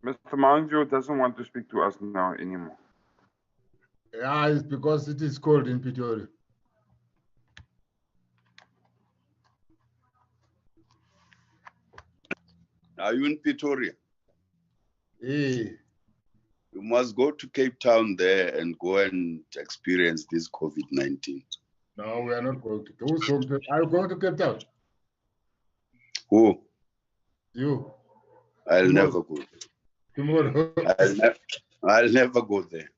Mr. Mangjo doesn't want to speak to us now anymore. Yeah, it's because it is cold in Pretoria. Are you in Pretoria? Hey. You must go to Cape Town there and go and experience this COVID-19. No, we are not going to. Who's going to? Are you going to Cape Town? Who? You. I'll Tomorrow. never go. Tomorrow. I'll never go there.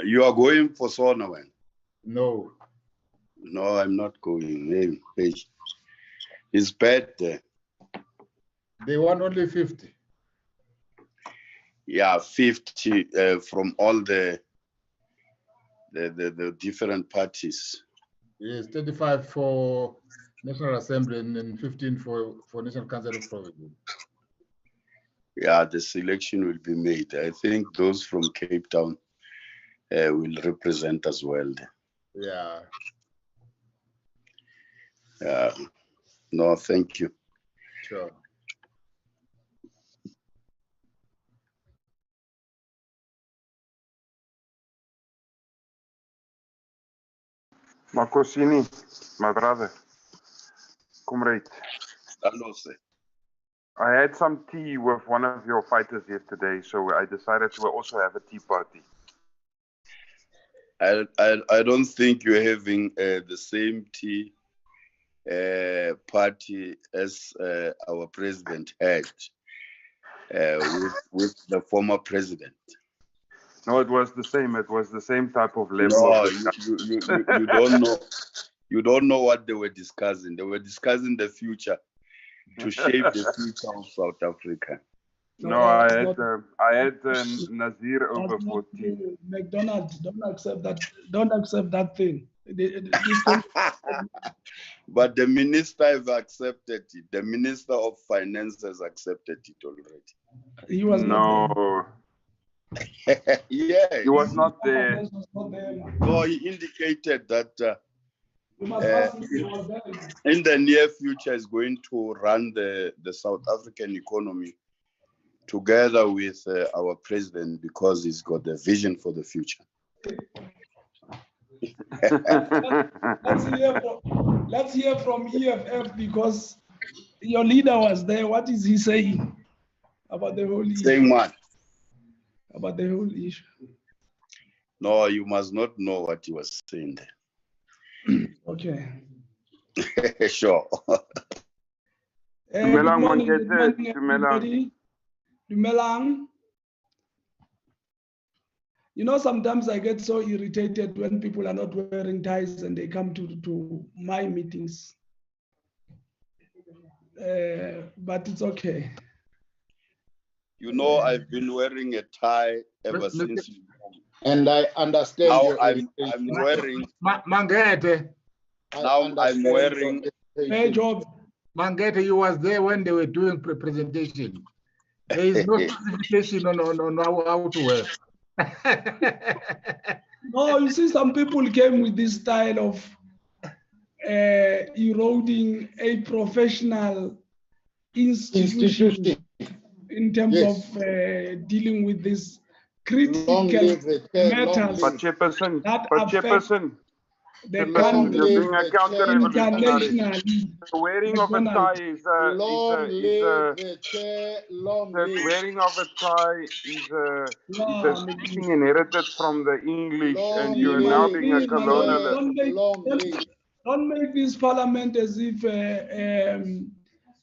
You are going for sauna, man? No. No, I'm not going. Hey. It's bad there. They want only 50. Yeah, 50 from all the different parties. Yes, 35 for National Assembly and 15 for National Council of Provinces. Yeah, the selection will be made. I think those from Cape Town will represent as well. Yeah. Yeah. No, thank you. Sure. Makosini, my brother, comrade. Hello, sir. I had some tea with one of your fighters yesterday, so I decided to also have a tea party. I don't think you're having the same tea party as our president had with the former president. No, it was the same. It was the same type of level. No, you don't know. You don't know what they were discussing. They were discussing the future, to shape the future of South Africa. No, I had Nazir over 40. McDonald's, don't accept that. Don't accept that thing. But the minister has accepted it. The minister of finance has accepted it already. He was not there. Yeah, he was not there. No, he indicated that in the near future is going to run the South African economy together with our president, because he's got the vision for the future. Let's hear from EFF, because your leader was there. What is he saying about the whole issue? Saying what? About the whole issue. No, you must not know what he was saying there. Okay. Sure. Good morning, everybody. Dumelang. You know, sometimes I get so irritated when people are not wearing ties and they come to my meetings. But it's okay. You know, I've been wearing a tie ever since. And I understand. Now I'm wearing. Mangete. Now I'm wearing. Hey, Job. Mangete, you was there when they were doing presentation. There is no specification on how to wear. No, you see, some people came with this style of eroding a professional institution in terms of dealing with this critical matters that affect the country you're doing a counter-revolutionary. internationally. The wearing of a tie is something inherited from the English, and you're now being a colonialist. Don't make this parliament as if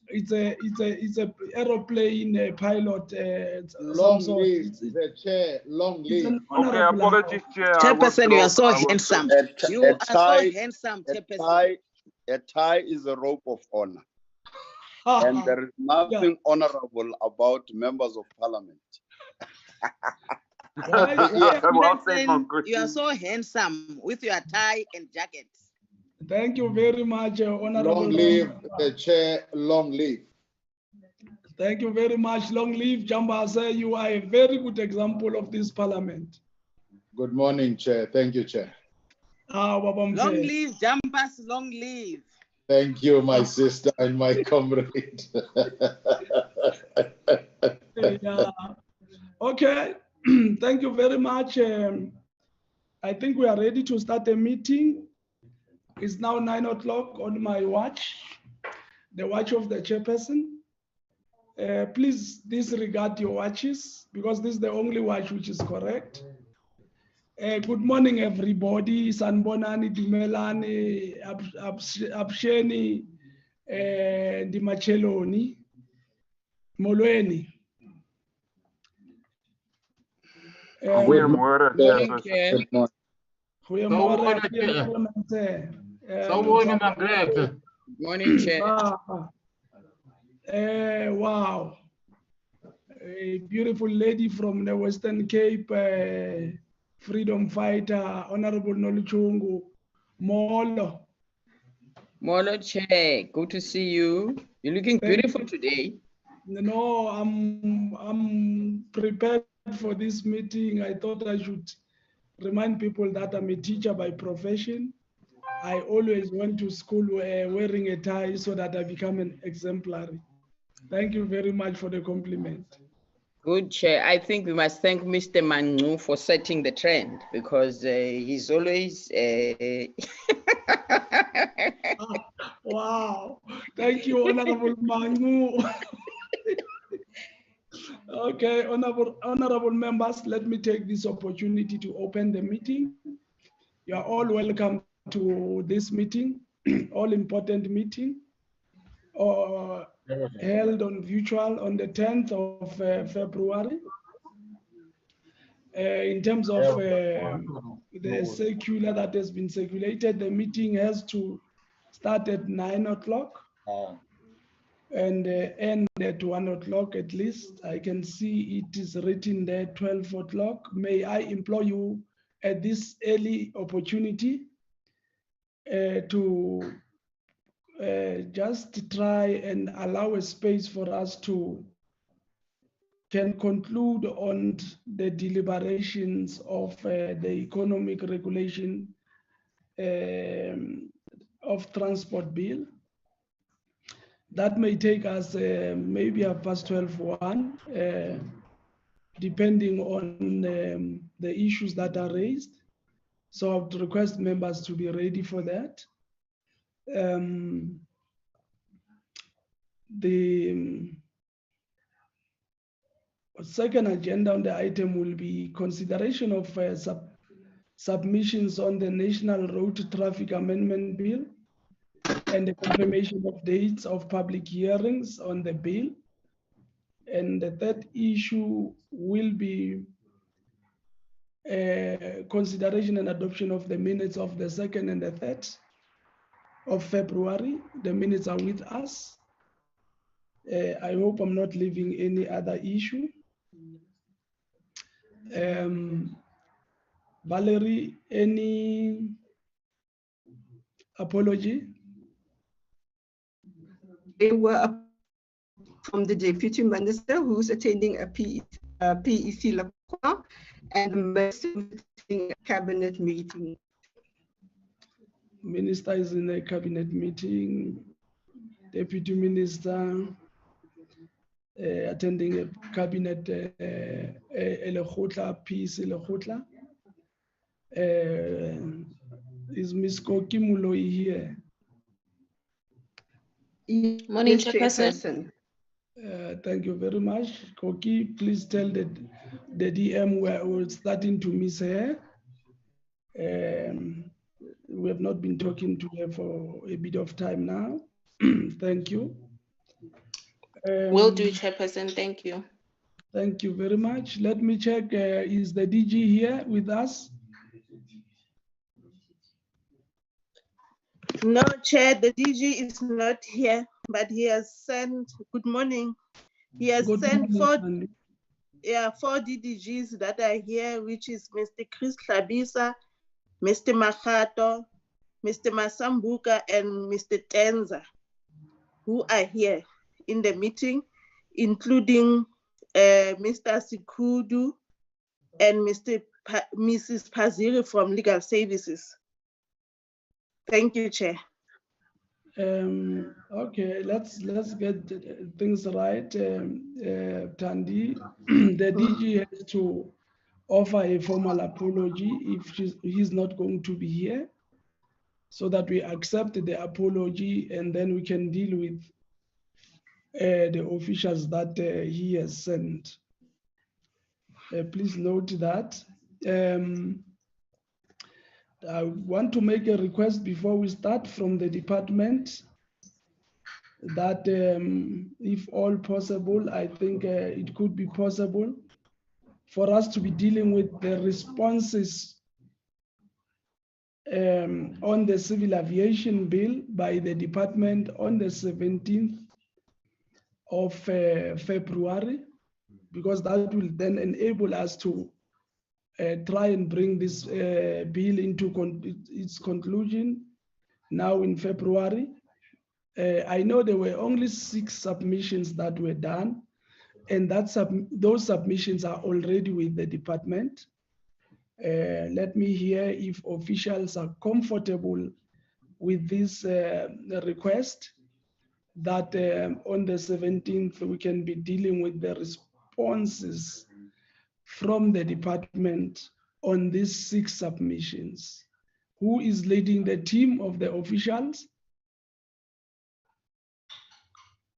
it's a aeroplane pilot. Long live the chair. Long live. Okay, apologies, Chair. Chairperson, you are so handsome. You are so handsome, Chairperson. A tie is a rope of honor. And there is nothing honorable about members of parliament. You are so handsome with your tie and jacket. Thank you very much, Honorable. Long live the chair, long live. Thank you very much. Long live Jambasa. You are a very good example of this parliament. Good morning, Chair. Thank you, Chair. Long live Jambas, long live. Thank you, my sister and my comrade. Okay, thank you very much. I think we are ready to start the meeting. It's now 9 o'clock on my watch, the watch of the chairperson. Please disregard your watches because this is the only watch which is correct. Good morning, everybody. Sanbonani, Dumelani, Absheni, Dimacheloni, Molweni. Goeiemôre, Morning, chairperson. Chair. Goeiemôre, Sawubona, goeiemôre, Sawubona, Margaret. Morning, Chair. Wow. A beautiful lady from the Western Cape, freedom fighter, Honorable Noluchungu Molo. Molo, Chair. Good to see you. You're looking beautiful today. No, I'm prepared for this meeting. I thought I should remind people that I'm a teacher by profession. I always went to school wearing a tie so that I become an exemplary. Thank you very much for the compliment. Good, Chair. I think we must thank Mr. Manu for setting the trend because he's always. Wow. Thank you, Honorable Manu. Okay, honorable members, let me take this opportunity to open the meeting. You are all welcome to this meeting, all important meeting, held on virtual on the 10th of February. In terms of the circular that has been circulated, the meeting has to start at 9 o'clock and end at 1 o'clock at least. I can see it is written there 12 o'clock. May I implore you at this early opportunity to just try and allow a space for us to can conclude on the deliberations of the economic regulation of transport bill. That may take us maybe past 12:01, depending on the issues that are raised. So I would request members to be ready for that. The second agenda on the item will be consideration of submissions on the National Road Traffic Amendment Bill and the confirmation of dates of public hearings on the bill. And the third issue will be consideration and adoption of the minutes of the 2nd and the 3rd of February. The minutes are with us. I hope I'm not leaving any other issue. Valerie, any apology? They were from the Deputy Minister who's attending a PEC Lakwa and the Minister attending a cabinet meeting. Minister is in a cabinet meeting. Deputy Minister attending a cabinet PEC Lekgotla. Is Ms. Koki Muloi here? Morning, Chairperson. Thank you very much. Koki, please tell the DM we're starting to miss her. We have not been talking to her for a bit of time now. Thank you. Will do, Chairperson. Thank you. Thank you very much. Let me check. Is the DG here with us? No, Chair, the DG is not here, but he has sent, good morning. He has sent four DDGs that are here, which is Mr. Chris Hlabisa, Mr. Machato, Mr. Masambuka, and Mr. Tenza, who are here in the meeting, including Mr. Sikudu and Mrs. Paziri from Legal Services. Thank you, Chair. Okay, let's get things right. Tandy, the DG has to offer a formal apology if he's not going to be here, so that we accept the apology and then we can deal with the officials that he has sent. Please note that. I want to make a request before we start from the department that if all possible, I think it could be possible for us to be dealing with the responses on the civil aviation bill by the department on the 17th of February, because that will then enable us to try and bring this bill into its conclusion now in February. I know there were only 6 submissions that were done, and those submissions are already with the department. Let me hear if officials are comfortable with this request, that on the 17th we can be dealing with the responses from the department on these 6 submissions. Who is leading the team of the officials?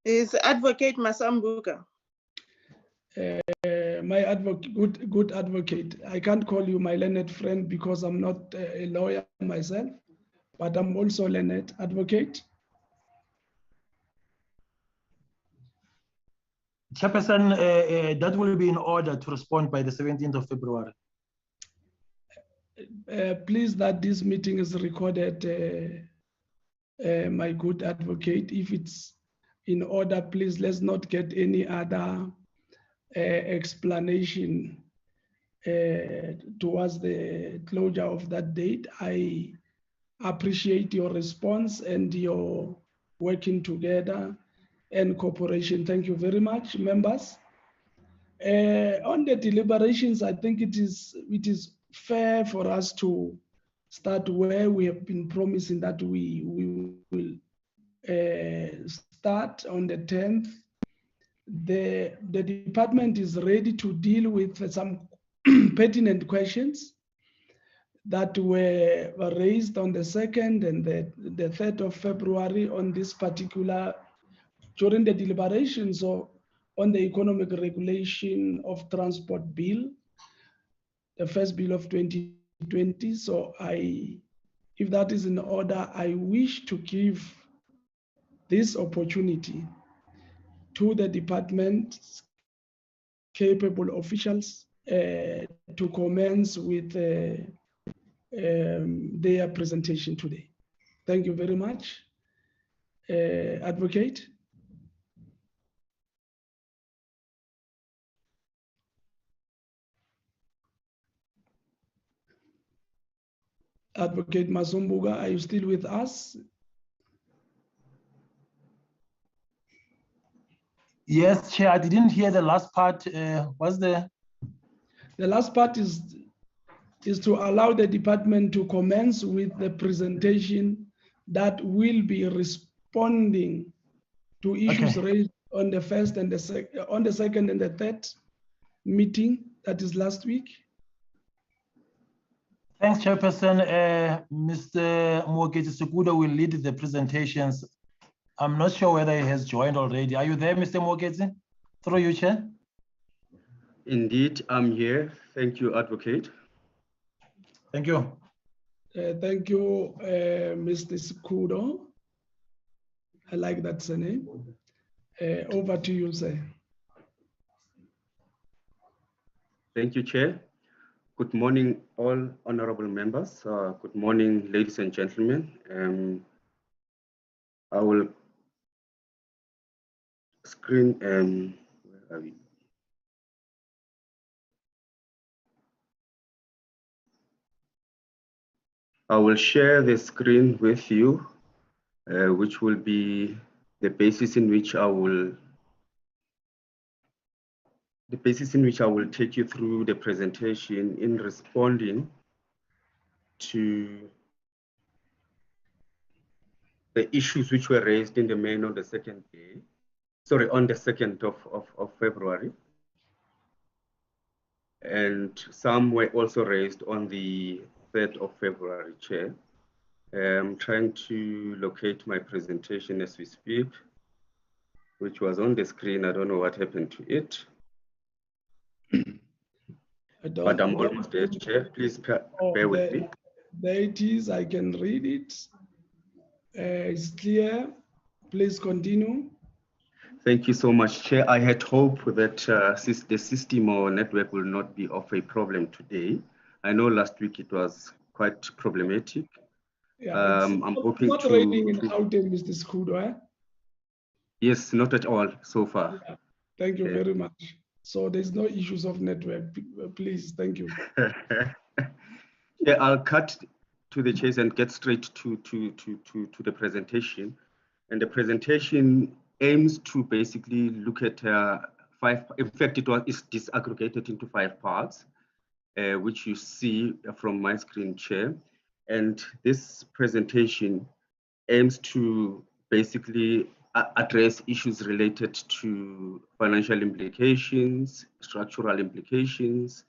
Is Advocate Masambuka. My advocate, good advocate. I can't call you my learned friend because I'm not a lawyer myself, but I'm also a learned advocate. Chairperson, that will be in order to respond by the 17th of February. Please, that this meeting is recorded, my good advocate. If it's in order, please, let's not get any other explanation towards the closure of that date. I appreciate your response and your working together and cooperation. Thank you very much, members. On the deliberations, I think it is fair for us to start where we have been promising that we will start on the 10th. The department is ready to deal with some pertinent questions that were raised on the 2nd and the 3rd of February on this particular, during the deliberations on the economic regulation of transport bill, the first bill of 2020. So if that is in order, I wish to give this opportunity to the department's capable officials to commence with their presentation today. Thank you very much. Advocate. Advocate Masumbuga, are you still with us? Yes, Chair, I didn't hear the last part. What's the last part is to allow the department to commence with the presentation that will be responding to issues raised on the first and the second and the third meeting, that is last week. Thanks, Chairperson. Mr. Mwokezi Sekudo will lead the presentations. I'm not sure whether he has joined already. Are you there, Mr. Mwokezi? Through you, Chair. Indeed, I'm here. Thank you, Advocate. Thank you. Thank you, Mr. Sekudo. I like that name. Over to you, sir. Thank you, Chair. Good morning, all honorable members. Good morning, ladies and gentlemen. I will screen, where are we? I will share the screen with you, which will be the basis in which I will take you through the presentation in responding to the issues which were raised in the main on the second day, sorry, on the 2nd of February. And some were also raised on the 3rd of February, Chair. I'm trying to locate my presentation as we speak, which was on the screen. I don't know what happened to it. But I'm almost there, Chair. Please bear with me. There it is. I can read it. It's clear. Please continue. Thank you so much, Chair. I had hoped that the system or network will not be of a problem today. I know last week it was quite problematic. Yeah, I'm hoping not raining in Gauteng, Mr. Skudo, eh? Yes, not at all so far. Yeah. Thank you very much. So there's no issues of network, please. Thank you. Yeah, I'll cut to the chase and get straight to the presentation. And the presentation aims to basically look at 5, in fact, it's disaggregated into 5 parts, which you see from my screen, Chair. And this presentation aims to basically address issues related to financial implications, structural implications,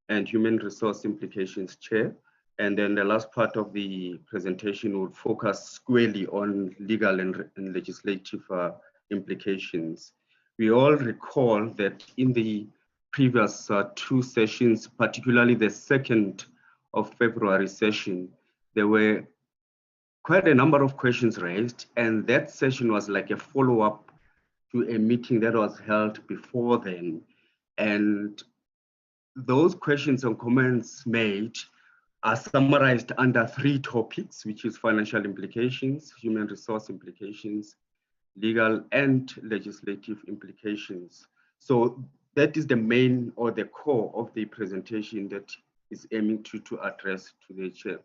and human resource implications, Chair. And then the last part of the presentation will focus squarely on legal and legislative implications. We all recall that in the previous 2 sessions, particularly the 2nd of February session, there were quite a number of questions raised, and that session was like a follow-up to a meeting that was held before then. And those questions and comments made are summarized under 3 topics, which is financial implications, human resource implications, legal and legislative implications. So that is the main or the core of the presentation that is aiming to address to the Chair.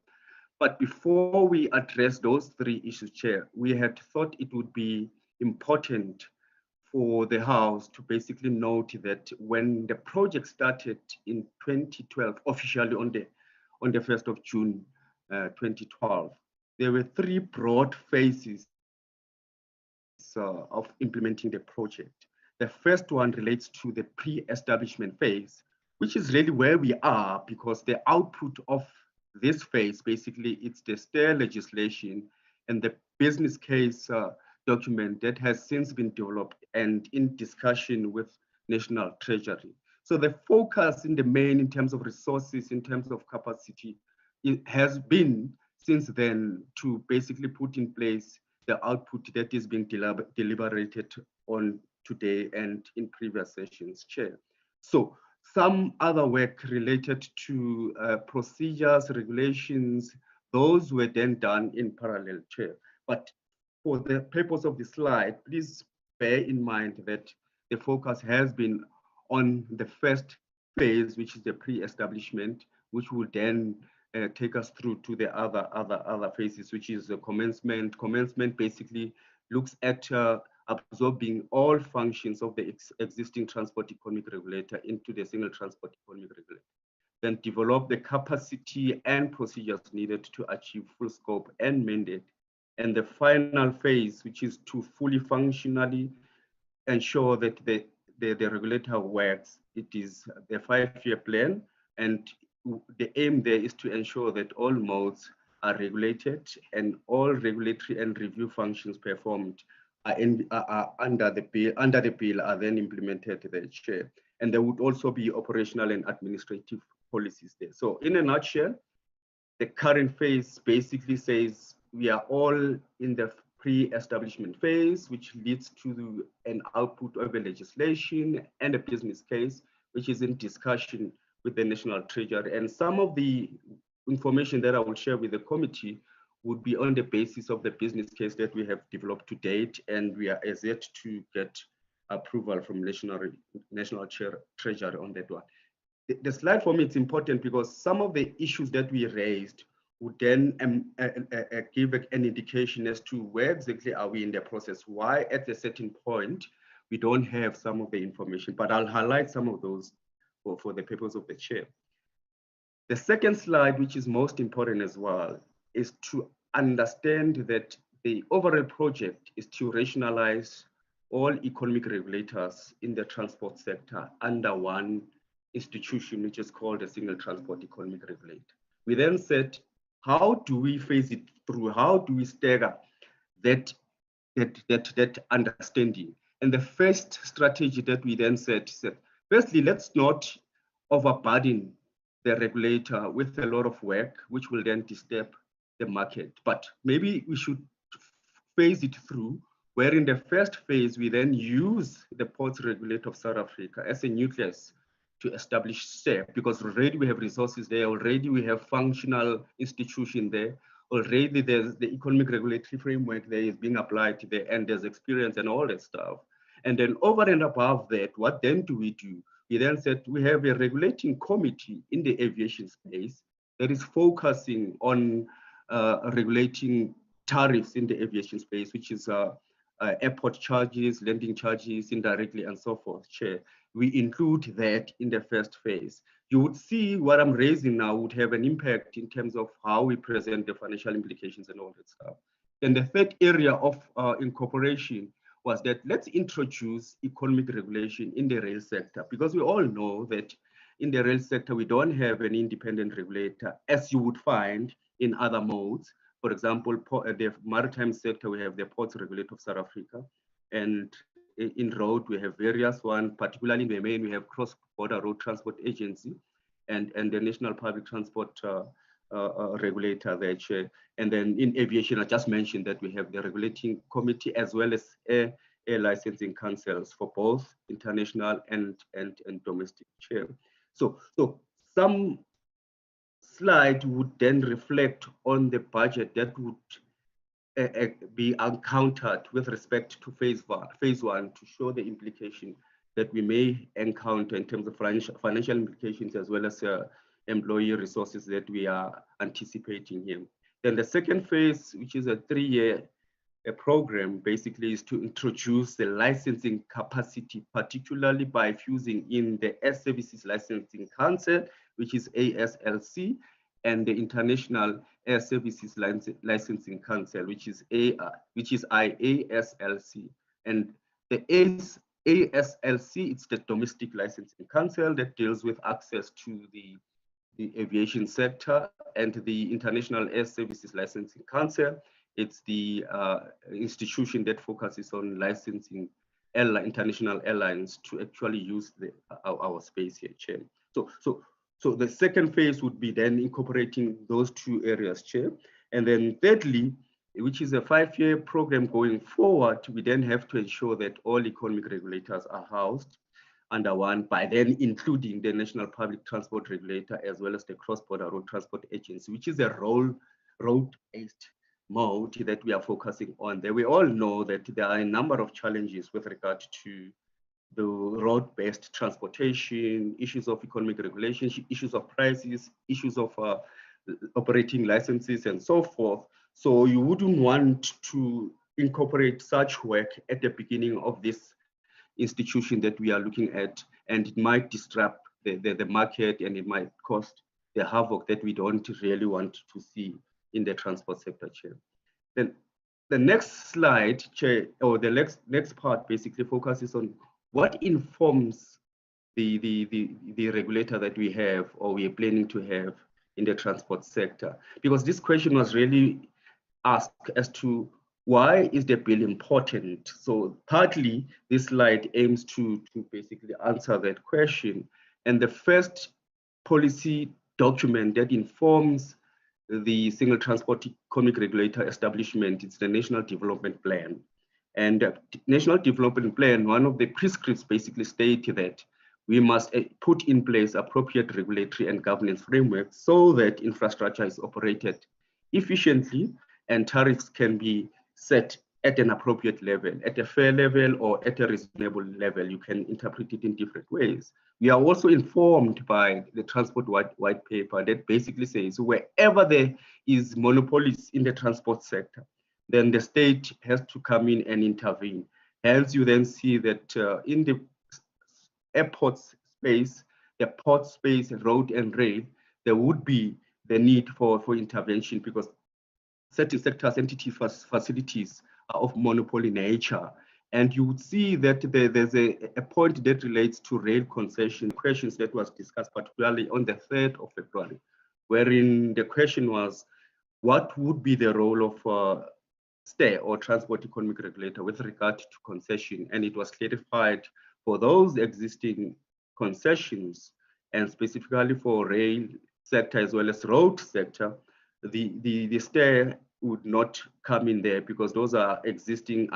But before we address those 3 issues, Chair, we had thought it would be important for the House to basically note that when the project started in 2012, officially on the 1st of June 2012, there were 3 broad phases of implementing the project. The first one relates to the pre-establishment phase, which is really where we are, because the output of this phase, basically, it's the STAIR legislation and the business case document that has since been developed and in discussion with National Treasury. So the focus in the main, in terms of resources, in terms of capacity, it has been since then to basically put in place the output that is being deliberated on today and in previous sessions, Chair. So some other work related to procedures, regulations, those were then done in parallel, Chair. But for the purpose of the slide, please bear in mind that the focus has been on the first phase, which is the pre-establishment, which will then take us through to the other phases, which is the commencement. Commencement basically looks at absorbing all functions of the existing transport economic regulator into the single transport economic regulator. Then develop the capacity and procedures needed to achieve full scope and mandate. And the final phase, which is to fully functionally ensure that the regulator works. It is the 5-year plan, and the aim there is to ensure that all modes are regulated and all regulatory and review functions performed are under the bill are then implemented to the Chair. And there would also be operational and administrative policies there. So in a nutshell, the current phase basically says we are all in the pre-establishment phase, which leads to an output of a legislation and a business case, which is in discussion with the National Treasury. And some of the information that I will share with the committee would be on the basis of the business case that we have developed to date, and we are as yet to get approval from National Treasury on that one. The slide for me, it's important because some of the issues that we raised would then give an indication as to where exactly are we in the process, why at a certain point we don't have some of the information, but I'll highlight some of those for the purpose of the Chair. The second slide, which is most important as well, is to understand that the overall project is to rationalize all economic regulators in the transport sector under one institution, which is called the Single Transport Economic Regulator. We then said, how do we phase it through? How do we stagger that understanding? And the first strategy that we then said, firstly, let's not overburden the regulator with a lot of work, which will then disturb the market. But maybe we should phase it through, where in the first phase, we then use the Ports Regulator of South Africa as a nucleus to establish STEP, because already we have resources there, already we have functional institution there, already there's the economic regulatory framework there is being applied to there, and there's experience and all that stuff. And then over and above that, what then do? We then said we have a regulating committee in the aviation space that is focusing on regulating tariffs in the aviation space, which is airport charges, landing charges indirectly, and so forth. Chair, we include that in the first phase. You would see what I'm raising now would have an impact in terms of how we present the financial implications and all that stuff. And the third area of incorporation was that let's introduce economic regulation in the rail sector, because we all know that in the rail sector, we don't have an independent regulator as you would find in other modes. For example, the maritime sector, we have the Ports Regulator of South Africa, and in road, we have various ones, particularly in the main, we have Cross-Border Road Transport Agency and the National Public Transport Regulator there, Chair. And then in aviation, I just mentioned that we have the regulating committee as well as air licensing councils for both international and domestic, Chair. So some slide would then reflect on the budget that would be encountered with respect to phase one to show the implication that we may encounter in terms of financial implications as well as employee resources that we are anticipating here. Then the second phase, which is a 3-year program, basically is to introduce the licensing capacity, particularly by fusing in the Air Services Licensing Council, which is ASLC, and the International Air Services Licensing Council, which is IASLC. And the ASLC, it's the Domestic Licensing Council that deals with access to the aviation sector, and the International Air Services Licensing Council, it's the institution that focuses on licensing international airlines to actually use our space here, Chair. So the second phase would be then incorporating those two areas, Chair. And then thirdly, which is a 5-year program going forward, we then have to ensure that all economic regulators are housed under one, by then including the National Public Transport Regulator as well as the Cross-Border Road Transport Agency, which is a road-based mode that we are focusing on. There we all know that there are a number of challenges with regard to the road-based transportation, issues of economic regulation, issues of prices, issues of operating licenses, and so forth. So you wouldn't want to incorporate such work at the beginning of this institution that we are looking at, and it might disrupt the market, and it might cause the havoc that we don't really want to see in the transport sector, Chair. Then the next slide, Chair, or the next part basically focuses on what informs the regulator that we have or we are planning to have in the transport sector. Because this question was really asked as to why is the bill important? So partly this slide aims to basically answer that question. And the first policy document that informs the Single Transport Economic Regulator establishment, it's the National Development Plan. And the National Development Plan, one of the prescripts basically state that we must put in place appropriate regulatory and governance frameworks so that infrastructure is operated efficiently and tariffs can be set at an appropriate level, at a fair level or at a reasonable level. You can interpret it in different ways. We are also informed by the transport white paper that basically says wherever there is monopolies in the transport sector, then the state has to come in and intervene. Hence, you then see that in the airport space, the port space, road and rail, there would be the need for intervention, because certain sectors, entities, facilities of monopoly nature. And you would see that there's a point that relates to rail concession questions that was discussed, particularly on the 3rd of February, wherein the question was, what would be the role of STAIR, or Transport Economic Regulator, with regard to concession? And it was clarified for those existing concessions, and specifically for rail sector as well as road sector, the STAIR would not come in there because those are existing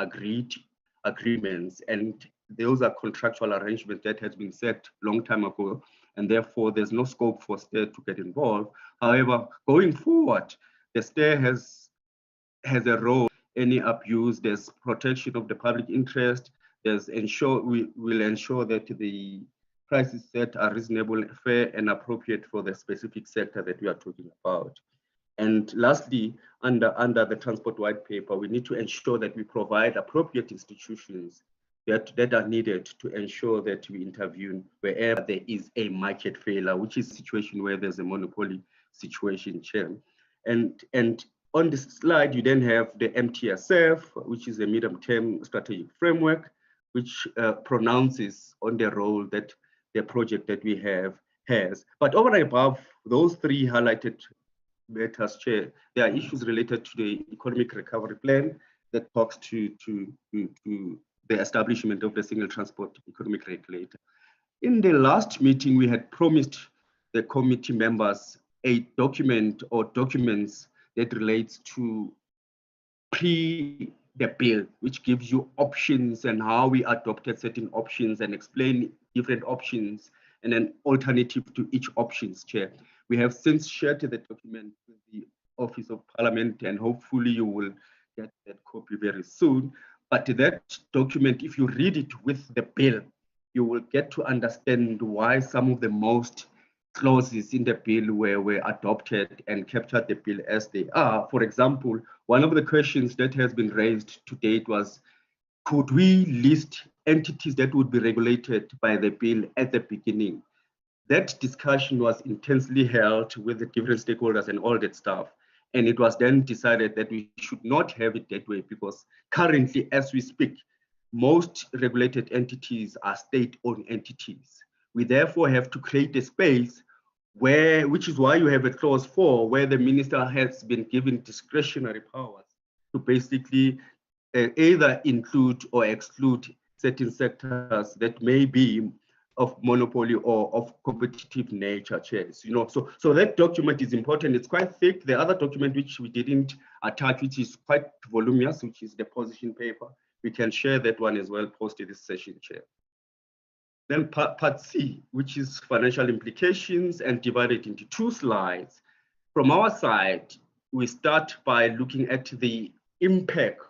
agreements, and those are contractual arrangements that has been set long time ago, and therefore there's no scope for STAIR to get involved. However, going forward, the STAIR has a role. Any abuse, there's protection of the public interest, we will ensure that the prices set are reasonable, fair, and appropriate for the specific sector that we are talking about. And lastly, under the transport white paper, we need to ensure that we provide appropriate institutions that are needed to ensure that we intervene wherever there is a market failure, which is a situation where there's a monopoly situation, Chair. And on this slide, you then have the MTSF, which is a medium-term strategic framework, which pronounces on the role that the project that we have has. But over and above those three highlighted matters, Chair, there are issues related to the economic recovery plan that talks to the establishment of the single transport economic regulator. In the last meeting, we had promised the committee members a document or documents that relates to the bill, which gives you options and how we adopted certain options and explain different options and an alternative to each options, Chair. We have since shared the document with the Office of Parliament, and hopefully you will get that copy very soon. But that document, if you read it with the bill, you will get to understand why some of the most clauses in the bill were adopted and captured the bill as they are. For example, one of the questions that has been raised to date was, could we list entities that would be regulated by the bill at the beginning? That discussion was intensely held with the different stakeholders and all that stuff. And it was then decided that we should not have it that way, because currently, as we speak, most regulated entities are state-owned entities. We therefore have to create a space which is why you have a clause 4, where the minister has been given discretionary powers to basically either include or exclude certain sectors that may be of monopoly or of competitive nature, Chairs. So that document is important. It's quite thick. The other document which we didn't attach, which is quite voluminous, which is the position paper, we can share that one as well post this session, Chair. Then part C, which is financial implications, and divided into 2 slides. From our side, we start by looking at the impact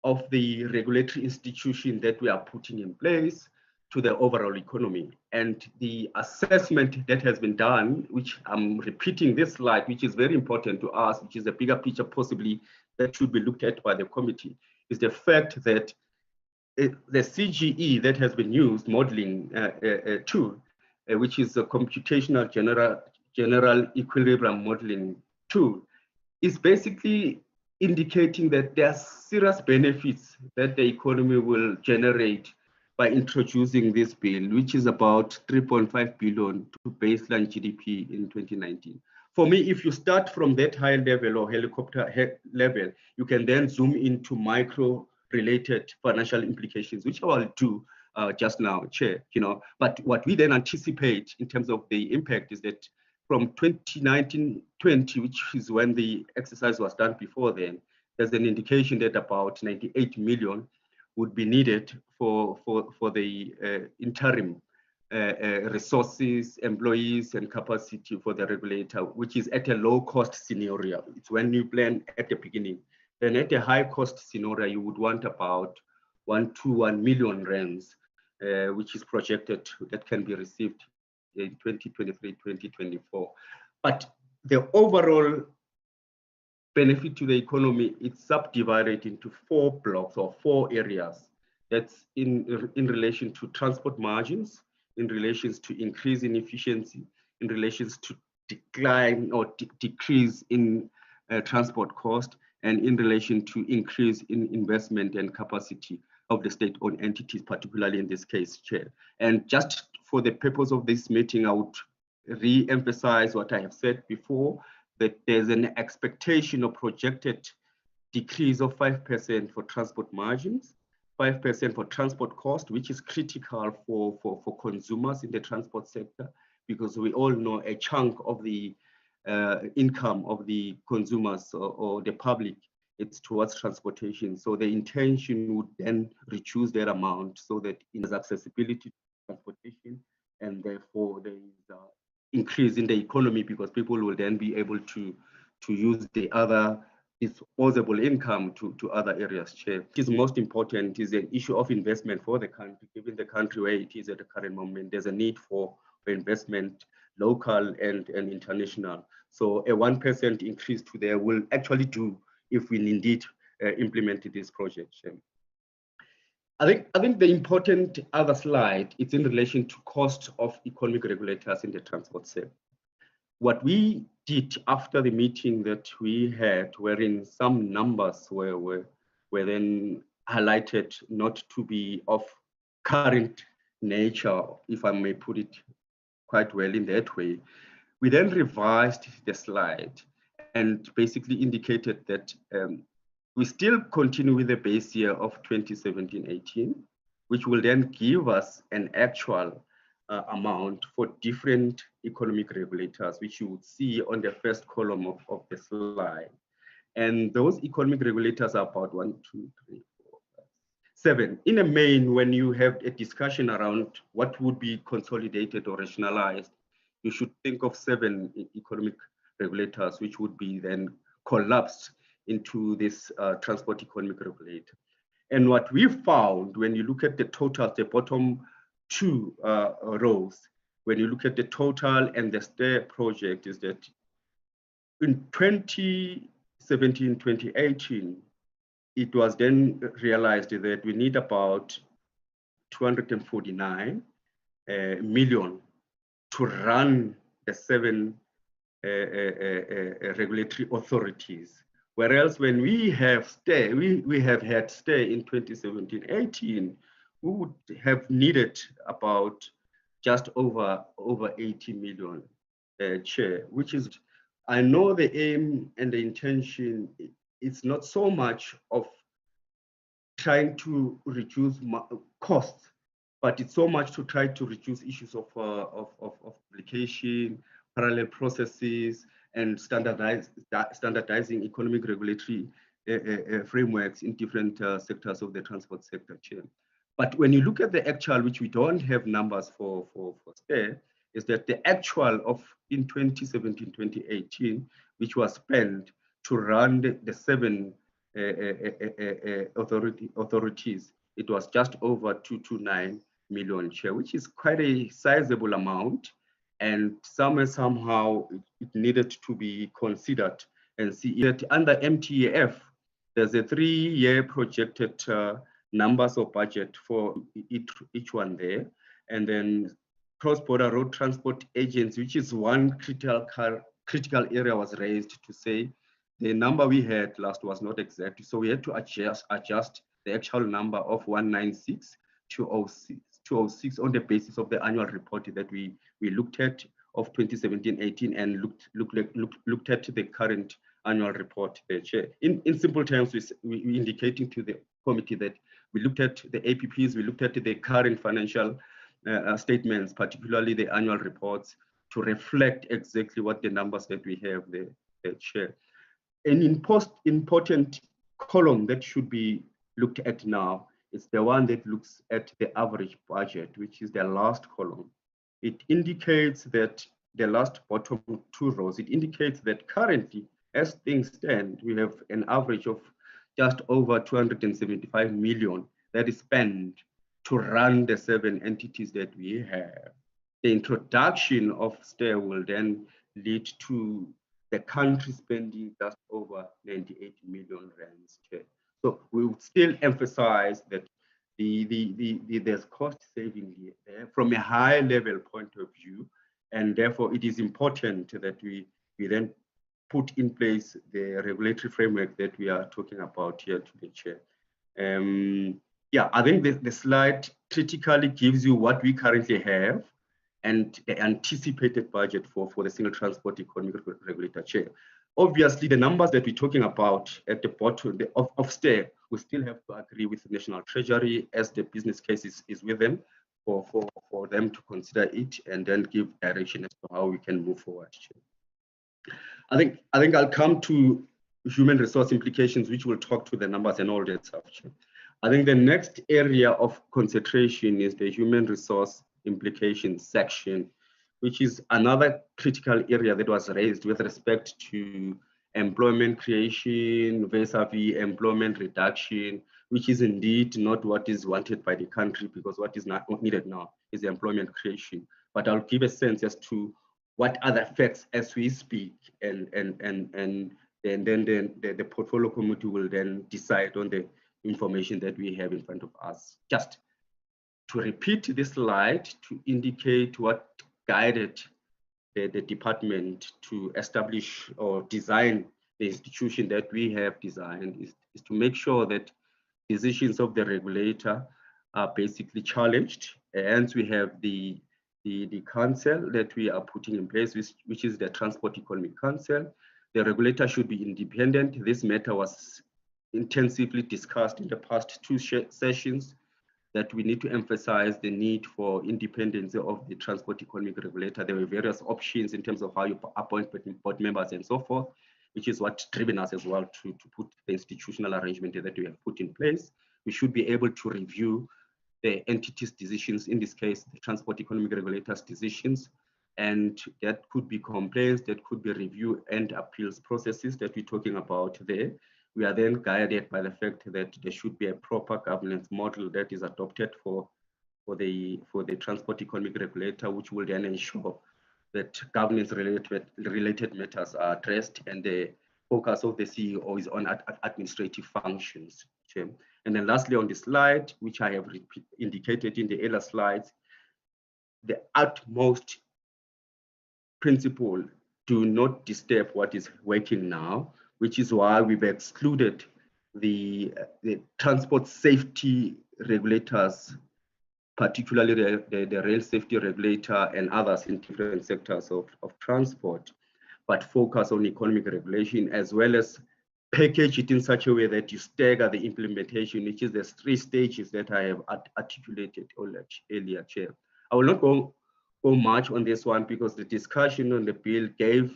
of the regulatory institution that we are putting in place to the overall economy. And the assessment that has been done, which I'm repeating this slide, which is very important to us, which is a bigger picture possibly that should be looked at by the committee, is the fact that the CGE that has been used, modeling tool, which is a computational general equilibrium modeling tool, is basically indicating that there are serious benefits that the economy will generate by introducing this bill, which is about 3.5 billion to baseline GDP in 2019. For me, if you start from that high level or helicopter level, you can then zoom into micro-related financial implications, which I will do just now, Chair. But what we then anticipate in terms of the impact is that from 2019-20, which is when the exercise was done before then, there's an indication that about 98 million would be needed for the interim resources, employees, and capacity for the regulator, which is at a low cost scenario. It's when you plan at the beginning. Then at a high cost scenario, you would want about 1 million rands, which is projected that can be received in 2023, 2024. But the overall benefit to the economy, it's subdivided into 4 blocks or 4 areas. That's in relation to transport margins, in relations to increase in efficiency, in relations to decline or decrease in transport cost, and in relation to increase in investment and capacity of the state-owned entities, particularly in this case, Chair. And just for the purpose of this meeting, I would re-emphasize what I have said before, that there's an expectation of projected decrease of 5% for transport margins, 5% for transport cost, which is critical for consumers in the transport sector, because we all know a chunk of the income of the consumers or the public, it's towards transportation. So the intention would then reduce that amount so that there's accessibility to transportation, and therefore there is increase in the economy, because people will then be able to use the other disposable income to other areas, Chair. What is most important is an issue of investment for the country. Given the country where it is at the current moment, there's a need for investment, local and international. So a 1% increase to there will actually do if we indeed implemented this project. I think the important other slide is in relation to cost of economic regulators in the transport sector. What we did after the meeting that we had, wherein some numbers were then highlighted not to be of current nature, if I may put it quite well in that way, we then revised the slide and basically indicated that we still continue with the base year of 2017-18, which will then give us an actual amount for different economic regulators, which you would see on the first column of the slide. And those economic regulators are about 1, 2, 3, 4, 5, 7. In a main, when you have a discussion around what would be consolidated or rationalized, you should think of 7 economic regulators, which would be then collapsed into this transport economic regulator. And what we found, when you look at the total, the bottom 2 rows, when you look at the total and the STAIR project, is that in 2017-2018, it was then realized that we need about 249 million to run the 7 regulatory authorities. Whereas when we have STAIR, we have had STAIR in 2017-18, we would have needed about just over 80 million, Chair, which is, I know the aim and the intention, it's not so much of trying to reduce costs, but it's so much to try to reduce issues of application, parallel processes, and standardizing economic regulatory frameworks in different sectors of the transport sector, Chair. But when you look at the actual, which we don't have numbers for STAIR, is that the actual of in 2017-2018, which was spent to run the 7 authorities, it was just over 229 million, Chair, which is quite a sizable amount. And somehow it needed to be considered and see that under MTEF, there's a 3-year projected numbers of budget for each one there. And then cross-border road transport agents, which is one critical area was raised to say the number we had last was not exact. So we had to adjust the actual number of 196 to 206 on the basis of the annual report that we looked at of 2017-18 and looked at the current annual report there, Chair. In simple terms, we indicating to the committee that we looked at the APPs, we looked at the current financial statements, particularly the annual reports, to reflect exactly what the numbers that we have there, Chair. An important column that should be looked at now is the one that looks at the average budget, which is the last column. It indicates that the last bottom 2 rows, it indicates that currently, as things stand, we have an average of just over 275 million that is spent to run the 7 entities that we have. The introduction of STAIR will then lead to the country spending just over 98 million rands. So we would still emphasize that there's cost saving there from a high level point of view, and therefore it is important that we then put in place the regulatory framework that we are talking about here today, Chair. Yeah, I think the slide critically gives you what we currently have and the anticipated budget for the single transport economic regulator, Chair. Obviously, the numbers that we're talking about at the bottom of STAIR, we still have to agree with the National Treasury as the business case is with them for them to consider it and then give direction as to how we can move forward, Chair. I think I'll come to human resource implications, which will talk to the numbers and all that stuff. I think the next area of concentration is the human resource implications section, which is another critical area that was raised with respect to employment creation vis-a-vis employment reduction, which is indeed not what is wanted by the country, because what is not needed now is employment creation. But I'll give a sense as to what are the facts as we speak, and then the portfolio committee will then decide on the information that we have in front of us. Just to repeat this slide to indicate what guided the department to establish or design the institution that we have designed is to make sure that decisions of the regulator are basically challenged. And we have the council that we are putting in place, which is the Transport Economic Council. The regulator should be independent. This matter was intensively discussed in the past two sessions, that we need to emphasize the need for independence of the transport economic regulator. There were various options in terms of how you appoint board members and so forth, which is what driven us as well to put the institutional arrangement that we have put in place. We should be able to review the entity's decisions, in this case, the transport economic regulator's decisions, and that could be complaints, that could be review and appeals processes that we're talking about there. We are then guided by the fact that there should be a proper governance model that is adopted for the transport economic regulator, which will then ensure that governance related matters are addressed and the focus of the CEO is on administrative functions. And then lastly on the slide, which I have indicated in the earlier slides, the utmost principle, do not disturb what is working now, which is why we've excluded the transport safety regulators, particularly the rail safety regulator and others in different sectors of transport, but focus on economic regulation, as well as package it in such a way that you stagger the implementation, which is the 3 stages that I have articulated earlier, Chair. I will not go much on this one because the discussion on the bill gave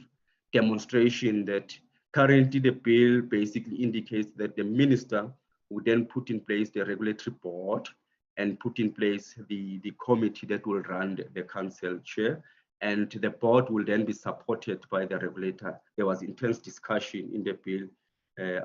demonstration that currently the bill basically indicates that the minister would then put in place the regulatory board and put in place the committee that will run the council, Chair, and the board will then be supported by the regulator. There was intense discussion in the bill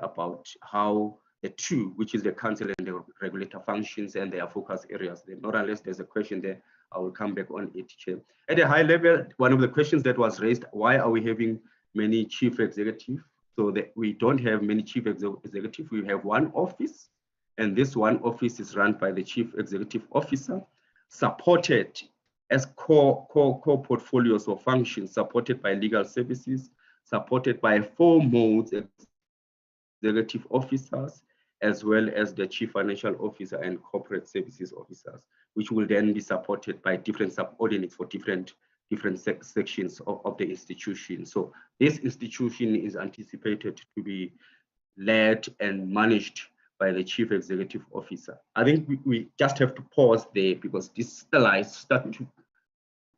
about how the two, which is the council and the regulator, functions and their focus areas. Not unless there's a question there, I will come back on it, Chair. At a high level, one of the questions that was raised, why are we having many chief executives? So that we don't have many chief executives. We have one office, and this one office is run by the chief executive officer, supported as core portfolios or functions, supported by legal services, supported by 4 modes executive officers, as well as the chief financial officer and corporate services officers, which will then be supported by different subordinates for different sections of the institution. So this institution is anticipated to be led and managed by the chief executive officer. I think we just have to pause there because this slides start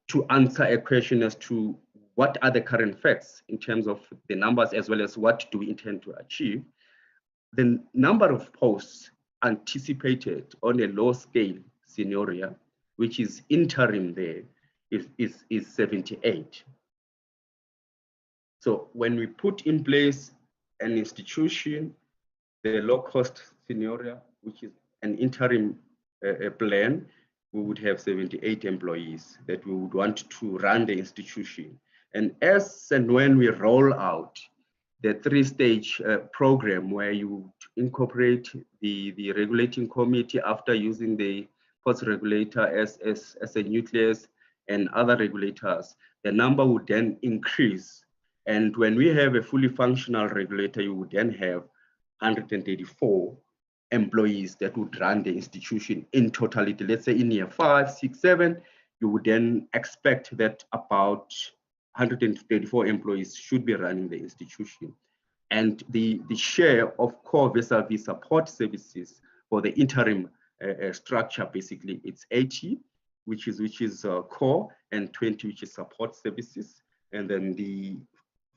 to answer a question as to what are the current facts in terms of the numbers, as well as what do we intend to achieve. The number of posts anticipated on a low scale scenario, which is interim there, is 78. So when we put in place an institution, the low cost scenario, which is an interim plan, we would have 78 employees that we would want to run the institution. And as and when we roll out the 3-stage program where you incorporate the regulating committee after using the post regulator as a nucleus and other regulators, the number would then increase And when we have a fully functional regulator, you would then have 134 employees that would run the institution in totality. Let's say in year 5, 6, 7, you would then expect that about 134 employees should be running the institution. And the share of core vis-a-vis support services for the interim structure, basically, it's 80, which is core, and 20, which is support services. And then the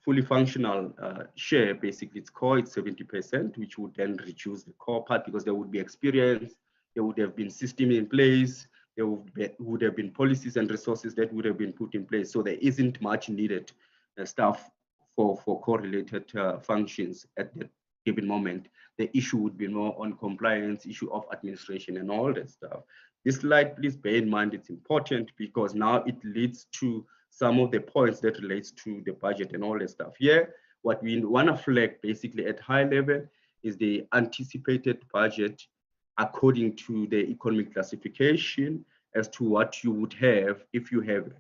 fully functional share, basically, it's core, it's 70%, which would then reduce the core part because there would be experience, there would have been system in place, there would have been policies and resources that would have been put in place. So there isn't much needed staff for correlated functions at that given moment. The issue would be more on compliance, issue of administration and all that stuff. This slide, please bear in mind, it's important because now it leads to some of the points that relates to the budget and all that stuff. Here, what we want to flag basically at high level is the anticipated budget according to the economic classification as to what you would have if you have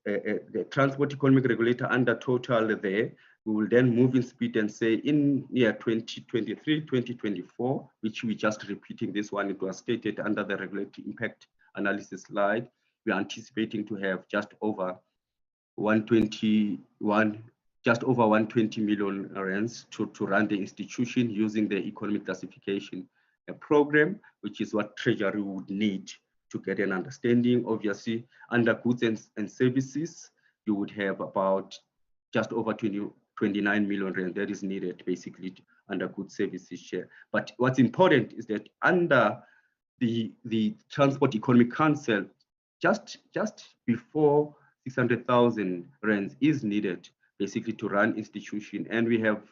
the transport economic regulator under total there. We will then move in speed and say in year 2023, 2024, which we just repeating this one, it was stated under the regulatory impact analysis slide. We're anticipating to have just over 120 million rands to run the institution using the economic classification program, which is what Treasury would need to get an understanding. Obviously, under goods and services, you would have about just over 29 million rand that is needed basically under goods services share. But what's important is that under the Transport Economic Council, just before 600,000 rands is needed basically to run institution. And we have,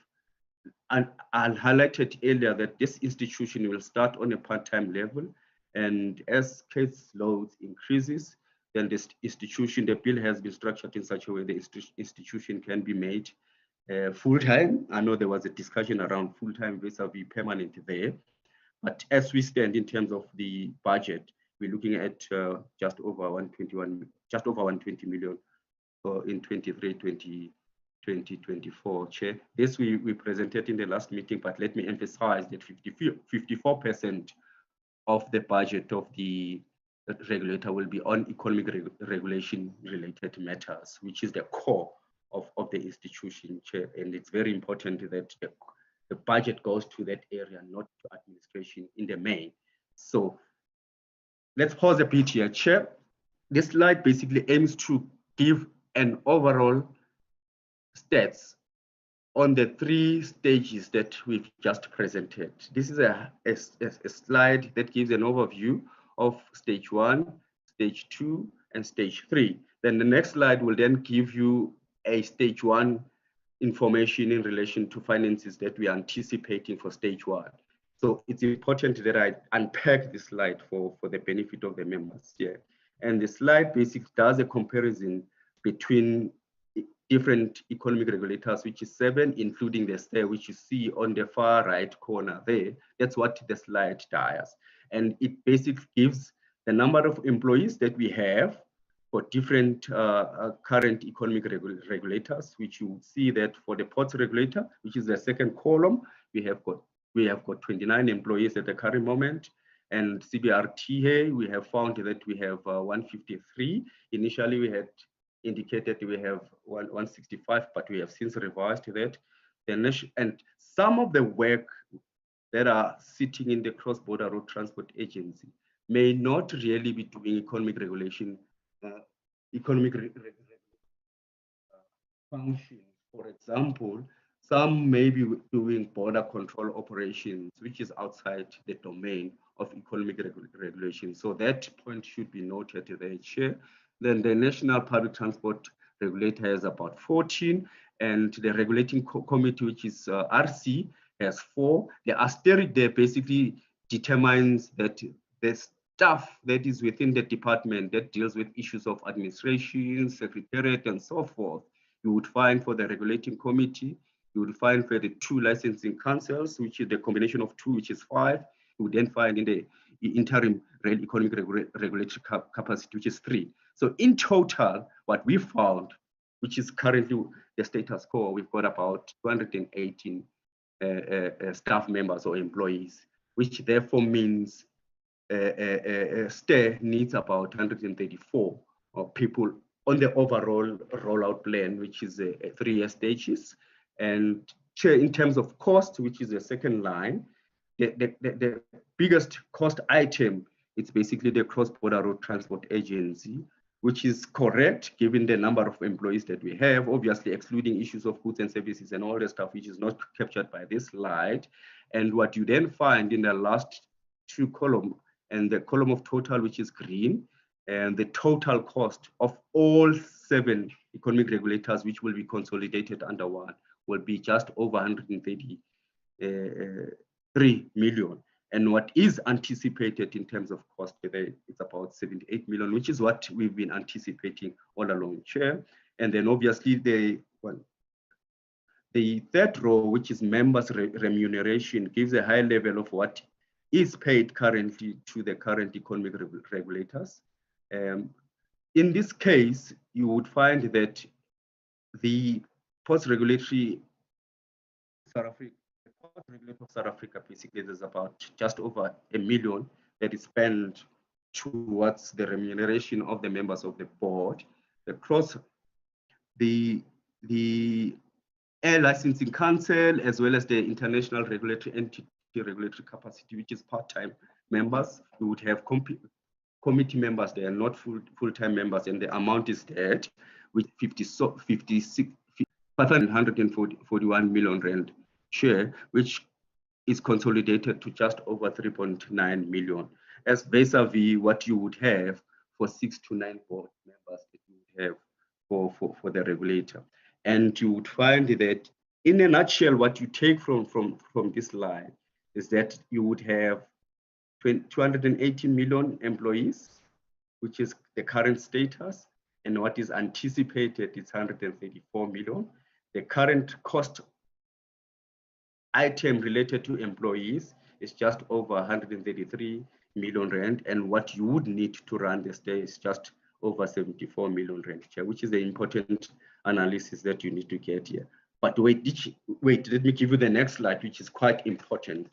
and I highlighted earlier that this institution will start on a part-time level. And as case loads increases, then this institution, the bill has been structured in such a way the institution can be made full-time. I know there was a discussion around full-time vis-a-vis permanent there. But as we stand in terms of the budget, we're looking at just over 120 million in 2024, Chair. This we presented in the last meeting, but let me emphasize that 54% of the budget of the regulator will be on economic regulation related matters, which is the core of the institution, Chair. And it's very important that the budget goes to that area, not to administration in the main. So let's pause a bit here, Chair. This slide basically aims to give an overall stats on the 3 stages that we've just presented. This is a slide that gives an overview of stage 1, stage 2, and stage 3. Then the next slide will then give you a stage 1 information in relation to finances that we are anticipating for stage 1. So it's important that I unpack this slide for the benefit of the members here. And the slide basically does a comparison between different economic regulators, which is 7, including the STAIR, which you see on the far right corner there. That's what the slide does. And it basically gives the number of employees that we have for different current economic regulators, which you see that for the ports regulator, which is the second column, we have got 29 employees at the current moment. And CBRT, we have found that we have 153. Initially, we had indicated we have 165, but we have since revised that. And some of the work that are sitting in the cross-border road transport agency may not really be doing economic regulation, functions. For example, some may be doing border control operations, which is outside the domain of economic regulation. So that point should be noted there, Chair. Then the National Public Transport Regulator has about 14, and the Regulating Committee, which is RC, has 4. The asterisk there basically determines that the staff that is within the department that deals with issues of administration, secretariat, and so forth, you would find for the Regulating Committee, you would find for the 2 licensing councils, which is the combination of 2, which is 5. You would then find in the interim rail economic regulatory capacity, which is 3. So in total, what we found which is currently the status quo. We've got about 218 staff members or employees, which therefore means STAIR needs about 134 people on the overall rollout plan, which is a 3-year stages. And in terms of cost, which is the second line, the biggest cost item, it's basically the cross-border road transport agency, which is correct given the number of employees that we have, obviously excluding issues of goods and services and all the stuff which is not captured by this slide. And what you then find in the last 2 columns, and the column of total, which is green, and the total cost of all 7 economic regulators, which will be consolidated under one, will be just over 133 million. And what is anticipated in terms of cost today, it's about 78 million, which is what we've been anticipating all along, Chair. And then obviously the third row, which is members' remuneration, gives a high level of what is paid currently to the current economic regulators. In this case, you would find that the post-regulatory South Africa, basically there's about just over $1 million that is spent towards the remuneration of the members of the board. Across the Air Licensing Council, as well as the International Regulatory Entity Regulatory Capacity, which is part-time members, you would have committee members. They are not full-time members, and the amount is that with 541 million rand share, which is consolidated to just over 3.9 million, as vis-a-vis what you would have for 6 to 9 board members that you would have for the regulator. And you would find that, in a nutshell, what you take from this slide is that you would have 280 million employees, which is the current status, and what is anticipated is 134 million. The current cost item related to employees is just over 133 million rand, and what you would need to run the STAIR is just over 74 million rand, which is the important analysis that you need to get here. But wait, let me give you the next slide, which is quite important.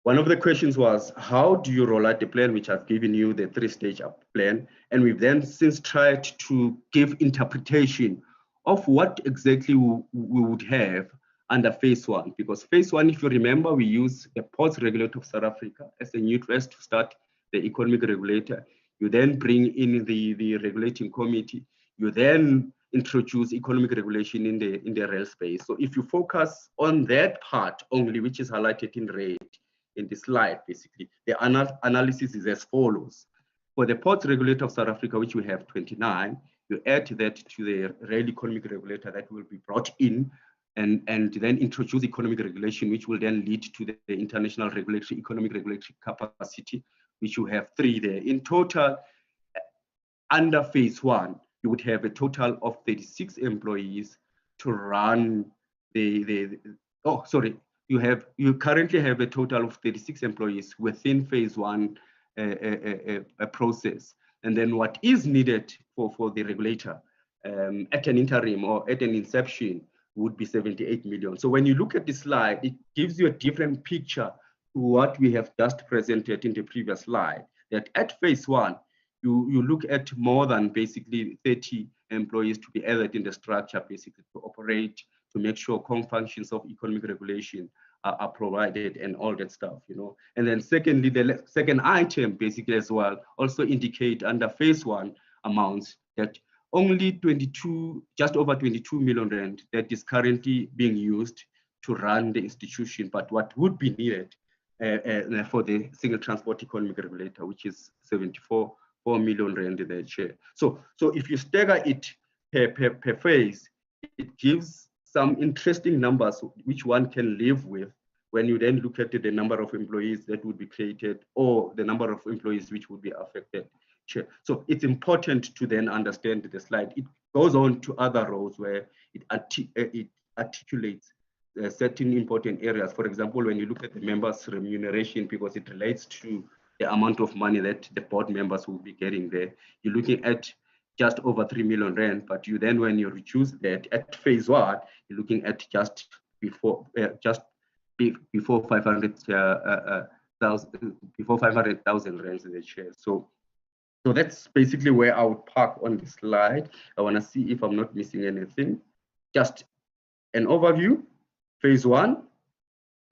One of the questions was, how do you roll out the plan, which I've given you the 3-stage plan? And we've then since tried to give interpretation of what exactly we would have under phase 1. Because phase 1, if you remember, we use the Ports Regulator of South Africa as a nucleus to start the economic regulator. You then bring in the regulating committee. You then introduce economic regulation in the rail space. So if you focus on that part only, which is highlighted in red in the slide, basically, the analysis is as follows. For the Ports Regulator of South Africa, which we have 29, you add that to the rail economic regulator that will be brought in, and then introduce economic regulation, which will then lead to the international regulatory, economic regulatory capacity, which you have 3 there. In total, under phase 1, you would have a total of 36 employees to run you currently have a total of 36 employees within phase 1 process. And then what is needed for the regulator at an interim or at an inception would be 78 million. So when you look at this slide, it gives you a different picture to what we have just presented in the previous slide, that at phase 1, you look at more than basically 30 employees to be added in the structure, basically to operate, to make sure common functions of economic regulation are provided and all that stuff, And then secondly, the second item basically as well also indicate under phase 1 amounts that only just over 22 million rand that is currently being used to run the institution, but what would be needed for the single transport economic regulator, which is 74 million rand in the share. So if you stagger it per phase, it gives some interesting numbers which one can live with when you then look at the number of employees that would be created or the number of employees which would be affected. So it's important to then understand the slide. It goes on to other roles where it articulates certain important areas. For example, when you look at the members' remuneration, because it relates to the amount of money that the board members will be getting there, you're looking at just over 3 million rand, but you then, when you reduce that at phase one, you're looking at just before 500,000 rands in the share. So that's basically where I would park on the slide. I want to see if I'm not missing anything. Just an overview. Phase one,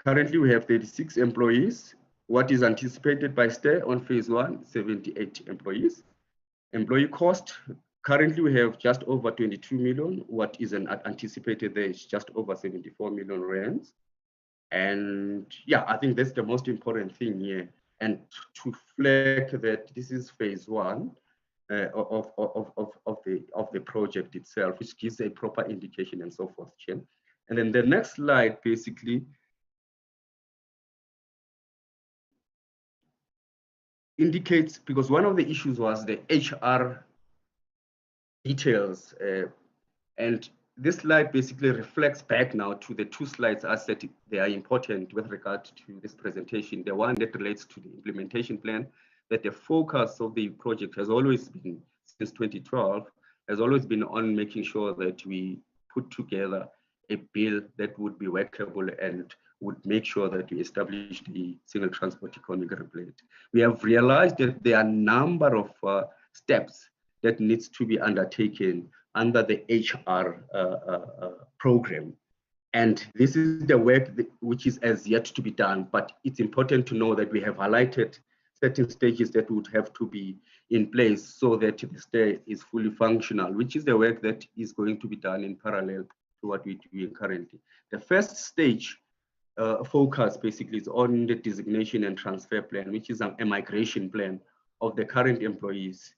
currently we have 36 employees. What is anticipated by STAIR on phase one, 78 employees. Employee cost, currently we have just over 22 million. What is anticipated there is just over 74 million rands. And yeah, I think that's the most important thing here. And to flag that this is phase one of the project itself, which gives a proper indication and so forth. And then the next slide basically indicates, because one of the issues was the HR details, and this slide basically reflects back now to the two slides I said they are important with regard to this presentation. The one that relates to the implementation plan, that the focus of the project has always been, since 2012, has always been on making sure that we put together a bill that would be workable and would make sure that we establish the single transport economic regulator. We have realized that there are a number of steps that needs to be undertaken under the HR program. And this is the work which is as yet to be done, but it's important to know that we have highlighted certain stages that would have to be in place so that the STAIR is fully functional, which is the work that is going to be done in parallel to what we're doing currently. The first stage focus basically is on the designation and transfer plan, which is a migration plan of the current employees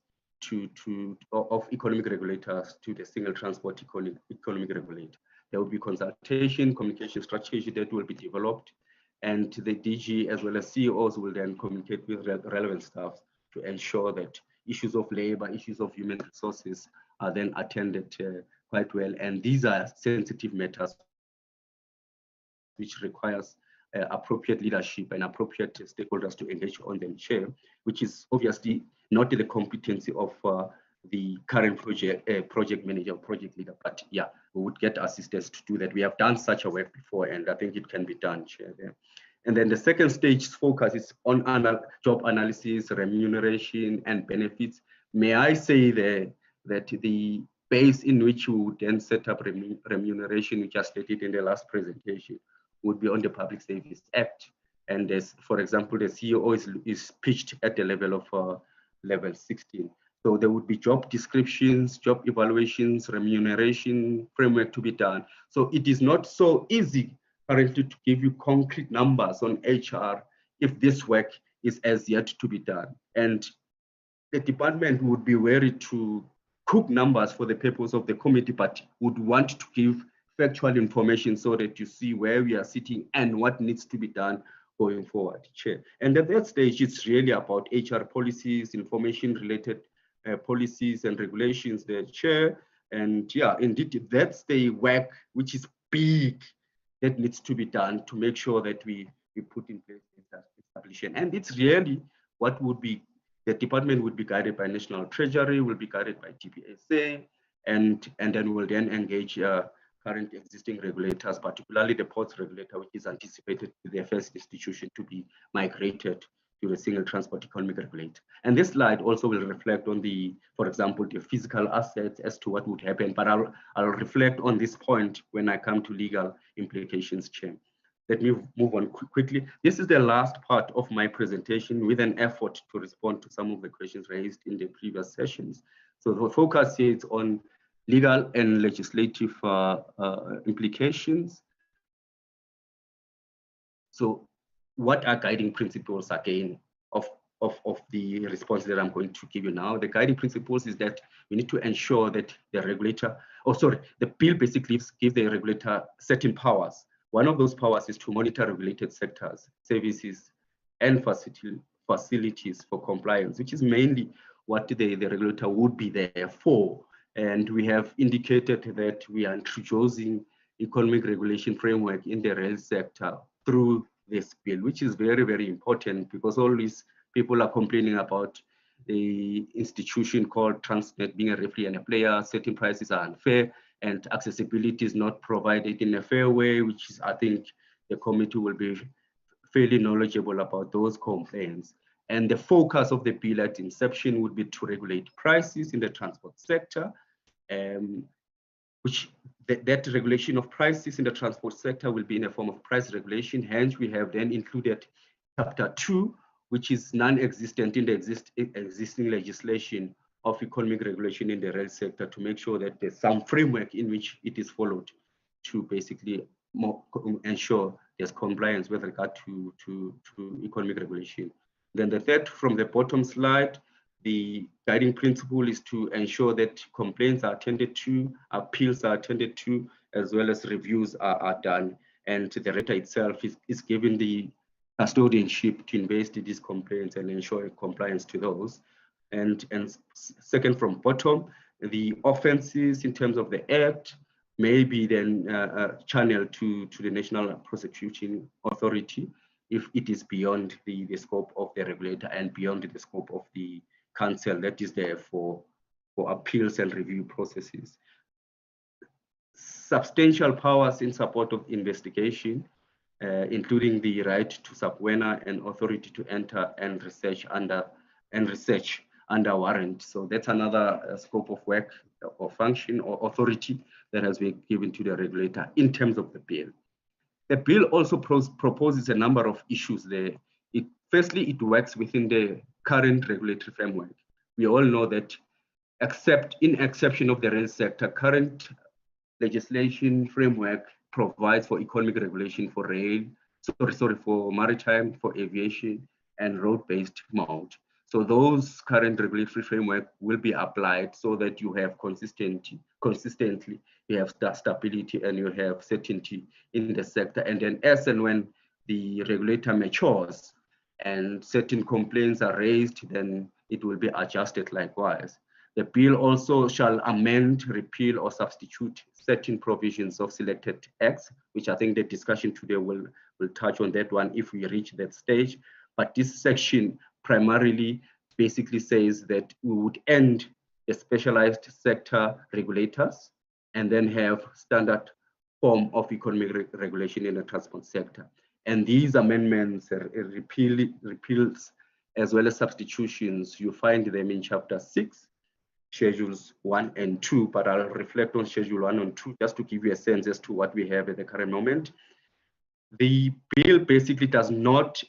of economic regulators to the single transport economic regulator. There will be consultation, communication strategy that will be developed, and the DG as well as CEOs will then communicate with relevant staff to ensure that issues of labor, issues of human resources are then attended quite well. And these are sensitive matters which requires appropriate leadership and appropriate stakeholders to engage on them, which is obviously not the competency of the current project manager or project leader, but yeah, we would get assistance to do that. We have done such a work before, and I think it can be done, Chair. And then the second stage focus is on job analysis, remuneration, and benefits. May I say that the base in which we would then set up remuneration, which I stated in the last presentation, would be on the Public Service Act. And as, for example, the CEO is pitched at the level of level 16. So there would be job descriptions, job evaluations, remuneration framework to be done. So it is not so easy currently to give you concrete numbers on HR if this work is as yet to be done. And the department would be wary to cook numbers for the purpose of the committee, but would want to give factual information so that you see where we are sitting and what needs to be done going forward, Chair. And at that stage, it's really about HR policies, information-related policies and regulations there, Chair. And yeah, indeed, that's the work which is big that needs to be done to make sure that we put in place this establishment. And it's really what would be, the department would be guided by National Treasury, will be guided by TPSA, and then we'll then engage current existing regulators, particularly the ports regulator, which is anticipated to be the first institution to be migrated to the single transport economic regulator. And this slide also will reflect on the, for example, the physical assets as to what would happen, but I'll reflect on this point when I come to legal implications, Chair. Let me move on quickly. This is the last part of my presentation with an effort to respond to some of the questions raised in the previous sessions. So the focus here is on legal and legislative implications. So what are guiding principles again of the response that I'm going to give you now? The guiding principles is that we need to ensure that the regulator, the bill basically gives the regulator certain powers. One of those powers is to monitor regulated sectors, services, and facilities for compliance, which is mainly what the regulator would be there for. And we have indicated that we are introducing economic regulation framework in the rail sector through this bill, which is very, very important because all these people are complaining about the institution called Transnet being a referee and a player, certain prices are unfair and accessibility is not provided in a fair way, which is, I think the committee will be fairly knowledgeable about those complaints. And the focus of the bill at inception would be to regulate prices in the transport sector, which that regulation of prices in the transport sector will be in a form of price regulation. Hence, we have then included Chapter 2, which is non-existent in the existing legislation of economic regulation in the rail sector, to make sure that there's some framework in which it is followed to basically ensure there's compliance with regard to economic regulation. Then the third from the bottom slide, the guiding principle is to ensure that complaints are attended to, appeals are attended to, as well as reviews are done. And the regulator itself is given the custodianship to investigate these complaints and ensure compliance to those. And second from bottom, the offenses in terms of the act may be then channeled to the National Prosecuting Authority if it is beyond the scope of the regulator and beyond the scope of the council that is there for appeals and review processes. Substantial powers in support of investigation, including the right to subpoena and authority to enter and research under warrant. So that's another scope of work or function or authority that has been given to the regulator in terms of the bill. The bill also proposes a number of issues there. Firstly, it works within the current regulatory framework. We all know that except in exception of the rail sector, current legislation framework provides for economic regulation for rail, for maritime, for aviation, and road-based mode. So those current regulatory framework will be applied so that you have consistently, you have stability and you have certainty in the sector. And then as and when the regulator matures and certain complaints are raised, then it will be adjusted likewise. The bill also shall amend, repeal, or substitute certain provisions of selected acts, which I think the discussion today will touch on that one if we reach that stage. But this section primarily basically says that we would end the specialized sector regulators and then have standard form of economic regulation in the transport sector. And these amendments, repeals, as well as substitutions, you find them in Chapter 6, Schedules 1 and 2, but I'll reflect on Schedule 1 and 2 just to give you a sense as to what we have at the current moment. The bill basically does not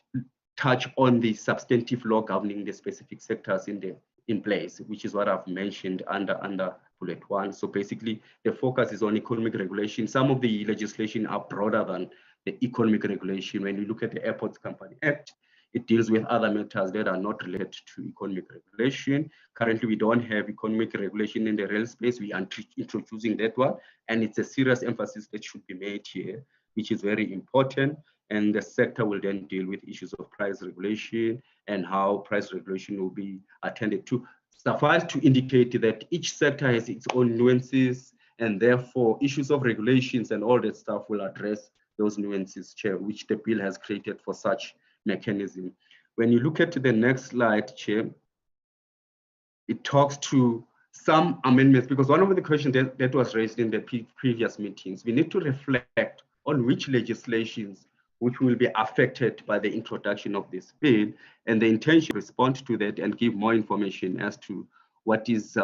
touch on the substantive law governing the specific sectors in place, which is what I've mentioned under bullet 1. So basically, the focus is on economic regulation. Some of the legislation are broader than the economic regulation. When you look at the Airports Company Act, it deals with other matters that are not related to economic regulation. Currently, we don't have economic regulation in the rail space. We are introducing that one, and it's a serious emphasis that should be made here, which is very important. And the sector will then deal with issues of price regulation and how price regulation will be attended to. Suffice to indicate that each sector has its own nuances, and therefore issues of regulations and all that stuff will address those nuances, Chair, which the bill has created for such mechanism. When you look at the next slide, Chair, it talks to some amendments, because one of the questions that was raised in the previous meetings, we need to reflect on which legislations which will be affected by the introduction of this bill, and the intention to respond to that and give more information as to what is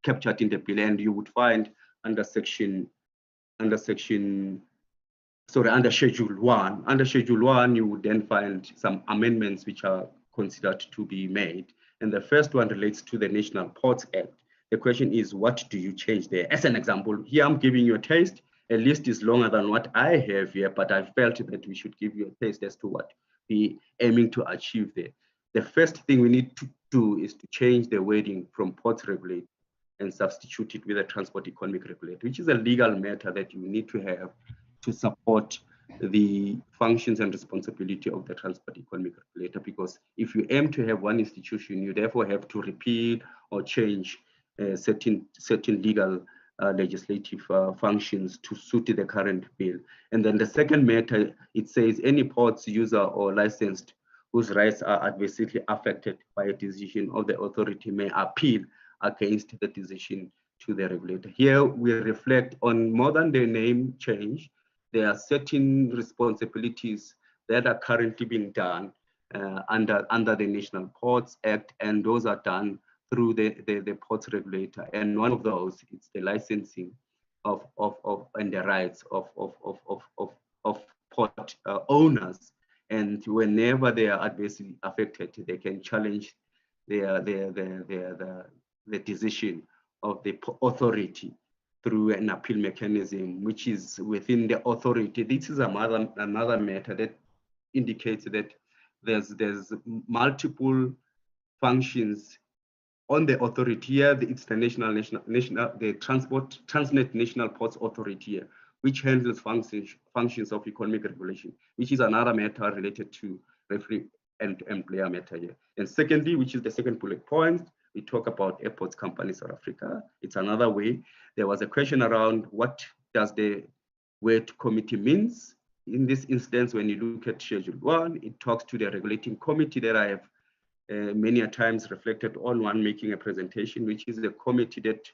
captured in the bill. And you would find under Schedule 1. Under Schedule 1, you would then find some amendments which are considered to be made. And the first one relates to the National Ports Act. The question is, what do you change there? As an example, here I'm giving you a taste. A list is longer than what I have here, but I felt that we should give you a taste as to what we're aiming to achieve there. The first thing we need to do is to change the wording from ports regulator and substitute it with a transport economic regulator, which is a legal matter that you need to have to support the functions and responsibility of the transport economic regulator. Because if you aim to have one institution, you therefore have to repeal or change certain legal legislative functions to suit the current bill. And then the second matter, it says any ports user or licensed whose rights are adversely affected by a decision of the authority may appeal against the decision to the regulator. Here we reflect on more than the name change. There are certain responsibilities that are currently being done under the National Ports Act, and those are done through the ports regulator. And one of those is the licensing of and the rights of port owners. And whenever they are adversely affected, they can challenge the decision of the authority through an appeal mechanism, which is within the authority. This is another matter that indicates that there's multiple functions on the authority here. It's the the Transnet National Ports Authority here, which handles functions of economic regulation, which is another matter related to referee and employer matter here. And secondly, which is the second bullet point, we talk about Airports Company South Africa. It's another way. There was a question around what does the word committee means. In this instance, when you look at Schedule 1, it talks to the regulating committee that I have many a times reflected on when making a presentation, which is the committee that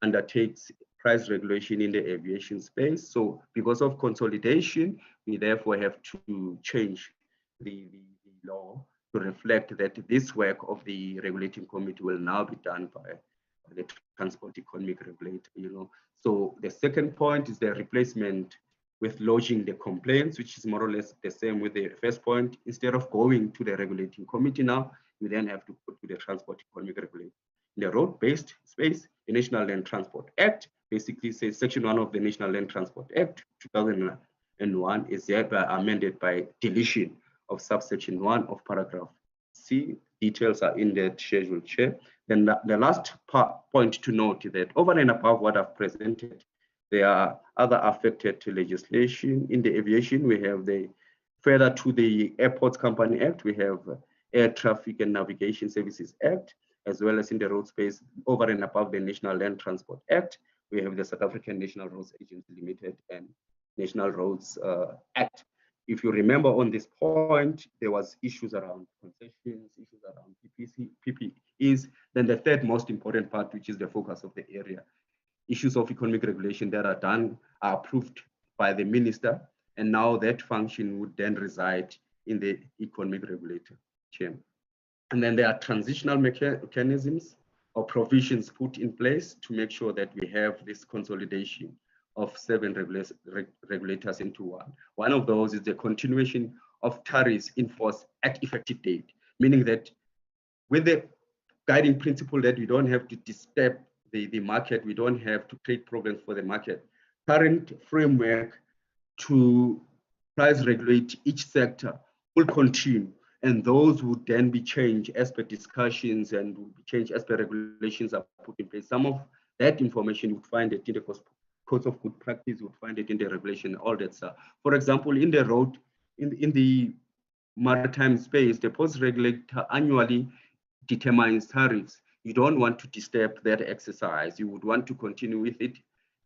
undertakes price regulation in the aviation space. So because of consolidation, we therefore have to change the law to reflect that this work of the regulating committee will now be done by the transport economic regulator. So the second point is the replacement with lodging the complaints, which is more or less the same with the first point. Instead of going to the regulating committee now, we then have to go to the transport economic regulator. In the road-based space, the National Land Transport Act basically says Section 1 of the National Land Transport Act 2001 is thereby amended by deletion of subsection 1 of paragraph C. Details are in the schedule, Chair. Then the last point to note is that over and above what I've presented, there are other affected legislation. In the aviation, we have further to the Airports Company Act, we have Air Traffic and Navigation Services Act, as well as in the road space, over and above the National Land Transport Act, we have the South African National Roads Agency Limited and National Roads Act. If you remember on this point, there was issues around concessions, issues around PPEs. Then the third most important part, which is the focus of the area, issues of economic regulation that are approved by the minister, and now that function would then reside in the economic regulator, Chair. And then there are transitional mechanisms or provisions put in place to make sure that we have this consolidation of 7 regulators into one. One of those is the continuation of tariffs in force at effective date, meaning that with the guiding principle that we don't have to disturb the market, we don't have to create problems for the market. Current framework to price regulate each sector will continue, and those would then be changed as per discussions and will be changed as per regulations are put in place. Some of that information you would find it in the codes of good practice, you would find it in the regulation, all that stuff. For example, in the road, in the maritime space, the ports regulator annually determines tariffs. You don't want to disturb that exercise. You would want to continue with it.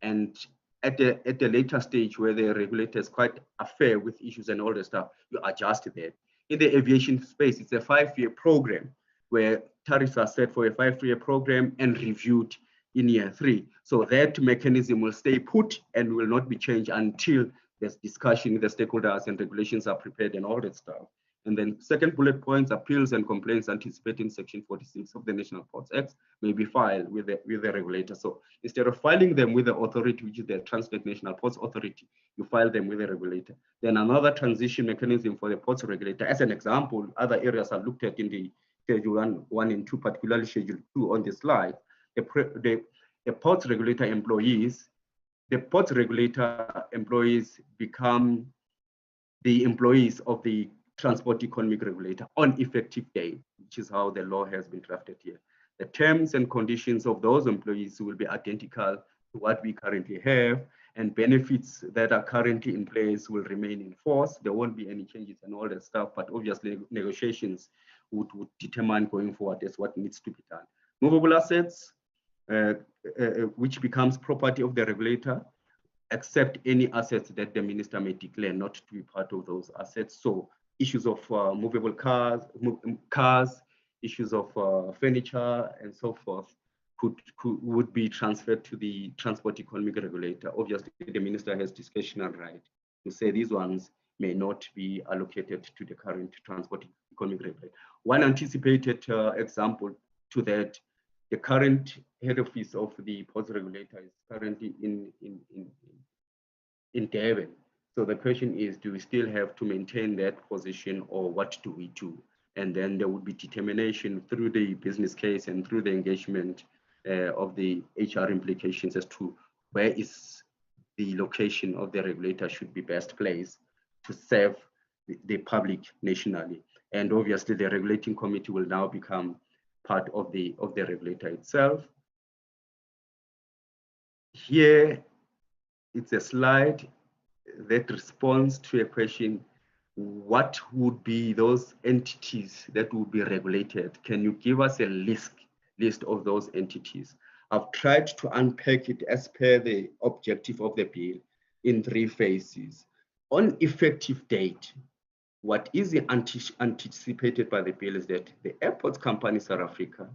And at the later stage where the regulator is quite affair with issues and all that stuff, you adjust that. In the aviation space, it's a 5-year program where tariffs are set for a 5-year program and reviewed in year 3. So that mechanism will stay put and will not be changed until there's discussion with the stakeholders and regulations are prepared and all that stuff. And then second bullet points, appeals and complaints anticipating Section 46 of the National Ports Act may be filed with the regulator. So instead of filing them with the authority, which is the Transnet National Ports Authority, you file them with the regulator. Then another transition mechanism for the ports regulator. As an example, other areas are looked at in the Schedule 1 and 2, particularly Schedule 2 on the slide. The ports regulator employees, become the employees of the transport economic regulator on effective date, which is how the law has been drafted here. The terms and conditions of those employees will be identical to what we currently have, and benefits that are currently in place will remain in force. There won't be any changes and all that stuff, but obviously negotiations would determine going forward as what needs to be done. Movable assets, which becomes property of the regulator, except any assets that the minister may declare not to be part of those assets. So issues of movable cars, issues of furniture, and so forth, would be transferred to the Transport Economic Regulator. Obviously, the minister has discretionary right to say these ones may not be allocated to the current Transport Economic Regulator. One anticipated example to that, the current head office of the Ports Regulator is currently in Durban. So the question is, do we still have to maintain that position, or what do we do? And then there would be determination through the business case and through the engagement of the HR implications as to where is the location of the regulator should be best placed to serve the public nationally. And obviously the regulating committee will now become part of the regulator itself. Here, it's a slide that responds to a question: what would be those entities that would be regulated? Can you give us a list of those entities? I've tried to unpack it as per the objective of the bill in 3 phases. On effective date, what is anticipated by the bill is that the Airports Company South Africa,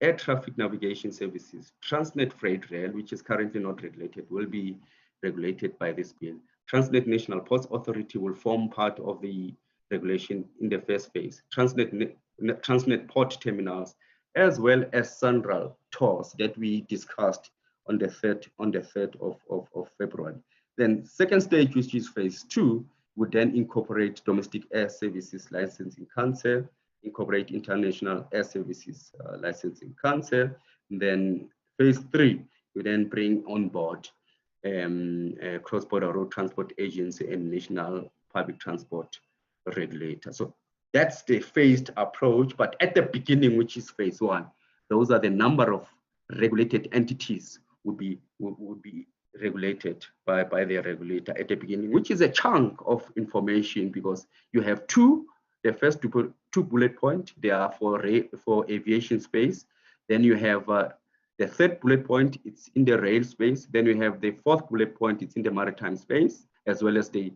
Air Traffic Navigation Services, Transnet Freight Rail, which is currently not regulated, will be regulated by this bill. Transnet National Ports Authority will form part of the regulation in the first phase. Transnet Port Terminals, as well as Sandral tours that we discussed on the 3rd of February. Then second stage, which is phase 2, would then incorporate domestic air services licensing council, incorporate international air services licensing council. And then phase 3, we then bring on board cross-border road transport agency and national public transport regulator. So that's the phased approach. But at the beginning, which is phase 1, those are the number of regulated entities would be regulated by the regulator at the beginning, which is a chunk of information, because you have the first two bullet points, they are for aviation space. Then you have the third bullet point, it's in the rail space. Then we have the fourth bullet point, it's in the maritime space, as well as the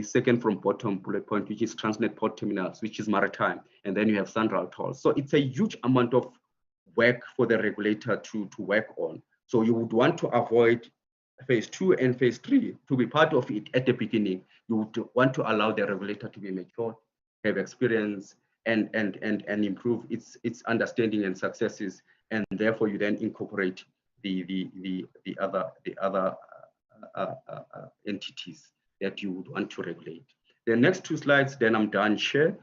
second from bottom bullet point, which is Transnet Port Terminals, which is maritime. And then you have Sandral tolls. So it's a huge amount of work for the regulator to work on. So you would want to avoid phase 2 and phase 3 to be part of it at the beginning. You would want to allow the regulator to be mature, have experience, and improve its understanding and successes, and therefore you then incorporate the other entities that you would want to regulate. The next 2 slides, then I'm done. Share.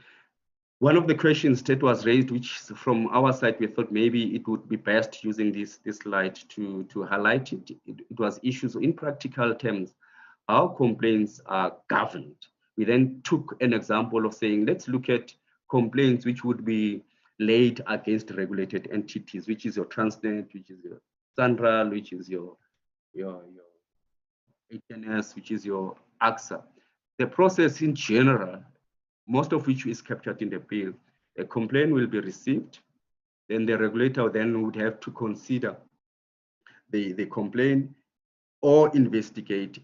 One of the questions that was raised, which from our side, we thought maybe it would be best using this slide to highlight it. It was issues in practical terms, how complaints are governed. We then took an example of saying, let's look at complaints which would be laid against regulated entities, which is your Transnet, which is your Sandral, which is your HNS, which is your AXA. The process in general, most of which is captured in the bill, a complaint will be received, then the regulator then would have to consider the complaint or investigate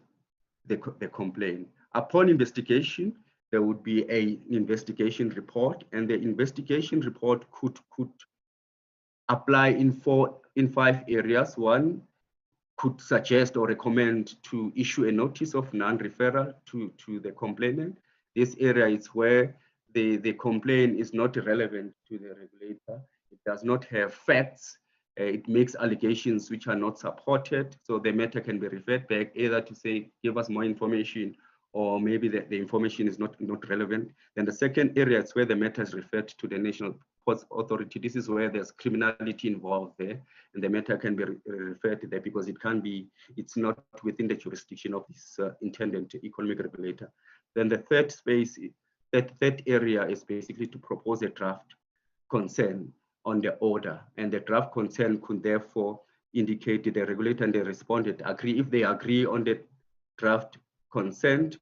the complaint. Upon investigation, there would be an investigation report, and the investigation report could apply in 5 areas. 1, could suggest or recommend to issue a notice of non-referral to the complainant. This area is where the complaint is not relevant to the regulator. It does not have facts. It makes allegations which are not supported. So the matter can be referred back either to say, give us more information, or maybe the information is not relevant. Then the second area is where the matter is referred to the National Ports Authority. This is where there's criminality involved there, and the matter can be referred to there because it's not within the jurisdiction of this intended economic regulator. Then the third area is basically to propose a draft concern on the order, and the draft concern could therefore indicate that the regulator and the respondent agree. If they agree on the draft consent,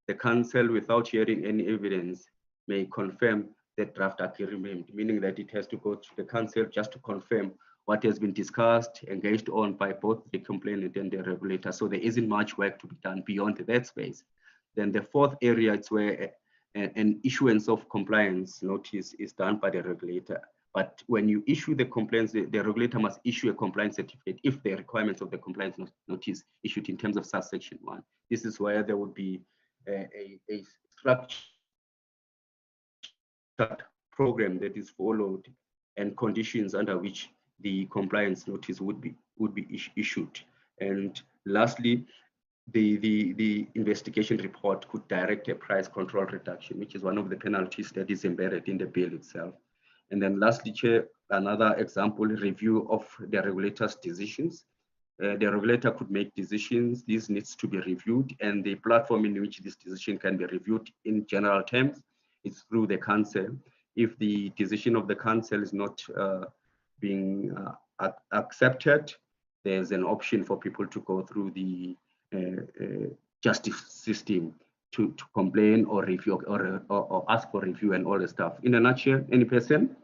the council, without hearing any evidence, may confirm the draft agreement, meaning that it has to go to the council just to confirm what has been discussed, engaged on by both the complainant and the regulator. So there isn't much work to be done beyond that space. Then the fourth area is where an issuance of compliance notice is done by the regulator. But when you issue the compliance, the regulator must issue a compliance certificate if the requirements of the compliance notice issued in terms of subsection 1. This is where there would be a structured program that is followed and conditions under which the compliance notice would be issued. And lastly, the investigation report could direct a price control reduction, which is one of the penalties that is embedded in the bill itself. And then lastly, Chair, another example, review of the regulator's decisions. The regulator could make decisions. This needs to be reviewed, and the platform in which this decision can be reviewed in general terms is through the council. If the decision of the council is not being accepted, there's an option for people to go through the justice system to complain or review or ask for review and all the stuff. In a nutshell, any person,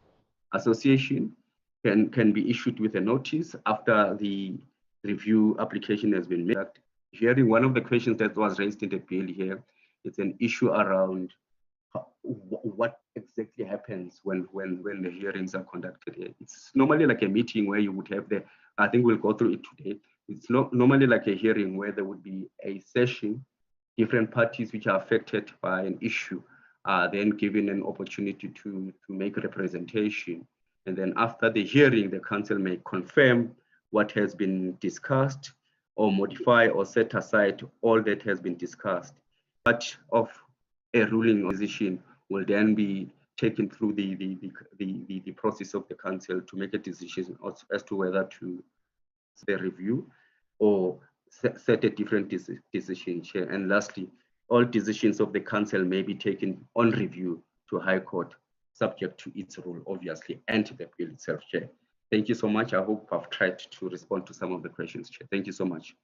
association can be issued with a notice after the review application has been made. Hearing one of the questions that was raised in the bill here, it's an issue around what exactly happens when the hearings are conducted here. It's normally like a meeting where you would have I think we'll go through it today. It's not normally like a hearing where there would be a session, different parties which are affected by an issue are then given an opportunity to make representation. And then after the hearing, the council may confirm what has been discussed or modify or set aside all that has been discussed. Part of a ruling decision will then be taken through the process of the council to make a decision as to whether to the review or set a different decision, Chair. And lastly, all decisions of the council may be taken on review to High Court, subject to its rule, obviously, and to the bill itself, Chair. Thank you so much. I hope I've tried to respond to some of the questions, Chair. Thank you so much.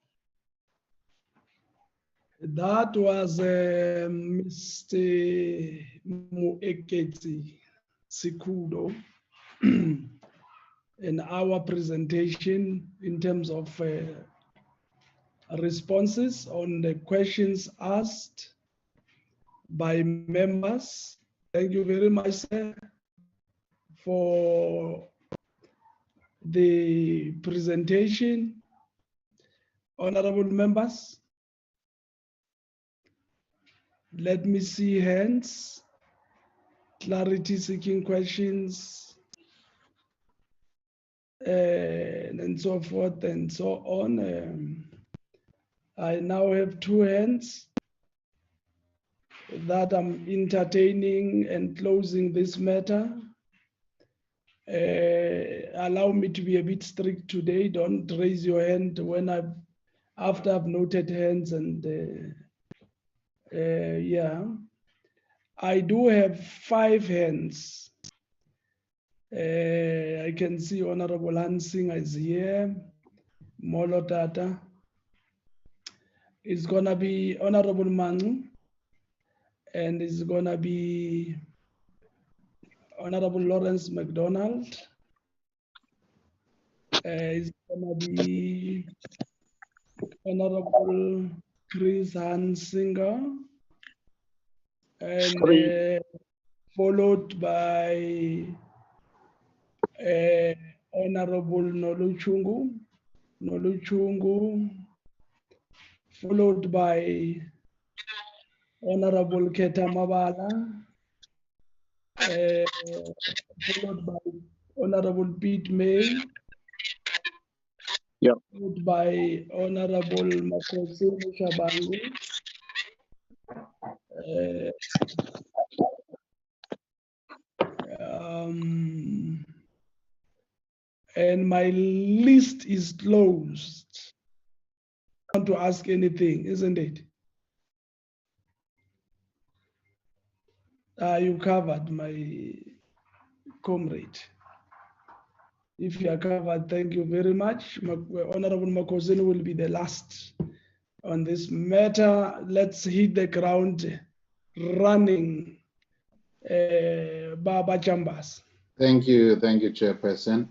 That was Mr. Moeketsi Sikudo in our presentation in terms of responses on the questions asked by members. Thank you very much, sir, for the presentation. Honorable members, let me see hands, clarity seeking questions, and so forth and so on. I now have 2 hands that I'm entertaining and closing this matter. Allow me to be a bit strict today. Don't raise your hand after I've noted hands and yeah. I do have 5 hands. I can see Honorable Hansing is here. Molo Tata. It's gonna be Honorable Manu, and it's gonna be Honorable Lawrence McDonald. It's gonna be Honorable Chris Hansinger, and followed by Honorable Noluchungu, followed by Honorable Keta Mabala, followed by Honorable Pete May, followed by Honorable Makosini Shabangu, and my list is closed. I want to ask anything, isn't it? You covered, my comrade. If you are covered, thank you very much. Honorable Makosini will be the last on this matter. Let's hit the ground running. Baba Chambers. Thank you, Chairperson.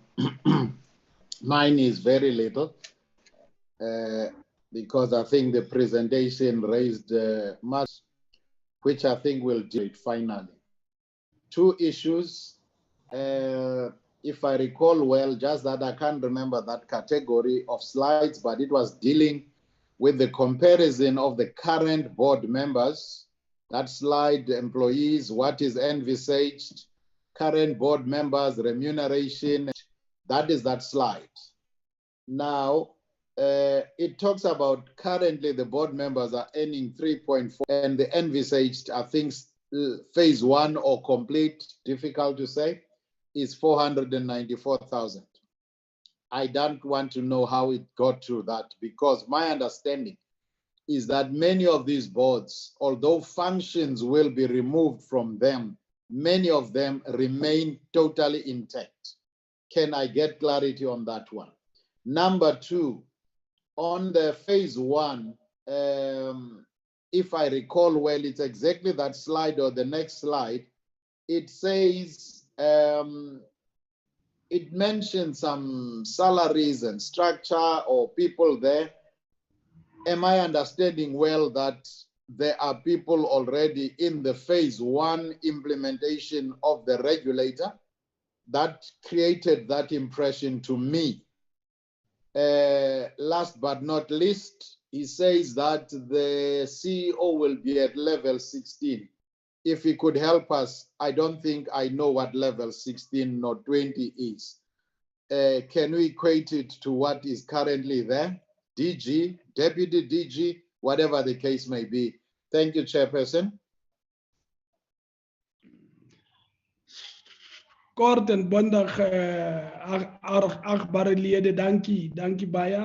Mine is very little because I think the presentation raised much which I think will do it finally. Two issues, if I recall well, just that I can't remember that category of slides, but it was dealing with the comparison of the current board members. That slide, employees, what is envisaged, current board members, remuneration, that is that slide. Now, it talks about currently the board members are earning 3.4 and the envisaged, I think, phase one or complete, difficult to say, is 494,000. I don't want to know how it got to that, because my understanding is that many of these boards, although functions will be removed from them, many of them remain totally intact. Can I get clarity on that one? Number two, on the phase one, if I recall well, it's exactly that slide or the next slide. It says, it mentions some salaries and structure or people there. Am I understanding well that there are people already in the phase one implementation of the regulator? That created that impression to me. Last but not least, he says that the CEO will be at level 16. If he could help us, I don't think I know what level 16 or 20 is. Can we equate it to what is currently there? DG, Deputy DG, whatever the case may be. Thank you, Chairperson. Kort en bondig achtbare leden, dankie baie.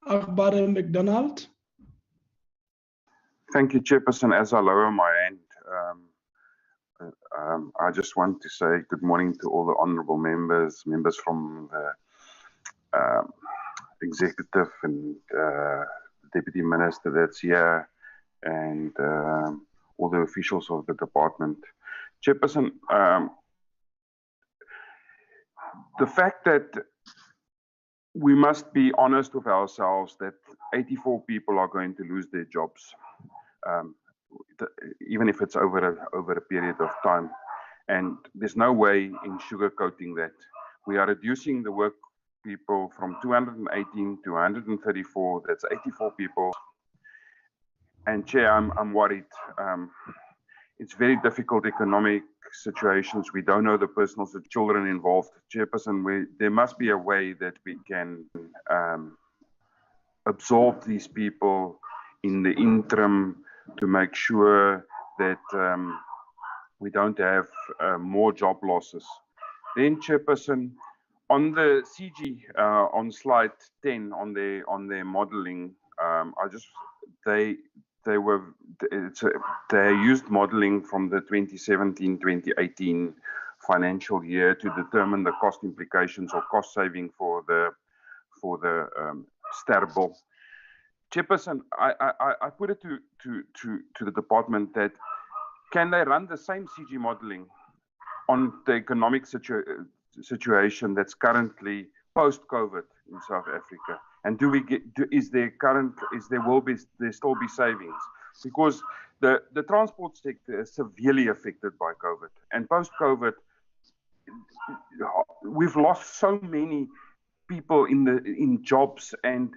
Achtbare McDonald. Thank you, Chairperson. As I lower my hand, I just want to say good morning to all the honourable members from the executive and deputy minister that's here, and all the officials of the department. Chairperson, the fact that we must be honest with ourselves that 84 people are going to lose their jobs, even if it's over a period of time, and there's no way in sugarcoating that. We are reducing the work people from 218 to 134. That's 84 people. And Chair, I'm worried. It's very difficult economic situations. We don't know the personal children involved. Chairperson, there must be a way that we can absorb these people in the interim to make sure that we don't have more job losses. Then, Chairperson, on the CG, on slide 10, on their modelling, they used modelling from the 2017-2018 financial year to determine the cost implications or cost saving for the Sterbo. Chairperson, I put it to the department that can they run the same CG modelling on the economic situation that's currently post-COVID in South Africa? And will there still be savings? Because the transport sector is severely affected by COVID, and post-COVID, we've lost so many people in jobs and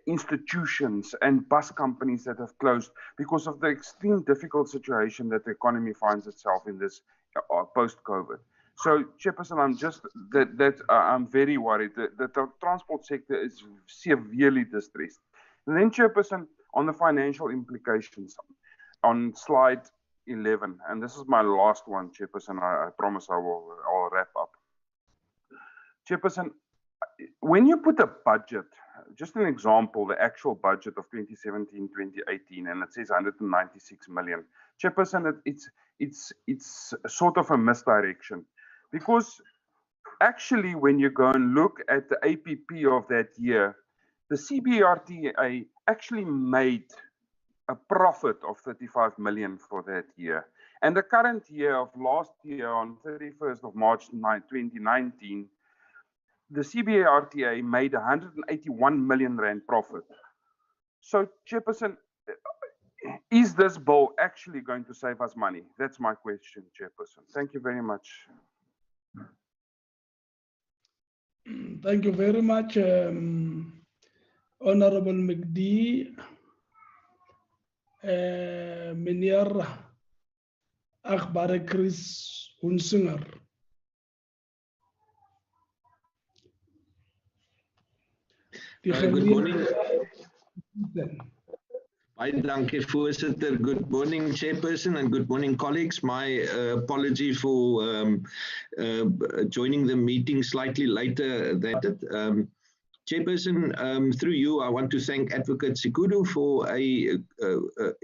institutions and bus companies that have closed because of the extreme difficult situation that the economy finds itself in this post-COVID. So, Chairperson, I'm very worried that the transport sector is severely distressed. And then, Chairperson, on the financial implications, on slide 11, and this is my last one, Chairperson, I promise I'll wrap up. Chairperson, when you put a budget, just an example, the actual budget of 2017-2018, and it says 196 million. Chairperson, it's sort of a misdirection, because actually when you go and look at the APP of that year, the CBRTA actually made a profit of 35 million for that year. And the current year of last year on 31st of March 2019, the CBRTA made 181 million rand profit. So, Chairperson, is this bill actually going to save us money? That's my question, Chairperson. Thank you very much. Thank you very much, Honorable McD. Meneer Agbare Chris Hunsinger. Good morning. Baie dankie, voorsitter. Good morning, Chairperson, and good morning, colleagues. My apology for joining the meeting slightly later than that. Chairperson, through you, I want to thank Advocate Sikudu for a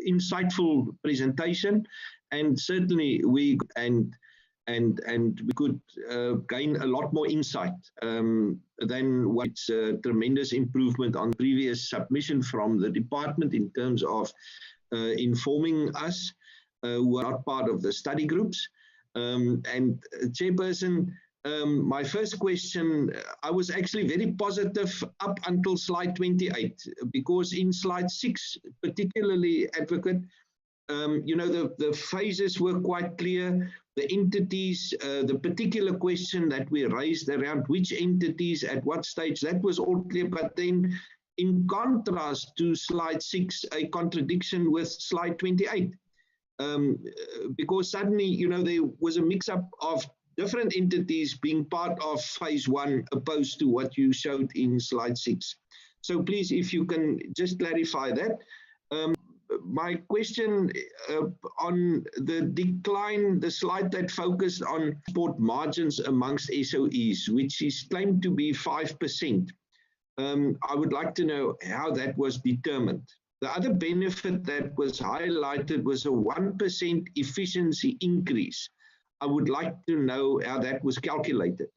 insightful presentation, and certainly we could gain a lot more insight than what's a tremendous improvement on previous submission from the department in terms of informing us who are not part of the study groups. And Chairperson, my first question, I was actually very positive up until slide 28, because in slide 6, particularly, Advocate, you know, the phases were quite clear. The entities, the particular question that we raised around which entities at what stage, that was all clear. But then in contrast to slide 6, a contradiction with slide 28. Because suddenly, you know, there was a mix-up of different entities being part of phase 1 opposed to what you showed in slide 6. So please, if you can just clarify that. My question on the decline, the slide that focused on export margins amongst SOEs, which is claimed to be 5%. I would like to know how that was determined. The other benefit that was highlighted was a 1% efficiency increase. I would like to know how that was calculated.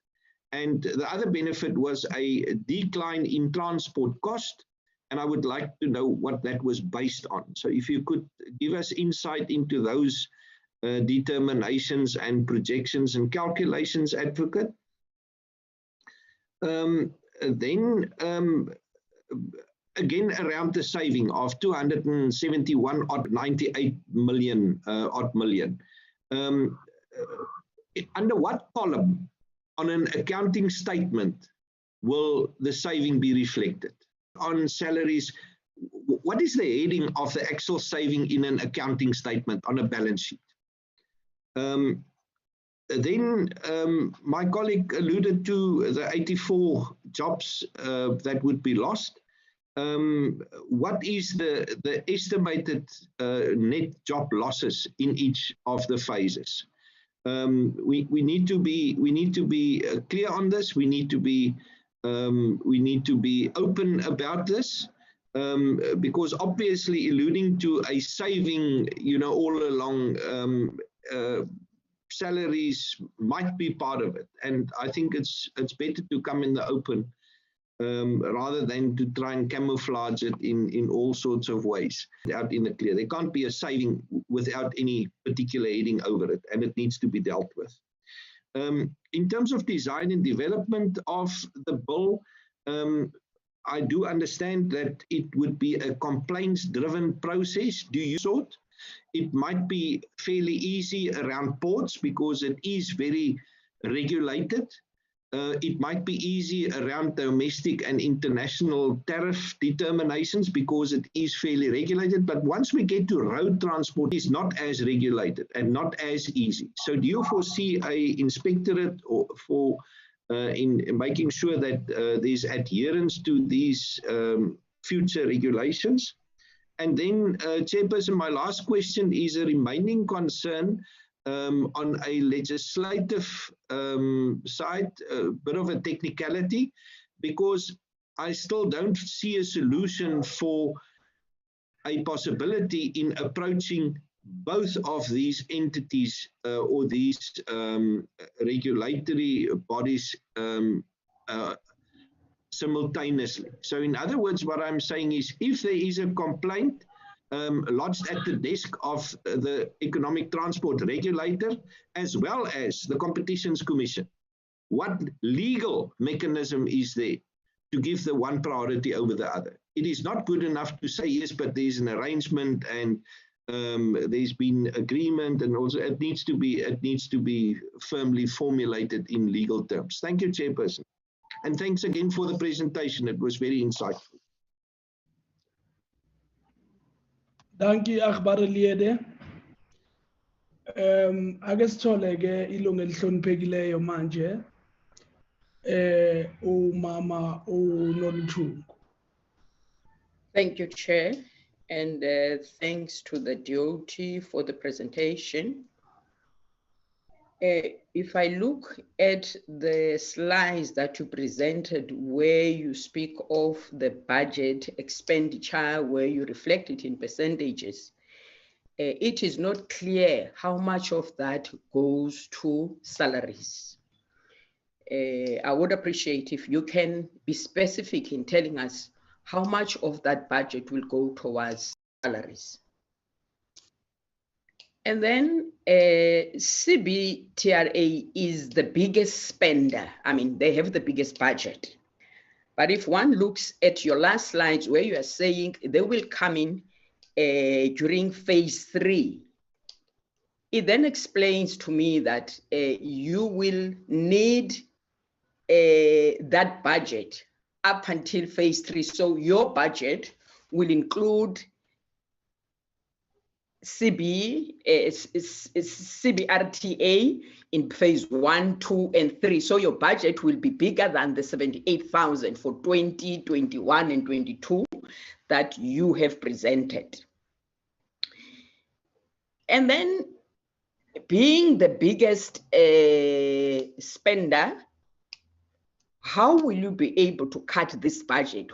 And the other benefit was a decline in transport cost, and I would like to know what that was based on. So if you could give us insight into those determinations and projections and calculations, Advocate. Then again, around the saving of 271.98 million. Under what column on an accounting statement will the saving be reflected? On salaries, what is the heading of the actual saving in an accounting statement on a balance sheet? Then my colleague alluded to the 84 jobs that would be lost. What is the estimated net job losses in each of the phases? We need to be clear on this. We need to be open about this, because obviously alluding to a saving, you know, all along, salaries might be part of it, and I think it's better to come in the open rather than to try and camouflage it in all sorts of ways out in the clear. There can't be a saving without any particular heading over it, and it needs to be dealt with. In terms of design and development of the bill, I do understand that it would be a complaints-driven process. Do you sort? It might be fairly easy around ports because it is very regulated. It might be easy around domestic and international tariff determinations because it is fairly regulated. But once we get to road transport, it's not as regulated and not as easy. So do you foresee an inspectorate for in making sure that there's adherence to these future regulations? And then, Chairperson, my last question is a remaining concern on a legislative side, a bit of a technicality, because I still don't see a solution for a possibility in approaching both of these entities or these regulatory bodies simultaneously. So in other words, what I'm saying is, if there is a complaint lodged at the desk of the Economic Transport Regulator, as well as the Competitions Commission, what legal mechanism is there to give the one priority over the other. It is not good enough to say, yes, but there's an arrangement and there's been agreement, and also it needs to be firmly formulated in legal terms. Thank you, Chairperson. And thanks again for the presentation. It was very insightful. Dankie Akhbareliede. Ake sithole ke ilungu elihloniphekileyo manje umama uNoluthungu. Thank you, Chair, and thanks to the DOT for the presentation. If I look at the slides that you presented where you speak of the budget expenditure, where you reflect it in percentages, it is not clear how much of that goes to salaries. I would appreciate if you can be specific in telling us how much of that budget will go towards salaries. And then CBTRA is the biggest spender. I mean, they have the biggest budget. But if one looks at your last slides where you are saying they will come in during phase 3, it then explains to me that you will need that budget up until phase 3. So your budget will include CBRTA in phase 1, 2, and 3. So your budget will be bigger than the 78,000 for 2021 and 22 that you have presented. And then being the biggest spender, how will you be able to cut this budget?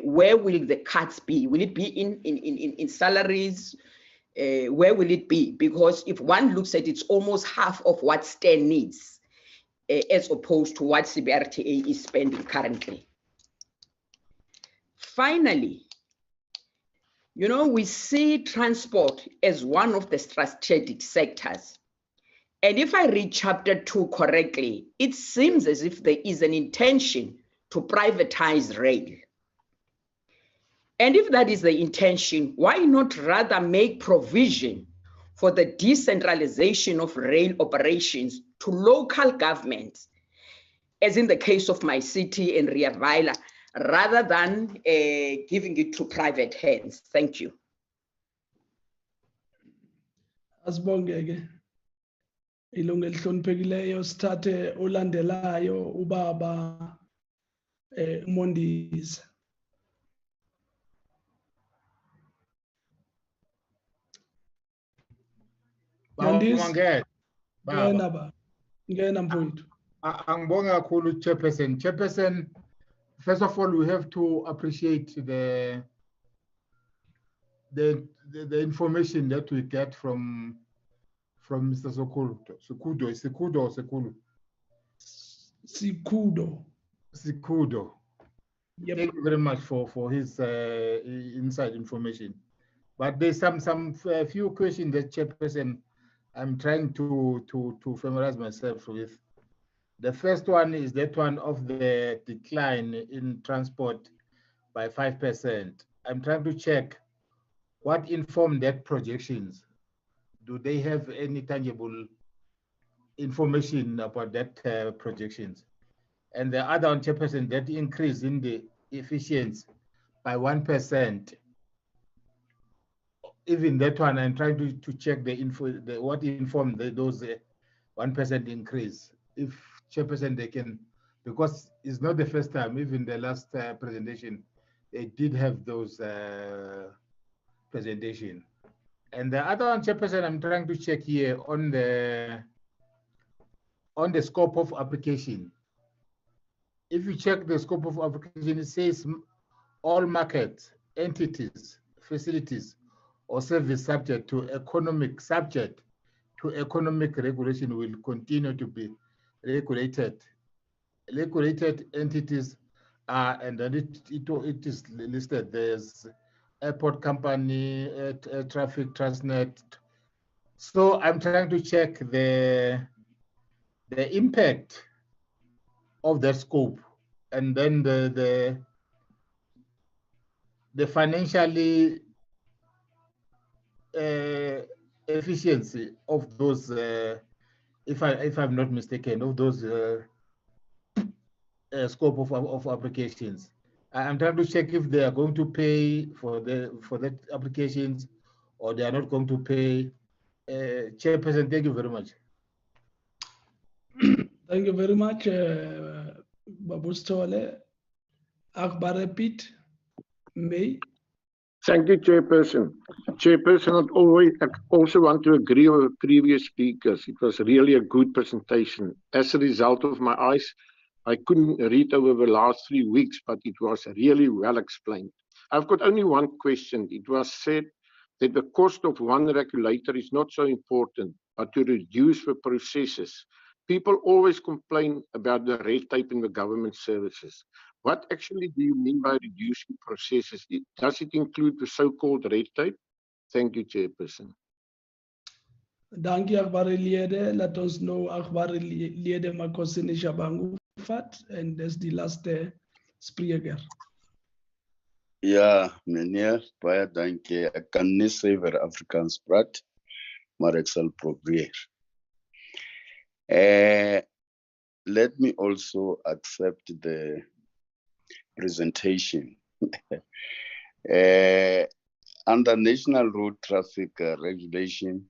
Where will the cuts be? Will it be in salaries? Where will it be? Because if one looks at it, it's almost half of what STEM needs as opposed to what CBRTA is spending currently. Finally, you know, we see transport as one of the strategic sectors. And if I read chapter 2 correctly, it seems as if there is an intention to privatize rail. And if that is the intention, why not rather make provision for the decentralization of rail operations to local governments, as in the case of my city in Rea Vila, rather than giving it to private hands? Thank you. Asibongeke. Ilungu elihloniphekileyo, sithathe olandelayo ubaba Mondisi. Ngena mfowethu. Angibonga kakhulu Chairperson. Chairperson, first of all, we have to appreciate the information that we get from Mr. Sikudo. Sikudo. Yep. Thank you very much for his inside information. But there's some few questions that Chairperson I'm trying to familiarize myself with. The first one is that one of the decline in transport by 5%. I'm trying to check what informed that projections. Do they have any tangible information about that projections? And the other one, Chairperson, that increase in the efficiency by 1%. Even that one, I'm trying to check the info, what informed those 1% increase. If Chairperson, they can, because it's not the first time, even the last presentation, they did have those presentation. And the other one, Chairperson, I'm trying to check here on the scope of application. If you check the scope of application, it says all markets, entities, facilities, or service subject to economic regulation will continue to be regulated. Regulated entities are, and then it is listed. There's airport company, air traffic, Transnet. So I'm trying to check the impact of that scope and then the financially efficiency of those, if I'm not mistaken, of those scope of applications. I'm trying to check if they are going to pay for that applications, or they are not going to pay. Chairperson, thank you very much. Thank you very much, Babu Stole. Akbar repeat, May. Thank you, Chairperson. Chairperson, I also want to agree with previous speakers. It was really a good presentation. As a result of my eyes, I couldn't read over the last 3 weeks, but it was really well explained. I've got only one question. It was said that the cost of one regulator is not so important, but to reduce the processes. People always complain about the red tape in the government services. What actually do you mean by reducing processes? Does it include the so-called red tape? Thank you, Chairperson. Dankie Akbar Liede. Let us know Akbar Liede Makosini Shabangu Fat, and that's the last spreker. Ja, meneer, baie dankie. Ek kan nie suiwer Afrikaans praat, maar ek sal probeer. Let me also accept the presentation. Under National Road Traffic Regulation,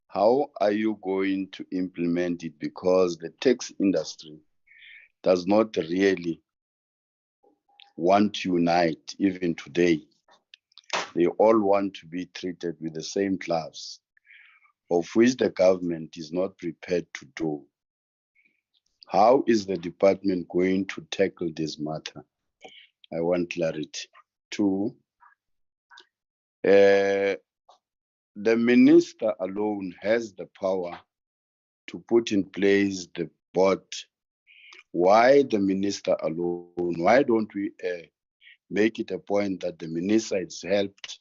how are you going to implement it? Because the taxi industry does not really want to unite even today. They all want to be treated with the same gloves, of which the government is not prepared to do. How is the department going to tackle this matter? I want clarity. 2, the minister alone has the power to put in place the board. Why the minister alone? Why don't we make it a point that the minister is helped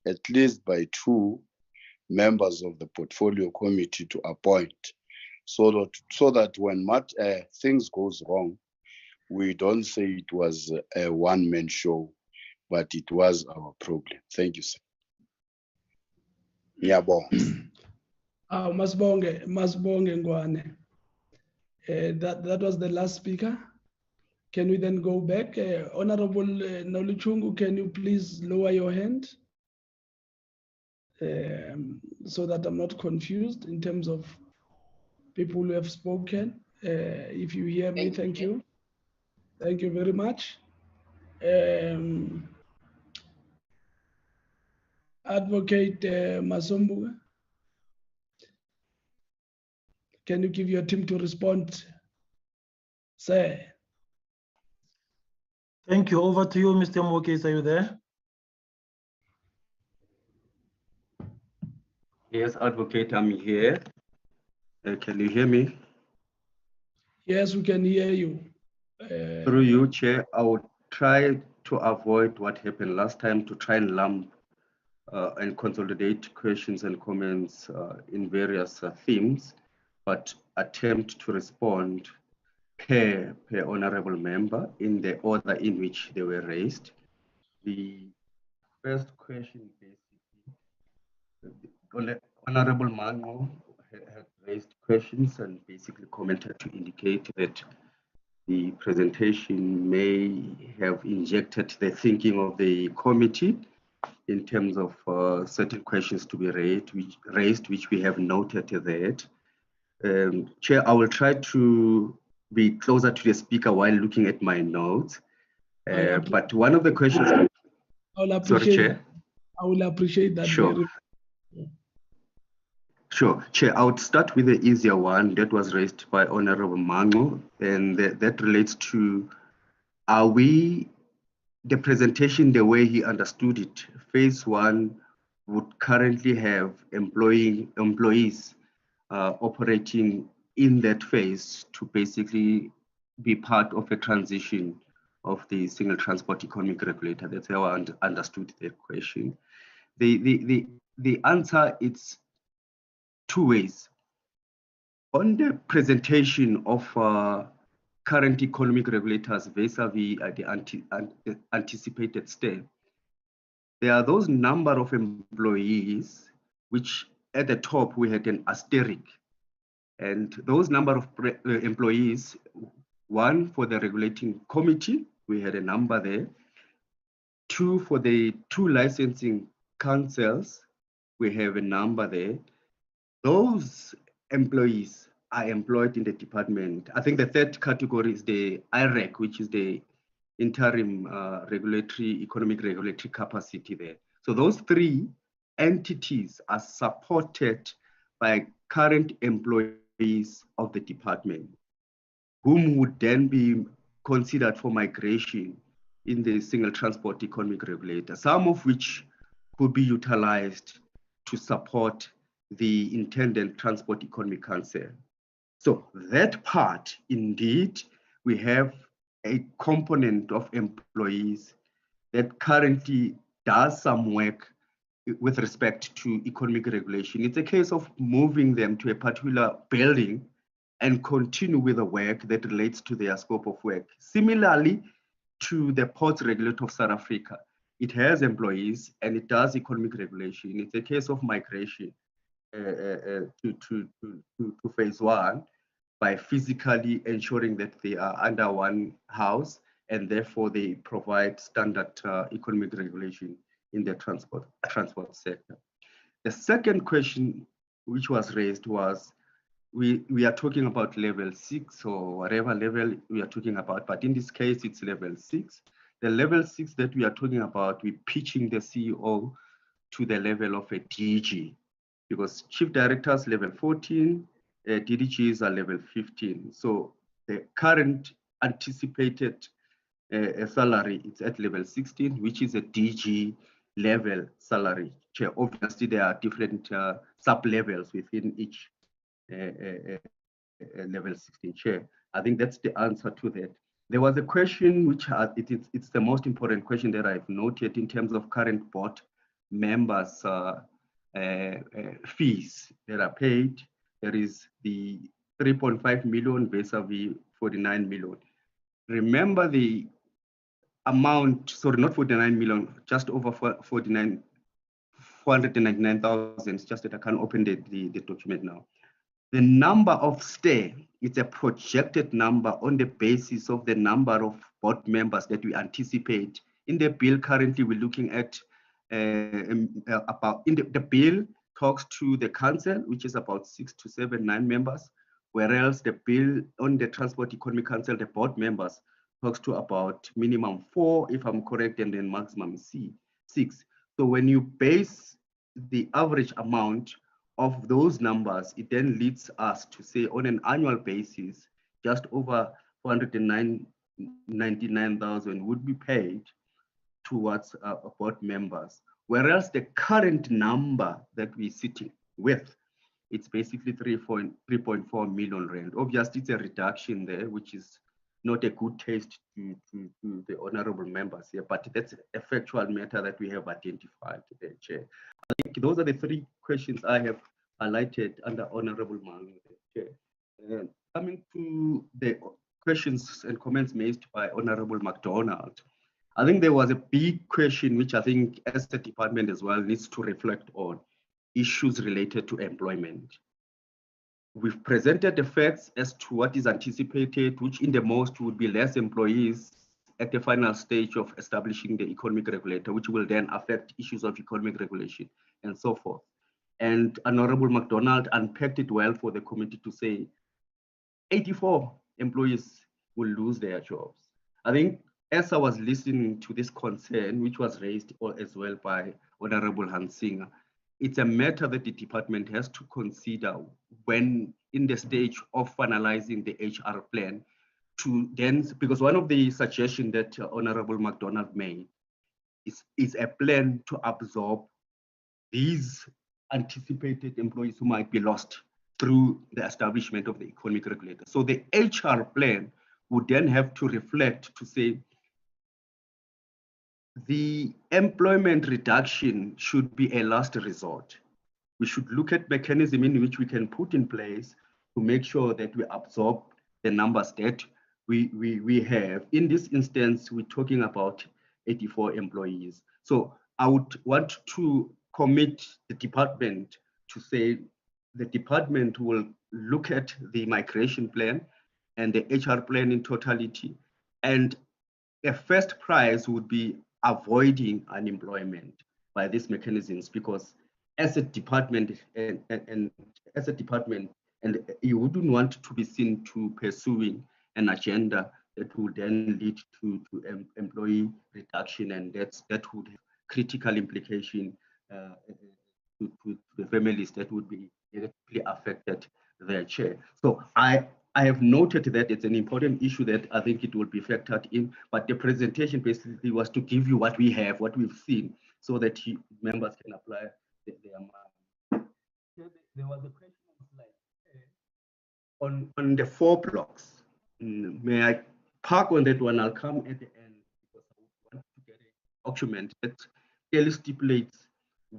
at least by 2 members of the portfolio committee to appoint, so that when things goes wrong, we don't say it was a one-man show, but it was our problem. Thank you, sir. Masbonge Ngwane. That was the last speaker. Can we then go back? Honorable Noluchungu, can you please lower your hand so that I'm not confused in terms of people who have spoken? If you hear me, thank you. Thank you very much. Advocate Masombuga, can you give your team to respond? Sir. Thank you. Over to you, Mr. Mokes. Are you there? Yes, Advocate, I'm here. Can you hear me? Yes, we can hear you. Through you, Chair, I would try to avoid what happened last time, to try and lump and consolidate questions and comments in various themes, but attempt to respond per honorable member in the order in which they were raised. The first question, basically, Honorable Mango had raised questions and basically commented to indicate that the presentation may have injected the thinking of the committee in terms of certain questions to be raised, which we have noted that. Chair, I will try to be closer to the speaker while looking at my notes. But one of the questions... Sorry, Chair. I will appreciate that. Sure. Sure, Chair, I would start with the easier one that was raised by Honorable Mango, and that relates to, are we, the presentation, the way he understood it, phase 1 would currently have employees operating in that phase to basically be part of a transition of the single transport economic regulator. That's how I understood the question. The answer, it's 2 ways. On the presentation of current economic regulators vis-a-vis the anticipated stay. There are those number of employees, which at the top we had an asterisk. And those number of employees, one for the regulating committee, we had a number there. Two, for the two licensing councils, we have a number there. Those employees are employed in the department. I think the third category is the IREC, which is the interim economic regulatory capacity there. So those three entities are supported by current employees of the department, whom would then be considered for migration in the single transport economic regulator, some of which could be utilized to support the intended transport economic council. So that part, indeed, we have a component of employees that currently does some work with respect to economic regulation. It's a case of moving them to a particular building and continue with the work that relates to their scope of work. Similarly to the Ports Regulator of South Africa, it has employees and it does economic regulation. It's a case of migration to phase one by physically ensuring that they are under one house, and therefore they provide standard economic regulation in the transport sector. The second question which was raised was, we are talking about level 6 or whatever level we are talking about, but in this case it's level 6. The level 6 that we are talking about, we're pitching the CEO to the level of a DG, because chief directors level 14, DDGs are level 15. So the current anticipated salary is at level 16, which is a DG level salary. Obviously, there are different sub-levels within each level 16 chair. I think that's the answer to that. There was a question which it's the most important question that I've noted in terms of current board members' fees that are paid. There is the 3.5 million vis-a-vis 49 million. Remember the amount, sorry, not 49 million, just over 499,000. It's just that I can't open the document now. The number of stay, it's a projected number on the basis of the number of board members that we anticipate. In the bill currently, we're looking at the bill talks to the council, which is about 6 to 7, 9 members, whereas the bill on the Transport Economic Council, the board members, talks to about minimum 4, if I'm correct, and then maximum 6. So when you base the average amount of those numbers, it then leads us to say on an annual basis, just over 499,000 would be paid towards board members. Whereas the current number that we're sitting with, it's basically 3.4 million rand. Obviously, it's a reduction there, which is not a good taste to the honorable members here, but that's a factual matter that we have identified, Chair. I think those are the 3 questions I have highlighted under Honorable Mang, Chair. Coming to the questions and comments made by Honorable MacDonald, I think there was a big question which I think as the department as well needs to reflect on, issues related to employment. We've presented the facts as to what is anticipated, which in the most would be less employees at the final stage of establishing the economic regulator, which will then affect issues of economic regulation and so forth. And Honorable MacDonald unpacked it well for the committee to say 84 employees will lose their jobs. I think as I was listening to this concern, which was raised as well by Honorable Hansinger, it's a matter that the department has to consider when in the stage of finalizing the HR plan to then, because one of the suggestions that Honorable MacDonald made is a plan to absorb these anticipated employees who might be lost through the establishment of the economic regulator. So the HR plan would then have to reflect to say, the employment reduction should be a last resort. We should look at mechanism in which we can put in place to make sure that we absorb the numbers that we have. In this instance, we're talking about 84 employees. So I would want to commit the department to say the department will look at the migration plan and the HR plan in totality. And a first prize would be avoiding unemployment by these mechanisms, because as a department and as a department, and you wouldn't want to be seen to pursuing an agenda that would then lead to employee reduction, and that would have critical implication to the families that would be directly affected their chair. So I have noted that it's an important issue that I think it will be factored in, but the presentation basically was to give you what we have, what we've seen, so that members can apply their mind. There was a question on the 4 blocks. May I park on that one? I'll come at the end because I want to get a document that clearly stipulates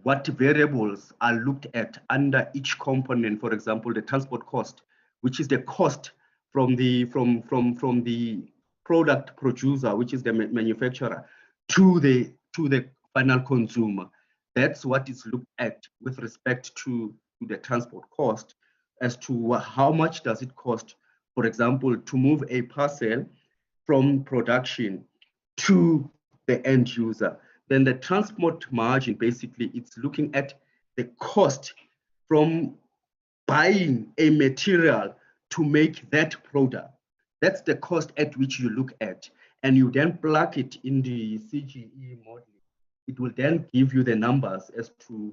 what variables are looked at under each component. For example, the transport cost, which is the cost from the product producer, which is the manufacturer, to the final consumer. That's what is looked at with respect to the transport cost, as to how much does it cost, for example, to move a parcel from production to the end user. Then the transport margin, basically, it's looking at the cost from buying a material to make that product. That's the cost at which you look at. And you then plug it in the CGE model. It will then give you the numbers as to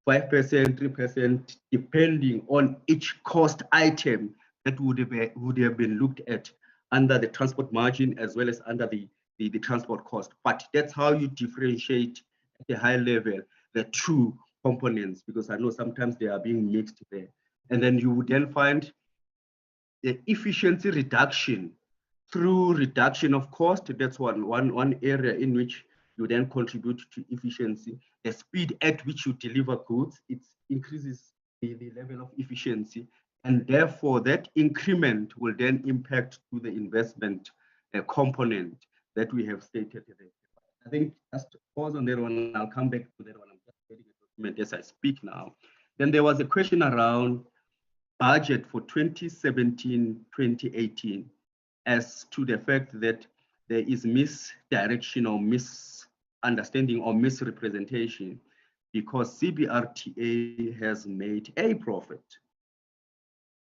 5%, 3%, depending on each cost item that would have been looked at under the transport margin as well as under the transport cost. But that's how you differentiate at a high level the two components, because I know sometimes they are being mixed there. And then you would then find the efficiency reduction through reduction of cost. That's one area in which you then contribute to efficiency. The speed at which you deliver goods, it increases the level of efficiency. And therefore, that increment will then impact to the investment component that we have stated today. I think just to pause on that one, I'll come back to that one. I'm just getting a document as I speak now. Then there was a question around budget for 2017-2018 as to the fact that there is misdirection or misunderstanding or misrepresentation because CBRTA has made a profit.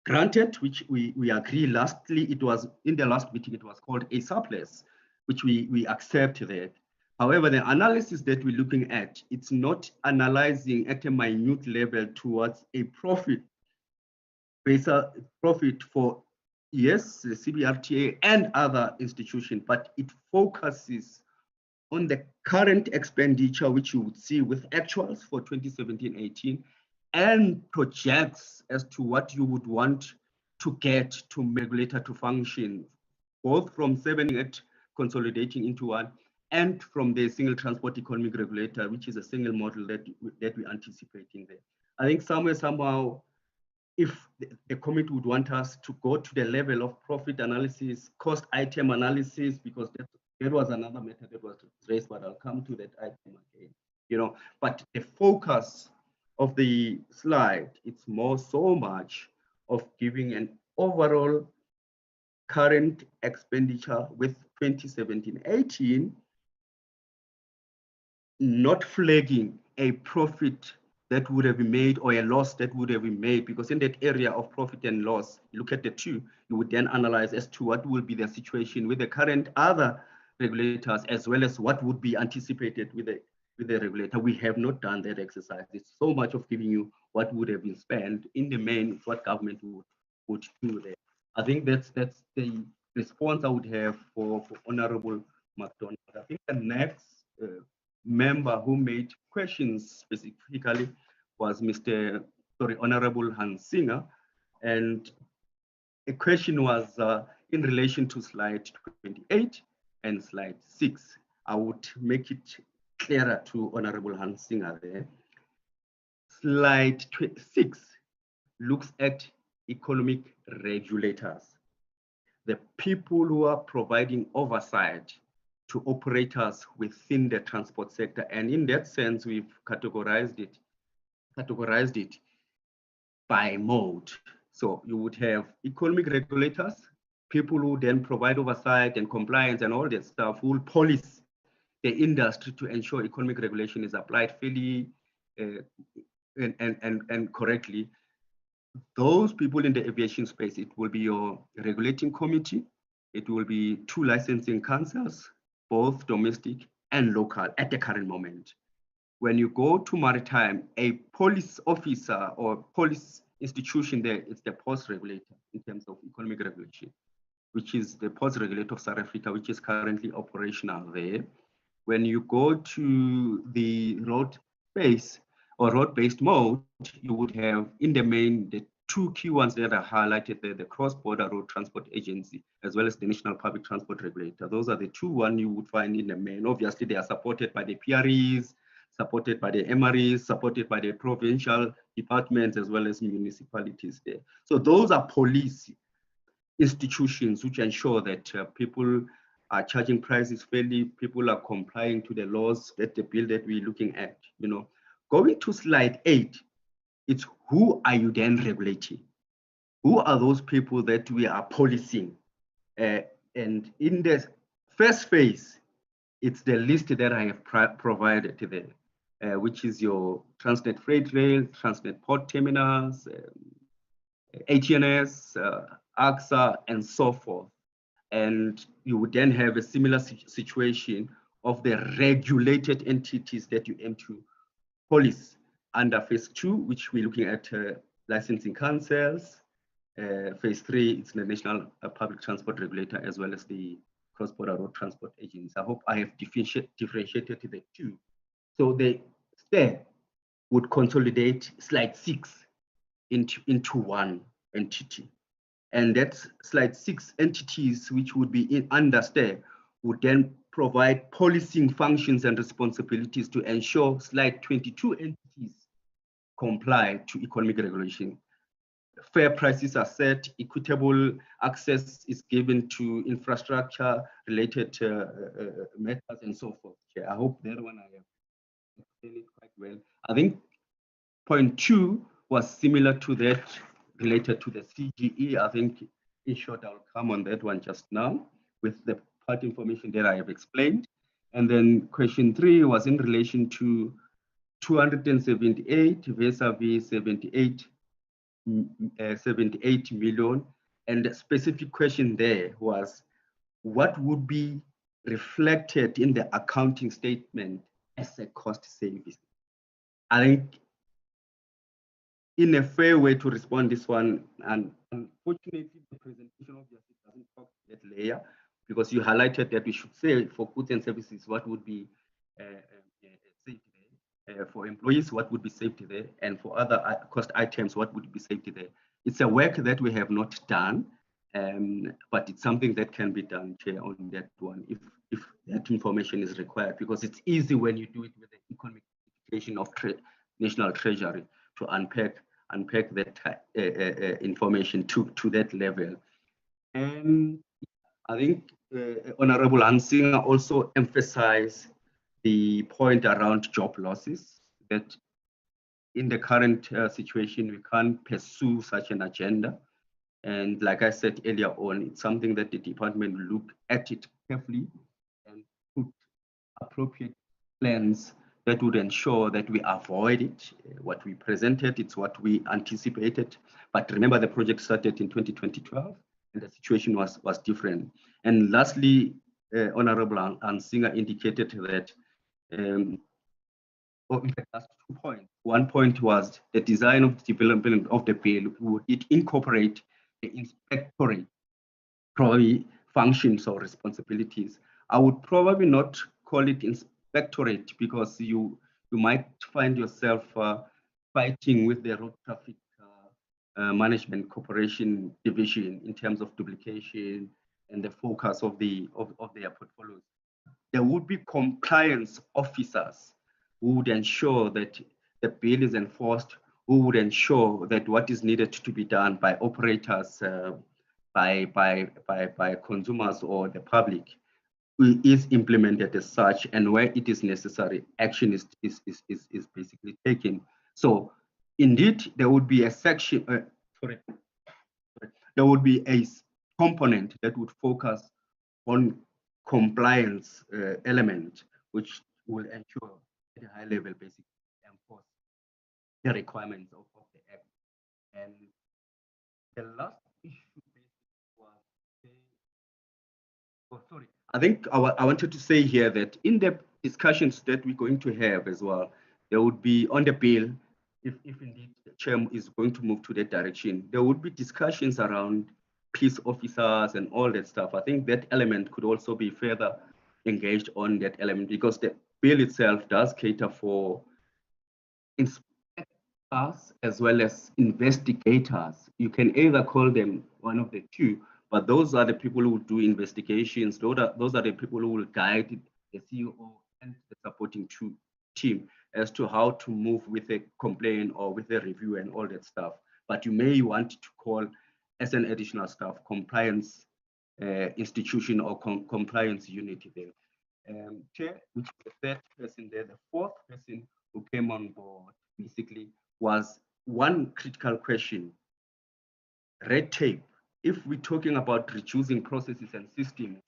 Granted, which we agree, lastly, it was in the last meeting, it was called a surplus, which we accept that. However, the analysis that we're looking at, it's not analyzing at a minute level towards a profit, profit for, yes, the CBRTA and other institutions, but it focuses on the current expenditure, which you would see with actuals for 2017-18, and projects as to what you would want to get to regulator to function, both from 7-8 consolidating into one, and from the single transport economic regulator, which is a single model that we're anticipating there. I think somehow, if the committee would want us to go to the level of profit analysis, cost item analysis, because that was another method that was raised, but I'll come to that item again. But the focus of the slide, it's so much of giving an overall current expenditure with 2017-18, not flagging a profit that would have been made or a loss that would have been made, because in that area of profit and loss, you look at the two, you would then analyze as to what will be the situation with the current other regulators, as well as what would be anticipated with the regulator. We have not done that exercise. It's so much of giving you what would have been spent in the main, what government would do there. I think that's the response I would have for Honorable McDonald. I think the next member who made questions specifically was Honorable Hansinger, and a question was in relation to slide 28 and slide 6. I would make it clearer to Honorable Hansinger there. Slide 6 looks at economic regulators. the people who are providing oversight to operators within the transport sector. And in that sense, we've categorized it by mode. So you would have economic regulators, people who then provide oversight and compliance and all that stuff, who will police the industry to ensure economic regulation is applied fairly and correctly. Those people in the aviation space, it will be your regulating committee, it will be 2 licensing councils, both domestic and local at the current moment. When you go to maritime, a police officer or police institution there, it's the post regulator in terms of economic regulation, which is the post regulator of South Africa, which is currently operational there. When you go to the road space or road-based mode, you would have in the main the 2 key ones that are highlighted there, the Cross-Border Road Transport Agency, as well as the National Public Transport Regulator. Those are the 2 ones you would find in the main. Obviously, they are supported by the PREs, supported by the MREs, supported by the provincial departments, as well as municipalities there. So those are police institutions which ensure that people are charging prices fairly, people are complying to the laws that the bill that we're looking at. You know, going to slide 8, it's who are you then regulating? Who are those people that we are policing? And in the first phase, it's the list that I have provided there, which is your Transnet Freight Rail, Transnet Port Terminals, ATNS, AXA, and so forth. And you would then have a similar situation of the regulated entities that you aim to police under phase 2, which we're looking at licensing councils. Phase 3, it's the National Public Transport Regulator, as well as the Cross-Border Road Transport Agency. I hope I have differentiated the 2. So the step would consolidate slide 6 into one entity. And that's slide 6 entities, which would be under STAIR, would then provide policing functions and responsibilities to ensure slide 22 entities comply to economic regulation. Fair prices are set, equitable access is given to infrastructure related matters and so forth. I hope that one I have explained it quite well. I think point 2 was similar to that, related to the CGE. I think in short, I'll come on that one just now with the part information that I have explained. And then question 3 was in relation to 278 vis-a-vis 78 million. And the specific question there was, what would be reflected in the accounting statement as a cost savings? I think in a fair way to respond this one, and unfortunately the presentation obviously doesn't talk that layer, because you highlighted that we should say for goods and services what would be safety there, for employees what would be safety there, and for other cost items what would be safety there. It's a work that we have not done, but it's something that can be done, Chair, on that one if that information is required, because it's easy when you do it with the economic education of National Treasury to unpack that information to that level. And I think Honorable Hansinger also emphasized the point around job losses, that in the current situation, we can't pursue such an agenda. And like I said earlier on, it's something that the department will look at it carefully and put appropriate plans that would ensure that we avoid it. What we presented, it's what we anticipated. But remember, the project started in 2012, and the situation was different. And lastly, Honorable Hansinger indicated that, in fact, that's 2 points. 1 point was the design of the development of the bill. Would it incorporate the inspectorate probably functions or responsibilities? I would probably not call it inspectorate, because you might find yourself fighting with the Road Traffic Management Corporation division in terms of duplication and the focus of their portfolios. There would be compliance officers who would ensure that the bill is enforced, who would ensure that what is needed to be done by operators by consumers or the public is implemented as such, and where it is necessary, action is basically taken. So indeed, there would be a section, there would be a component that would focus on compliance element, which will ensure at a high level basically enforce the requirements of the act. And the last issue was, I think I wanted to say here that in the discussions that we're going to have as well, there would be on the bill, if indeed the chair is going to move to that direction, there would be discussions around peace officers and all that stuff. I think that element could also be further engaged on that element, because the bill itself does cater for inspectors as well as investigators. You can either call them one of the two, but those are the people who will do investigations. Those are the people who will guide the CEO and the supporting team as to how to move with a complaint or with a review and all that stuff. But you may want to call as an additional staff compliance institution or compliance unit there. Chair, which is the third person there, the fourth person who came on board basically was one critical question: red tape. If we're talking about reducing processes and systems,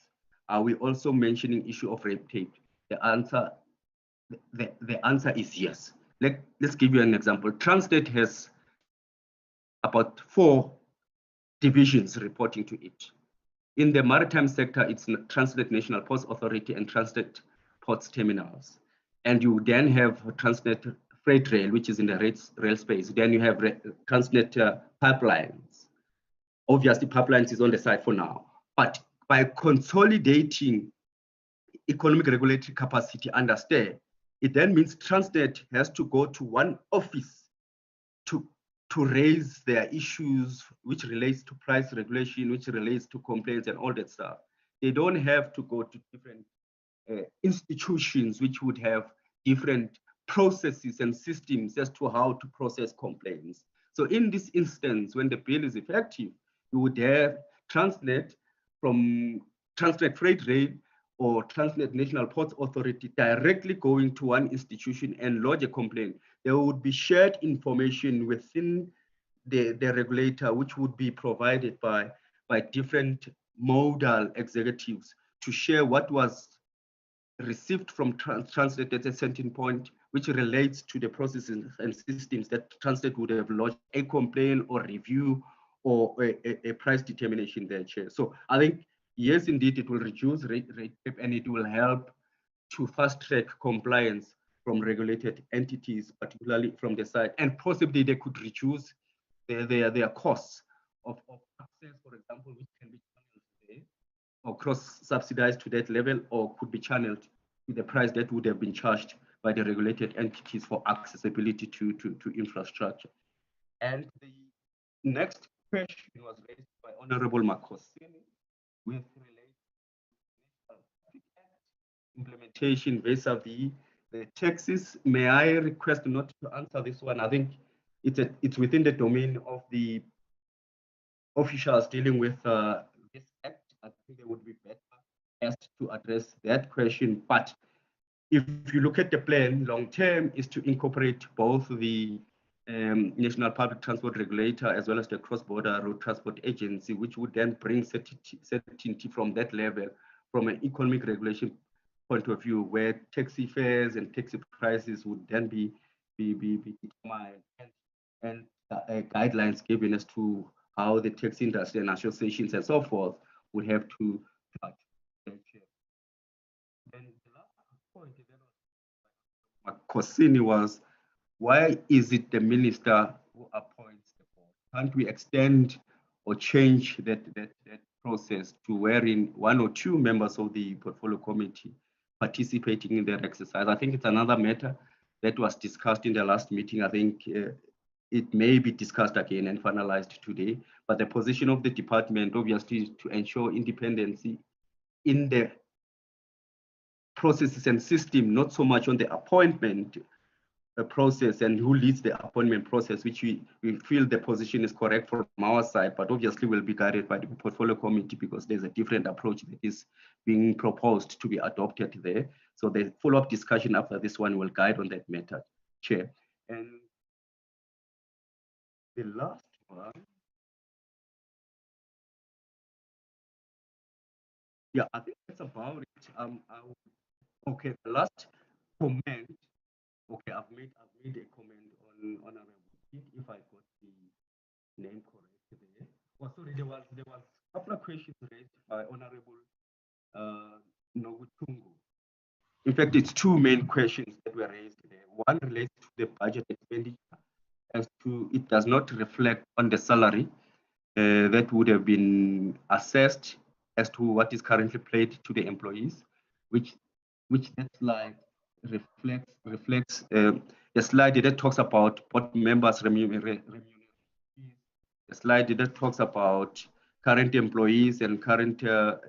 are we also mentioning issue of red tape? The answer is yes. Let's give you an example. Transnet has about 4 divisions reporting to it. In the maritime sector, it's Transnet National Ports Authority and Transnet Ports Terminals. And you then have Transnet Freight Rail, which is in the rail space. Then you have Transnet Pipelines. Obviously, pipelines is on the side for now. But by consolidating economic regulatory capacity under STAIR, it then means Transnet has to go to one office to raise their issues, which relates to price regulation, which relates to complaints and all that stuff. They don't have to go to different institutions which would have different processes and systems as to how to process complaints. So in this instance, when the bill is effective, you would have Transnet from Transnet Freight Rail or Transnet National Ports Authority directly going to one institution and lodge a complaint. There would be shared information within the regulator, which would be provided by different modal executives to share what was received from Transnet at a certain point, which relates to the processes and systems that Transnet would have lodged a complaint or review or a price determination there, Chair. So I think, yes, indeed, it will reduce red tape and it will help to fast track compliance from regulated entities, particularly from the side, and possibly they could reduce their costs of access, for example, which can be channeled today or cross-subsidized to that level, or could be channeled to the price that would have been charged by the regulated entities for accessibility to infrastructure. And the next question was raised by Honorable Makosini with implementation vis-a-vis the taxes. May I request not to answer this one? I think it's within the domain of the officials dealing with this act. I think they would be better asked to address that question. But if you look at the plan, long term is to incorporate both the National Public Transport Regulator as well as the Cross-Border Road Transport Agency, which would then bring certainty from that level, from an economic regulation point of view, where taxi fares and taxi prices would then be determined, and guidelines given as to how the taxi industry and associations and so forth would have to charge. Then the last point Kosini was, why is it the minister who appoints the board? Can't we extend or change that process to wherein 1 or 2 members of the portfolio committee participating in that exercise? I think it's another matter that was discussed in the last meeting. I think it may be discussed again and finalized today, but the position of the department obviously is to ensure independency in the processes and system, not so much on the appointment process and who leads the appointment process, which we feel the position is correct from our side, but obviously will be guided by the portfolio committee because there's a different approach that is being proposed to be adopted there. So the follow-up discussion after this one will guide on that matter, Chair. And the last one. Yeah, I think that's about it. Okay, the last comment. Okay, I've made a comment on Honorable if I got the name correct there. Oh, sorry, there was a couple of questions raised by Honorable Nogutungu. In fact, it's two main questions that were raised there. One relates to the budget expenditure, as to it does not reflect on the salary that would have been assessed as to what is currently paid to the employees, which that slide reflects a slide that talks about board members' remuneration. A slide that talks about current employees and current remuneration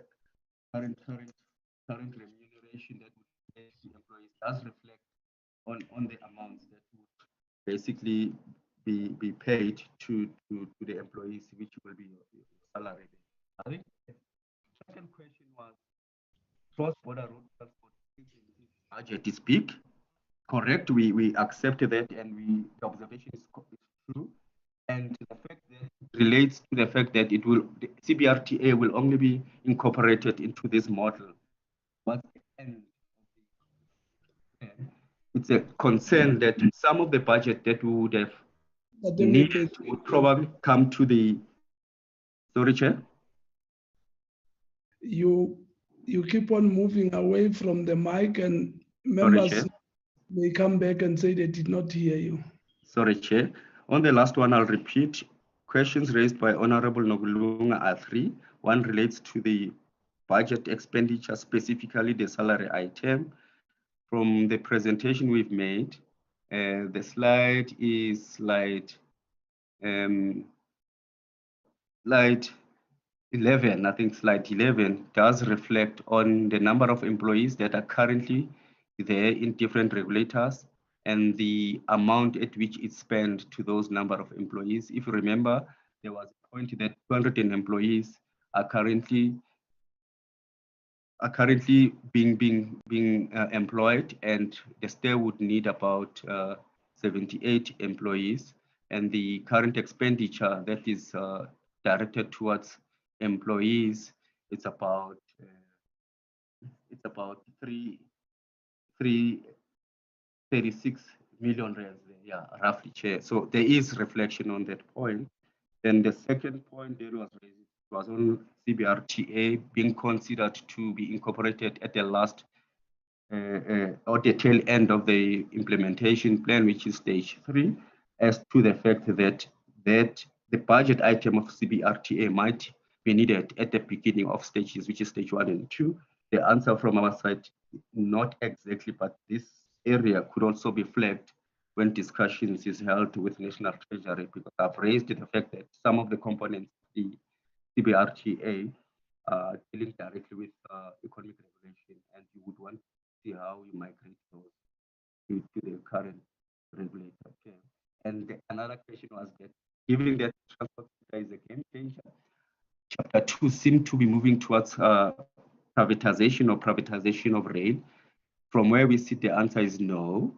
that would pay to employees does reflect on the amounts that would basically be paid to the employees, which will be your salary. I think the second question was cross-border road transport budget is big. Correct, we accept that, and the observation is true. And the fact that it relates to the fact that the CBRTA will only be incorporated into this model. But it's a concern that some of the budget that we would have needed would probably come to the. Sorry, Chair. You keep on moving away from the mic, and members may come back and say they did not hear you. Sorry, Chair. On the last one, I'll repeat. Questions raised by Honorable Nogulunga are three. One relates to the budget expenditure, specifically the salary item. From the presentation we've made, the slide is slide 11. I think slide 11 does reflect on the number of employees that are currently there in different regulators and the amount at which it's spent to those number of employees. If you remember, there was a point that 200 employees are currently being employed, and the state would need about 78 employees, and the current expenditure that is directed towards employees, it's about 336 million rands, yeah, roughly, Chair. So there is reflection on that point. Then the second point that was raised was on CBRTA being considered to be incorporated at the last or the tail end of the implementation plan, which is stage 3, as to the fact that the budget item of CBRTA might be needed at the beginning of stages, which is stage 1 and 2. The answer from our side, not exactly, but this area could also be flagged when discussions is held with National Treasury, because I've raised the fact that some of the components, the CBRTA, dealing directly with economic regulation, and you would want to see how you migrate those to the current regulator. Okay. And another question was that, given that transport sector is a game changer, Chapter 2 seemed to be moving towards privatization of rail. From where we sit, the answer is no.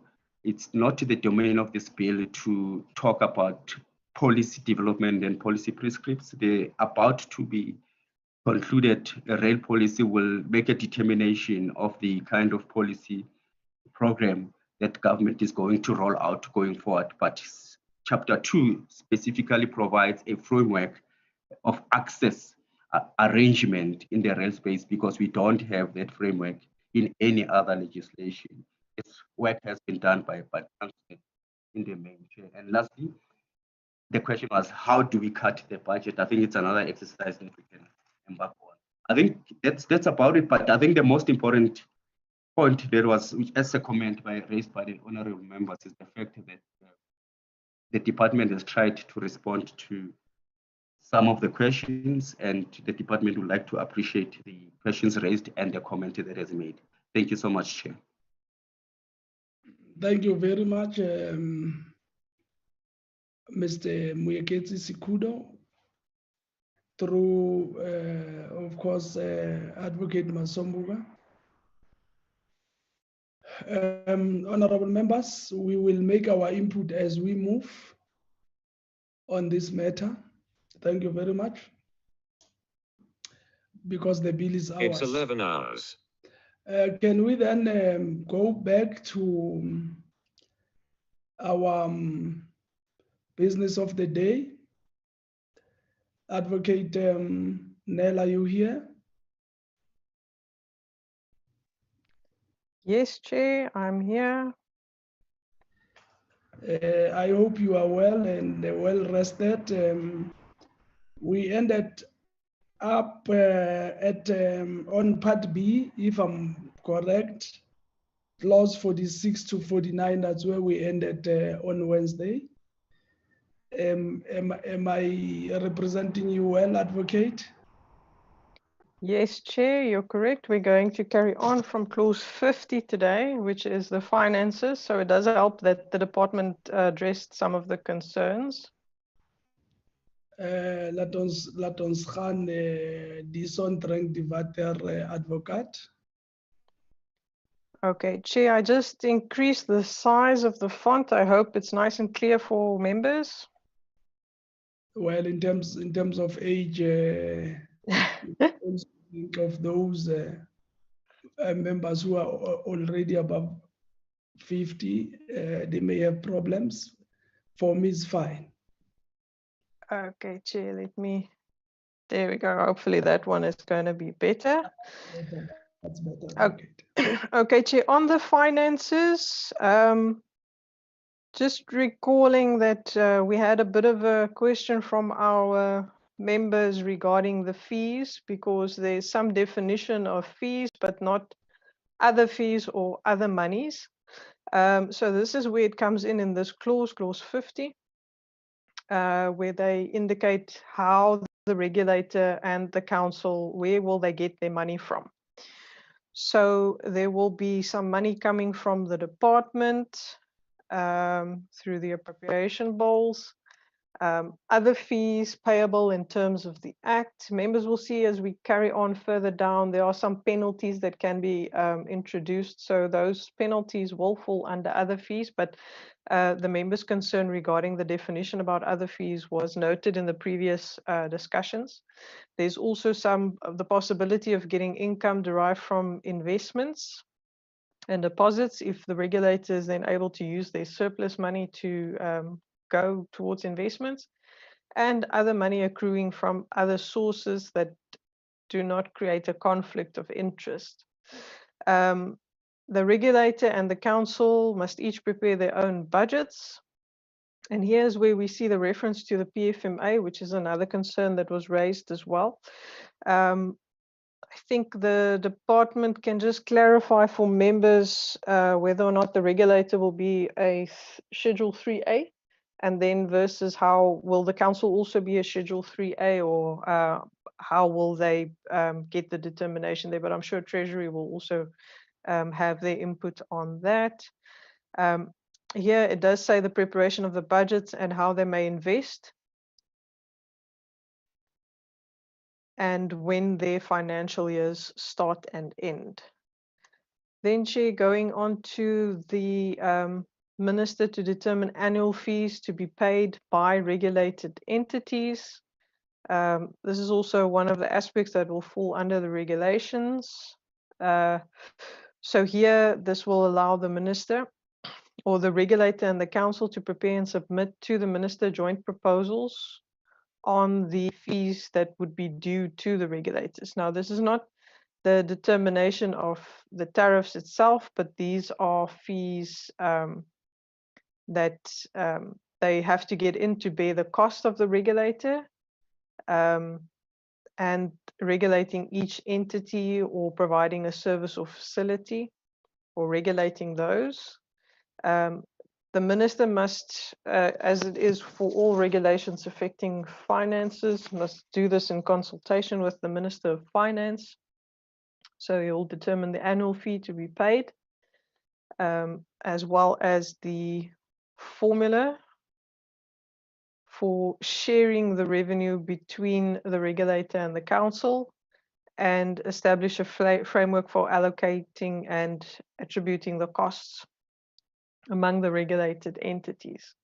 It's not the domain of this bill to talk about policy development and policy prescripts. They're about to be concluded. A rail policy will make a determination of the kind of policy program that government is going to roll out going forward. But Chapter 2 specifically provides a framework of access arrangement in the rail space, because we don't have that framework in any other legislation. This work has been done by in the main chair. And lastly, the question was, how do we cut the budget? I think it's another exercise that we can embark on. I think that's about it. But I think the most important point there was, which as a comment raised by the honorable members, is the fact that the department has tried to respond to some of the questions, and the department would like to appreciate the questions raised and the comment that has made. Thank you so much, Chair. Thank you very much, Mr. Muyeketsi Sikudo, through, of course, Advocate Masombuga. Honorable members, we will make our input as we move on this matter. Thank you very much. Because the bill is ours. It's 11 hours. Can we then go back to our business of the day? Advocate Nell, are you here? Yes, Chair, I'm here. I hope you are well and well rested. We ended up at on part B, if I'm correct, clause 46 to 49. That's where we ended on Wednesday. Am I representing you well, Advocate? Yes, Chair, you're correct. We're going to carry on from clause 50 today, which is the finances. So it does help that the department addressed some of the concerns. Laat ons gaan die sondering die water advocate. Okay, Chair, I just increased the size of the font. I hope it's nice and clear for members. Well, in terms of age, also think of those members who are already above 50. They may have problems. For me, it's fine. Okay, Chair, there we go. Hopefully that one is going to be better. That's better. Okay, okay, Chair, on the finances, just recalling that we had a bit of a question from our members regarding the fees, because there's some definition of fees, but not other fees or other monies. So this is where it comes in this clause 50, where they indicate how the regulator and the council, where will they get their money from. So there will be some money coming from the department, through the appropriation bowls, other fees payable in terms of the Act. Members will see as we carry on further down, there are some penalties that can be introduced. So those penalties will fall under other fees, but the members' concern regarding the definition about other fees was noted in the previous discussions. There's also some of the possibility of getting income derived from investments and deposits if the regulator is then able to use their surplus money to go towards investments, and other money accruing from other sources that do not create a conflict of interest. The regulator and the council must each prepare their own budgets. And here's where we see the reference to the PFMA, which is another concern that was raised as well. I think the department can just clarify for members whether or not the regulator will be a Schedule 3A, and then versus how will the council also be a Schedule 3A, or how will they get the determination there. But I'm sure Treasury will also have their input on that. Here it does say the preparation of the budgets and how they may invest, and when their financial years start and end. Then, Chair, going on to the Minister to determine annual fees to be paid by regulated entities. This is also one of the aspects that will fall under the regulations. So here, this will allow the Minister or the regulator and the council to prepare and submit to the Minister joint proposals on the fees that would be due to the regulators. Now, this is not the determination of the tariffs itself, but these are fees that they have to get in to bear the cost of the regulator, and regulating each entity or providing a service or facility, or regulating those. The Minister must, as it is for all regulations affecting finances, must do this in consultation with the Minister of Finance. So he will determine the annual fee to be paid. as well as the formula for sharing the revenue between the regulator and the council, and establish a framework for allocating and attributing the costs among the regulated entities.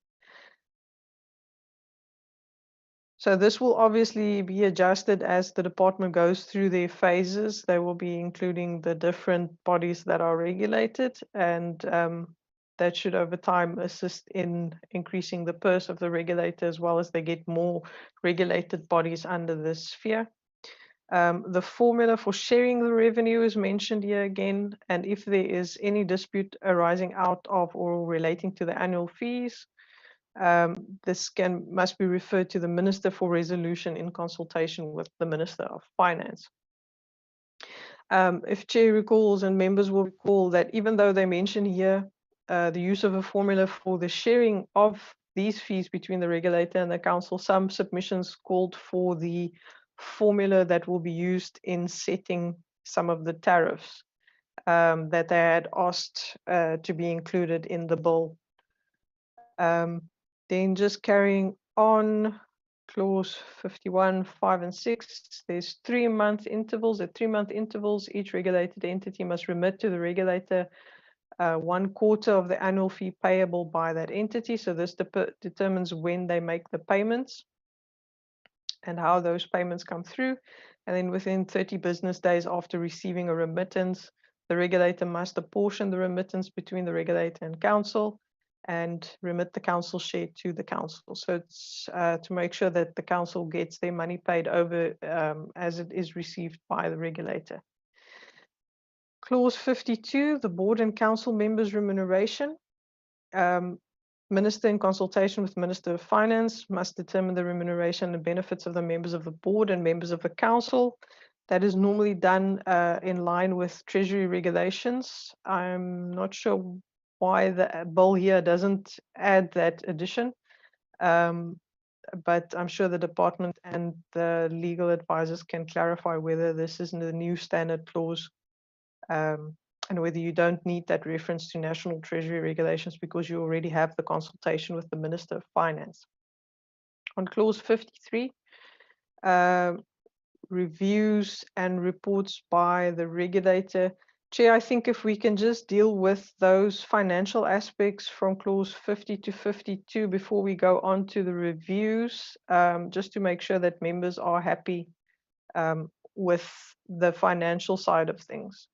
So this will obviously be adjusted as the department goes through their phases. They will be including the different bodies that are regulated, and that should over time assist in increasing the purse of the regulator, as well as they get more regulated bodies under this sphere. The formula for sharing the revenue is mentioned here again, and if there is any dispute arising out of or relating to the annual fees, this must be referred to the Minister for resolution in consultation with the Minister of Finance. If Chair recalls, and members will recall, that even though they mention here the use of a formula for the sharing of these fees between the regulator and the council, some submissions called for the formula that will be used in setting some of the tariffs that they had asked to be included in the bill. Then just carrying on, clause 51, 5 and 6, there's 3-month intervals. At 3-month intervals, each regulated entity must remit to the regulator 1/4 of the annual fee payable by that entity. So this determines when they make the payments and how those payments come through. And then within 30 business days after receiving a remittance, the regulator must apportion the remittance between the regulator and council and remit the council share to the council. So it's to make sure that the council gets their money paid over as it is received by the regulator. Clause 52, the board and council members' remuneration. Minister, in consultation with Minister of Finance, must determine the remuneration and benefits of the members of the board and members of the council. That is normally done in line with Treasury regulations. I'm not sure why the bill here doesn't add that addition, but I'm sure the department and the legal advisors can clarify whether this is the new standard clause and whether you don't need that reference to National Treasury regulations because you already have the consultation with the Minister of Finance. On clause 53, reviews and reports by the regulator. Chair, I think if we can just deal with those financial aspects from clause 50 to 52 before we go on to the reviews, just to make sure that members are happy with the financial side of things.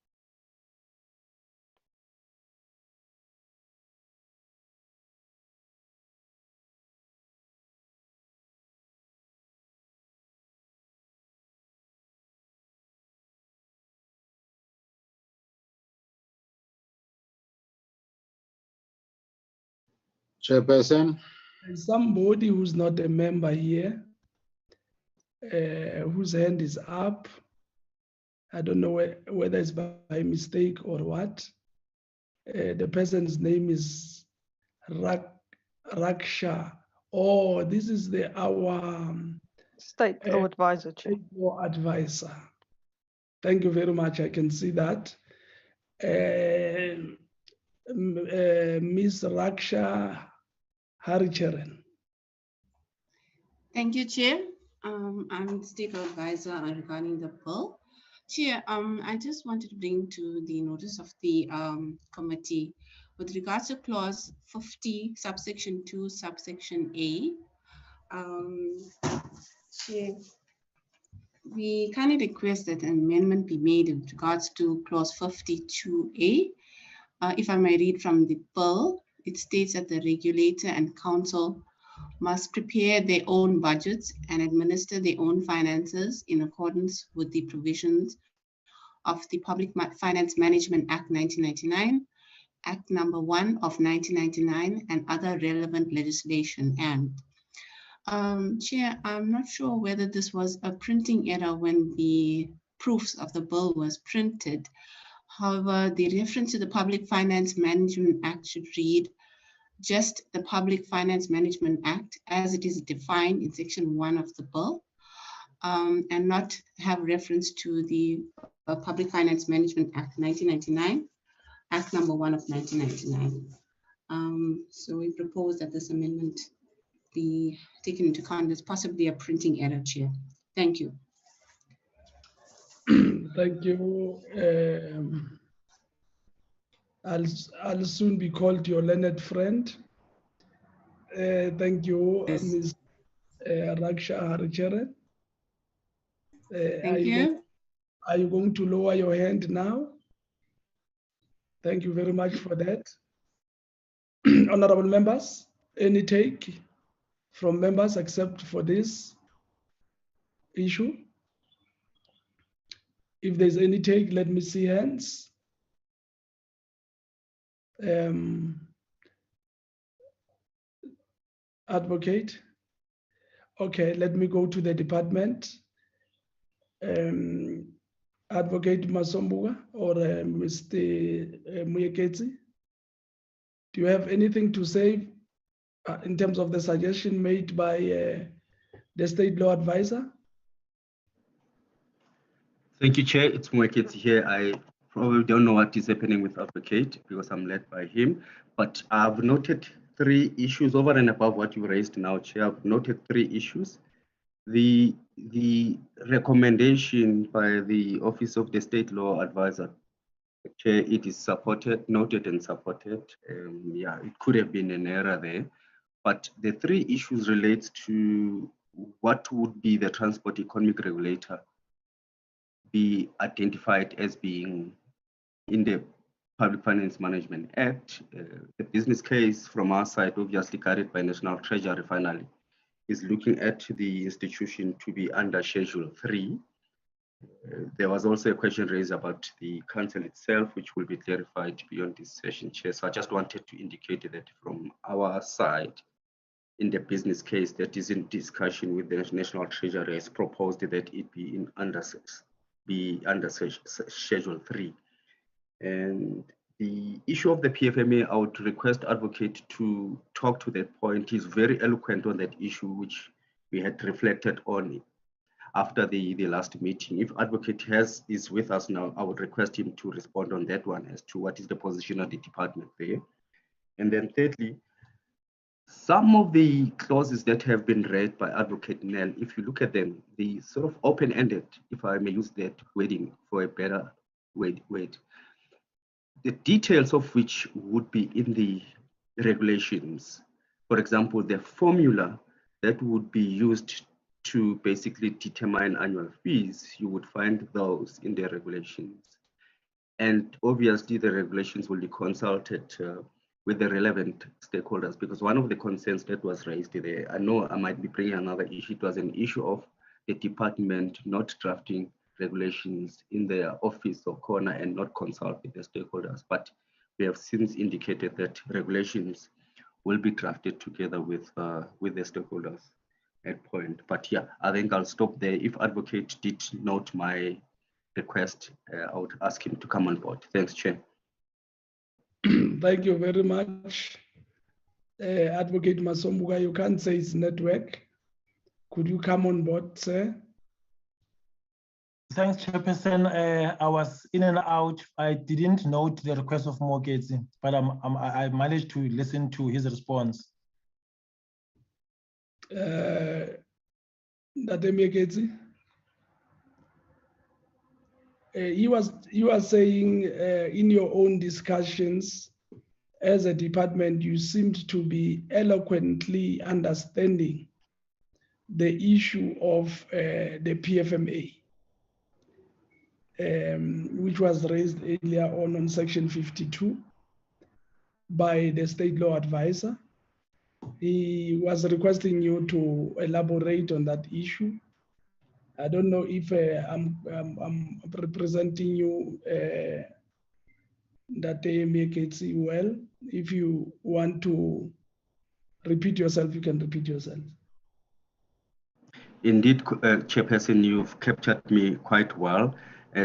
Chairperson. There's somebody who's not a member here, whose hand is up. I don't know whether it's by mistake or what. The person's name is Raksha. Oh, this is our State Law Advisor. State Law Advisor. Thank you very much. I can see that. Ms. Raksha Haricharan. Thank you, Chair. I'm State Law Advisor regarding the bill. Chair, I just wanted to bring to the notice of the committee with regards to clause 50, subsection 2, subsection A. Chair, we kindly request that an amendment be made in regards to clause 52A. If I may read from the bill, it states that the regulator and council must prepare their own budgets and administer their own finances in accordance with the provisions of the Public Finance Management Act 1999, Act number 1 of 1999, and other relevant legislation. And Chair, I'm not sure whether this was a printing error when the proofs of the bill was printed. However, the reference to the Public Finance Management Act should read just the Public Finance Management Act as it is defined in section 1 of the bill, and not have reference to the Public Finance Management Act 1999, Act number 1 of 1999. So we propose that this amendment be taken into account. There's possibly a printing error, Chair. Thank you. Thank you. I'll soon be called your learned friend. Thank you, Ms. Raksha Haricharan. Thank you. Are you going to lower your hand now? Thank you very much for that. Honorable members, any take from members except for this issue? If there's any take, let me see hands. Advocate. Okay, let me go to the department. Advocate Masombuga or Mr. Muyekezi, do you have anything to say in terms of the suggestion made by the state law advisor? Thank you, Chair. It's Mweketi here. I probably don't know what is happening with Advocate because I'm led by him, but I've noted 3 issues over and above what you raised now, Chair. I've noted 3 issues. The recommendation by the Office of the State Law Advisor, Chair, it is supported, noted and supported. Yeah, it could have been an error there, but the 3 issues relates to what would be the Transport Economic Regulator be identified as being in the Public Finance Management Act. The business case from our side, obviously carried by National Treasury finally, is looking at the institution to be under Schedule 3. There was also a question raised about the council itself, which will be clarified beyond this session, Chair. So I just wanted to indicate that from our side, in the business case that is in discussion with the National Treasury, has proposed that it be under Schedule 3. And the issue of the PFMA, I would request Advocate to talk to that point. He's very eloquent on that issue, which we had reflected on after the last meeting. If Advocate is with us now, I would request him to respond on that one as to what is the position of the department there. And then thirdly, some of the clauses that have been read by Advocate Nell, if you look at them, the sort of open-ended, if I may use that wording for a better word, the details of which would be in the regulations. For example, the formula that would be used to basically determine annual fees, you would find those in the regulations. And obviously the regulations will be consulted with the relevant stakeholders, because one of the concerns that was raised there, I know I might be bringing another issue, it was an issue of the department not drafting regulations in their office or corner and not consult with the stakeholders. But we have since indicated that regulations will be drafted together with the stakeholders at point. But yeah, I think I'll stop there. If Advocate did note my request, I would ask him to come on board. Thanks, Chair. Thank you very much. Advocate Masombuga, you can't say it's network. Could you come on board, sir? Thanks, Chairperson. I was in and out. I didn't note the request of Mogezi, but I managed to listen to his response. You are saying in your own discussions as a department, you seemed to be eloquently understanding the issue of the PFMA, which was raised earlier on Section 52 by the state law advisor. He was requesting you to elaborate on that issue. I don't know if I'm representing you, that make it well. If you want to repeat yourself, you can repeat yourself. Indeed, Chairperson, you've captured me quite well.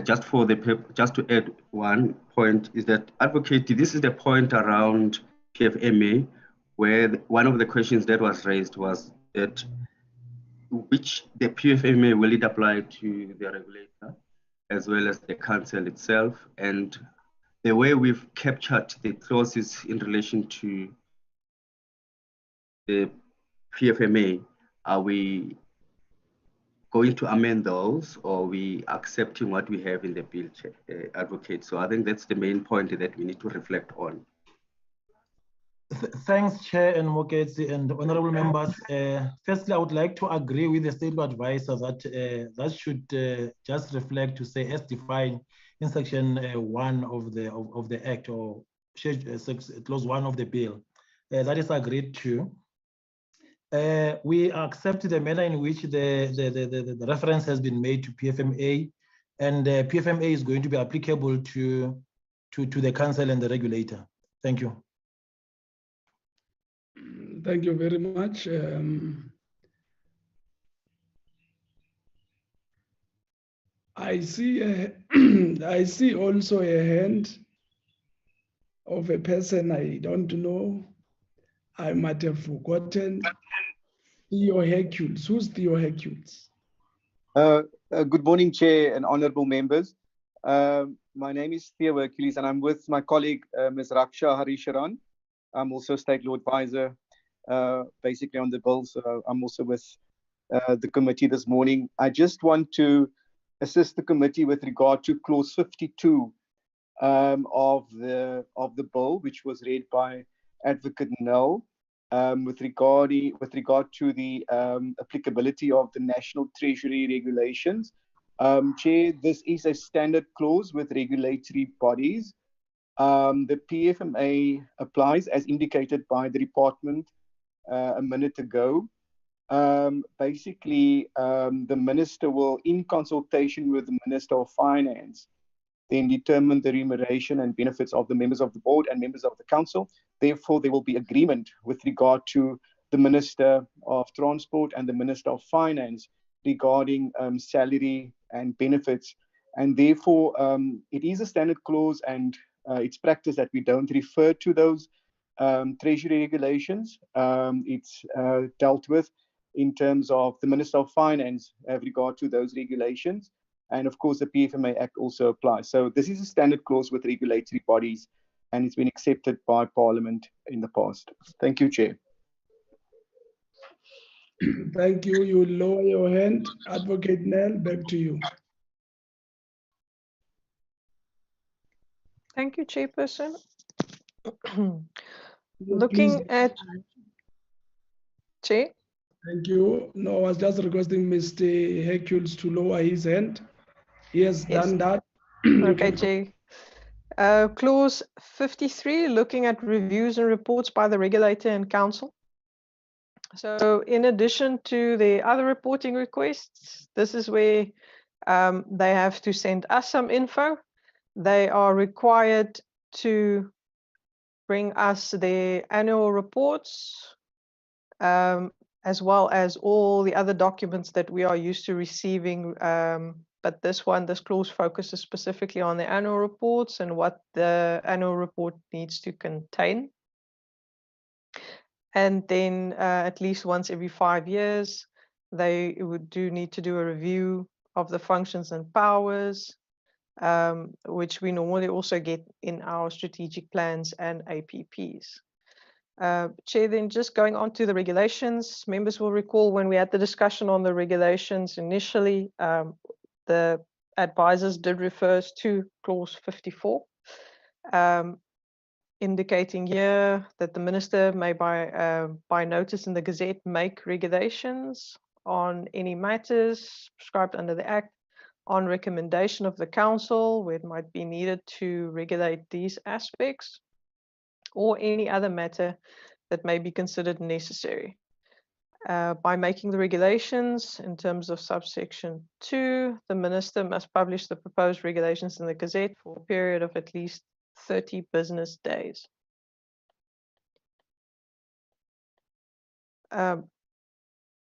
Just to add one point is that Advocate, this is the point around PFMA, where one of the questions that was raised was that which the PFMA will it apply to the regulator as well as the council itself, and the way we've captured the clauses in relation to the PFMA, are we going to amend those, or are we accepting what we have in the bill, Advocate? So I think that's the main point that we need to reflect on. Thanks, Chair and Moketsi and honorable members. Firstly, I would like to agree with the State Advisor that that should just reflect to say as defined in Section 1 of the Act, or Clause 1 of the bill. That is agreed to. We accept the manner in which the reference has been made to PFMA, and PFMA is going to be applicable to the council and the regulator. Thank you. Thank you very much. I see I see also a hand of a person I don't know. I might have forgotten. Theo Hercules. Who's Theo Hercules? Good morning, Chair and honorable members. My name is Theo Hercules, and I'm with my colleague, Ms. Raksha Harisharan. I'm also State Law Advisor, basically on the bill. So I'm also with the committee this morning. I just want to assist the committee with regard to clause 52 of the bill, which was read by Advocate Nell, with regard to the applicability of the National Treasury regulations. Chair, this is a standard clause with regulatory bodies. The PFMA applies as indicated by the department a minute ago. Basically, the minister will, in consultation with the Minister of Finance, then determine the remuneration and benefits of the members of the board and members of the council. Therefore, there will be agreement with regard to the Minister of Transport and the Minister of Finance regarding salary and benefits. And therefore, it is a standard clause, and it's practice that we don't refer to those treasury regulations. It's dealt with in terms of the Minister of Finance with regard to those regulations. And of course, the PFMA Act also applies. So this is a standard clause with regulatory bodies, and it's been accepted by Parliament in the past. Thank you, Chair. Thank you. You lower your hand. Advocate Nell, back to you. Thank you, Chairperson. Looking at Chair. Thank you. No, I was just requesting Mr. Hercules to lower his hand. He has done that. Okay, Chair. Clause 53, looking at reviews and reports by the regulator and council. So in addition to the other reporting requests, this is where they have to send us some info. They are required to bring us their annual reports, as well as all the other documents that we are used to receiving. But this clause focuses specifically on the annual reports and what the annual report needs to contain. And then at least once every 5 years, they do need to do a review of the functions and powers, which we normally also get in our strategic plans and APPs. Chair, then just going on to the regulations, members will recall when we had the discussion on the regulations initially, the advisors did refer to clause 54, indicating here that the minister may by notice in the Gazette make regulations on any matters prescribed under the Act on recommendation of the council where it might be needed to regulate these aspects, or any other matter that may be considered necessary. By making the regulations in terms of subsection 2, the minister must publish the proposed regulations in the Gazette for a period of at least 30 business days.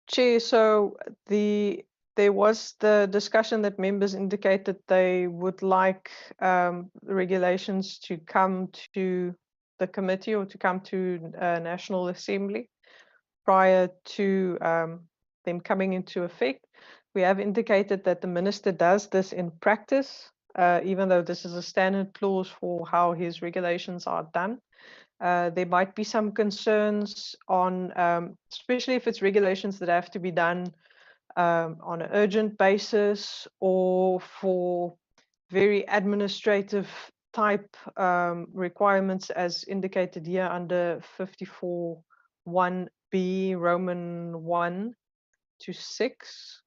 Chair, so there was the discussion that members indicated they would like the regulations to come to the committee or to come to National Assembly prior to them coming into effect. We have indicated that the minister does this in practice even though this is a standard clause for how his regulations are done. There might be some concerns on, especially if it's regulations that have to be done on an urgent basis or for very administrative type requirements as indicated here under 54(1)B Roman 1 to 6.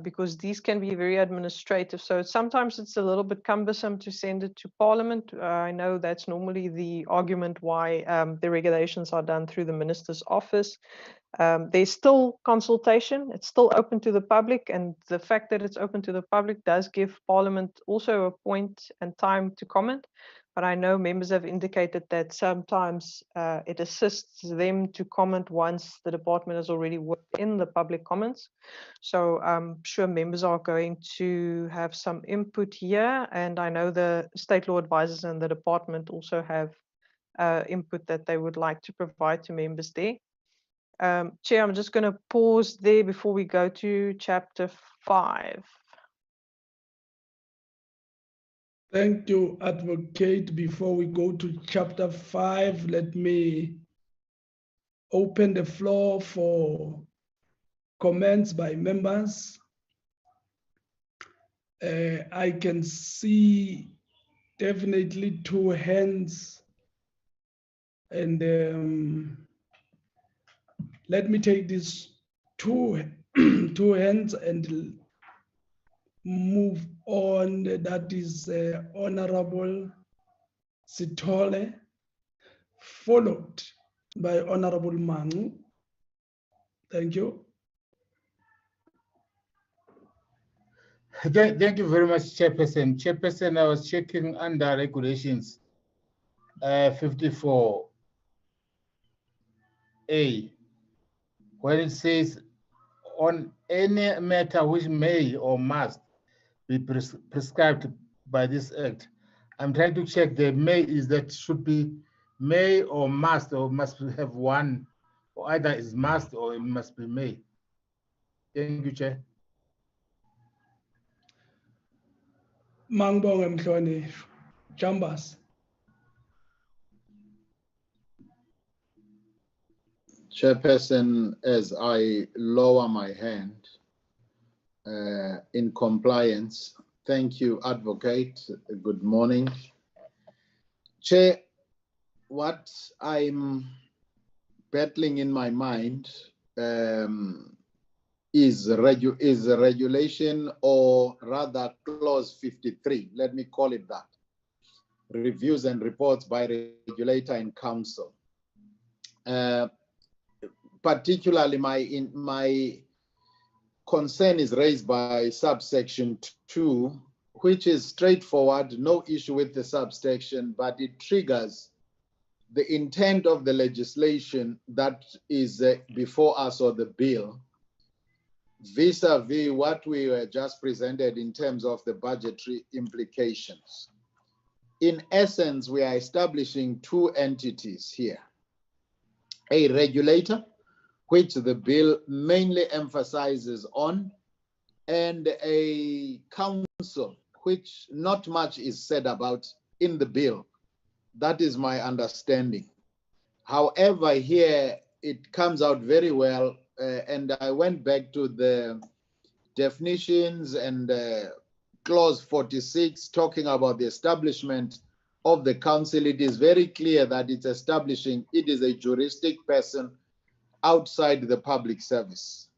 Because these can be very administrative. So sometimes it's a little bit cumbersome to send it to Parliament. I know that's normally the argument why the regulations are done through the Minister's office. There's still consultation. It's still open to the public. And the fact that it's open to the public does give Parliament also a point and time to comment. But I know members have indicated that sometimes it assists them to comment once the department has already worked in the public comments. So I'm sure members are going to have some input here. And I know the state law advisors and the department also have input that they would like to provide to members there. Chair, I'm just going to pause there before we go to chapter 5. Thank you, Advocate. Before we go to chapter 5, let me open the floor for comments by members. I can see definitely 2 hands, and let me take these 2 hands and move on. That is Honorable Sithole, followed by Honorable Mangu. Thank you. Thank you very much, Chairperson. Chairperson, I was checking under regulations 54A, where it says on any matter which may or must be prescribed by this act. I'm trying to check the may, is that should be may or must have one, or either is must or it must be may. Thank you, Chair. Mangbonge Mhlonishwa, Chambers. Chairperson, as I lower my hand in compliance, thank you, Advocate. Good morning. Chair, what I'm battling in my mind is a regulation, or rather clause 53, let me call it that. Reviews and reports by regulator and council. Particularly my concern is raised by subsection 2, which is straightforward, no issue with the subsection, but it triggers the intent of the legislation that is before us, or the bill, vis-a-vis what we were just presented in terms of the budgetary implications. In essence, we are establishing 2 entities here. A regulator, which the bill mainly emphasizes on, and a council, which not much is said about in the bill. That is my understanding. However, here it comes out very well, and I went back to the definitions and clause 46, talking about the establishment of the council. It is very clear that it's establishing, it is a juristic person outside the public service.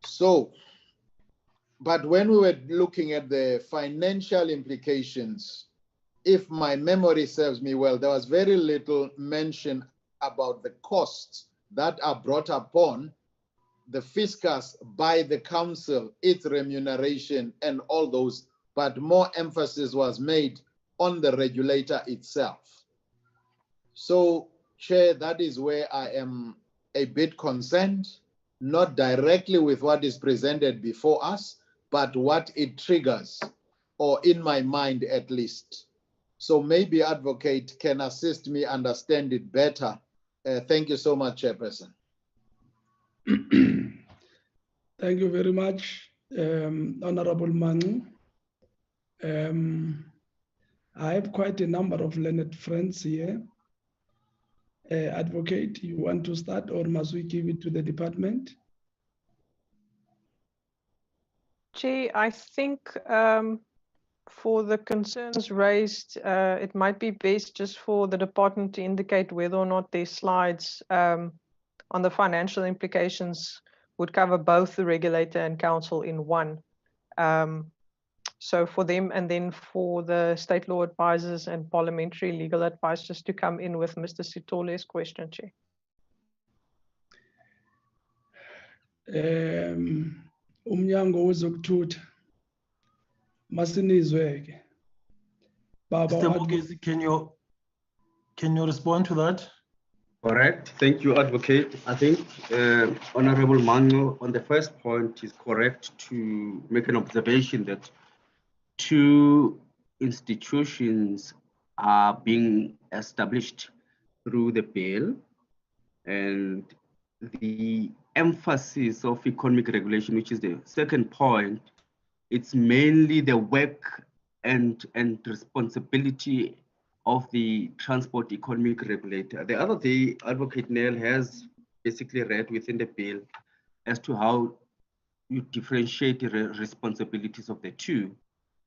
So, but when we were looking at the financial implications, if my memory serves me well, there was very little mention about the costs that are brought upon the fiscus by the council, its remuneration and all those, but more emphasis was made on the regulator itself. So, Chair, that is where I am a bit concerned, not directly with what is presented before us, but what it triggers, or in my mind at least. So maybe Advocate can assist me understand it better. Thank you so much, Chairperson. Thank you very much, Honorable Manu. I have quite a number of learned friends here. Advocate, you want to start, or must we give it to the department? Chair, I think for the concerns raised, it might be best just for the department to indicate whether or not their slides on the financial implications would cover both the regulator and council in one. So for them, and then for the state law advisors and parliamentary legal advisors to come in with Mr. Sitole's question, Chair. Umnyango wezokuthutha masinizweke. Baba, Mr. Mugezi, can you respond to that? Correct. Thank you, Advocate. I think Honorable Manu, on the first point, is correct to make an observation that two institutions are being established through the bill, and the emphasis of economic regulation, which is the second point, it's mainly the work and responsibility of the transport economic regulator. The other day, Advocate Neil has basically read within the bill as to how you differentiate the responsibilities of the two.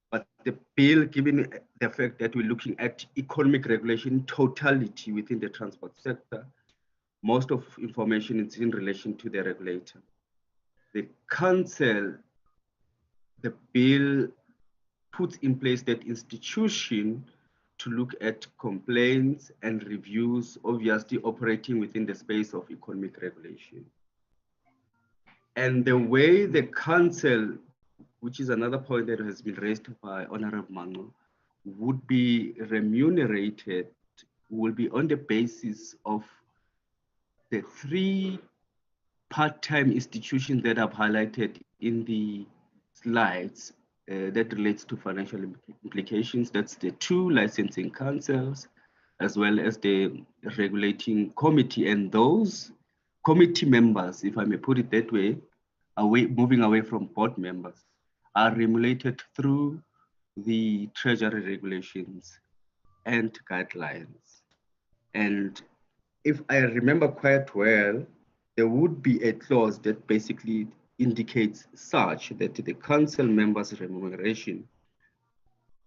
But the bill, given the fact that we're looking at economic regulation totality within the transport sector, most of information is in relation to the regulator. The council, the bill puts in place that institution to look at complaints and reviews, obviously operating within the space of economic regulation. And the way the council, which is another point that has been raised by Honorable Manu, would be remunerated will be on the basis of the three part-time institutions that I've highlighted in the slides that relates to financial implications. That's the two licensing councils, as well as the regulating committee. And those committee members, if I may put it that way, moving away from board members, are remunerated through the treasury regulations and guidelines. And if I remember quite well, there would be a clause that basically indicates such that the council members' remuneration,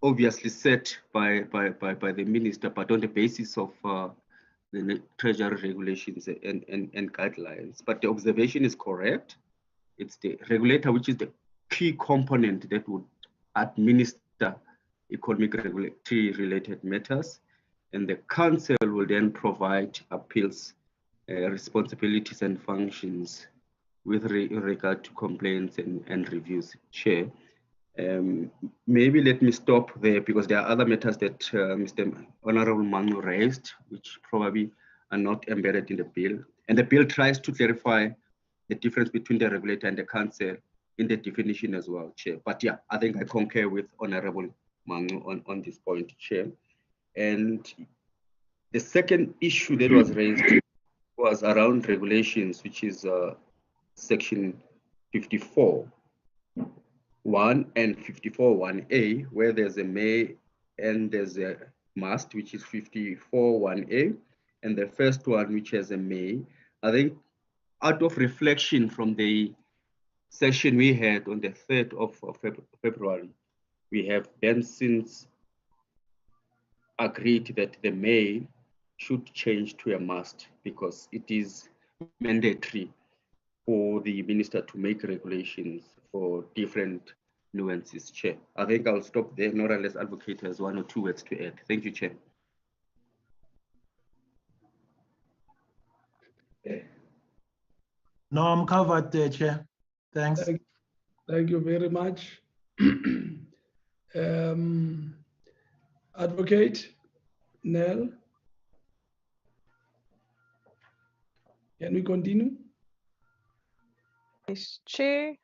obviously set by the minister, but on the basis of the treasury regulations and guidelines. But the observation is correct. It's the regulator, which is the key component that would administer economic regulatory related matters, and the council will then provide appeals responsibilities and functions with regard to complaints and reviews. Chair, maybe let me stop there because there are other matters that Mr. Honorable Manu raised, which probably are not embedded in the bill. And the bill tries to clarify the difference between the regulator and the council in the definition as well, Chair. But yeah, I think I concur with Honorable Manu on this point, Chair. And the second issue that was raised was around regulations, which is section 54.1 and 54.1a, where there's a may and there's a must, which is 54.1a, and the first one, which has a may. I think out of reflection from the session we had on the 3rd of February, we have then since agreed that the may should change to a must because it is mandatory for the minister to make regulations for different nuances, Chair. I think I'll stop there, not unless Advocate has 1 or 2 words to add. Thank you, Chair. No, I'm covered, Chair. Thanks. Thank you very much. Advocate Nell, can we continue? Yes, Chair.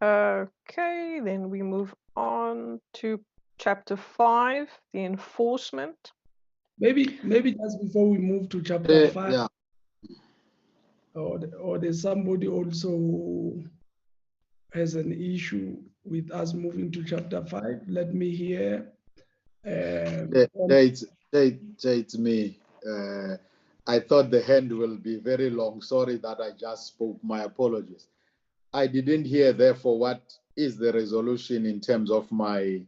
Okay, then we move on to chapter 5, the enforcement. Maybe just before we move to chapter 5, yeah. or there's somebody also who has an issue with us moving to chapter 5. Let me hear. It's me. I thought the hand will be very long. Sorry that I just spoke. My apologies. I didn't hear, therefore, what is the resolution in terms of my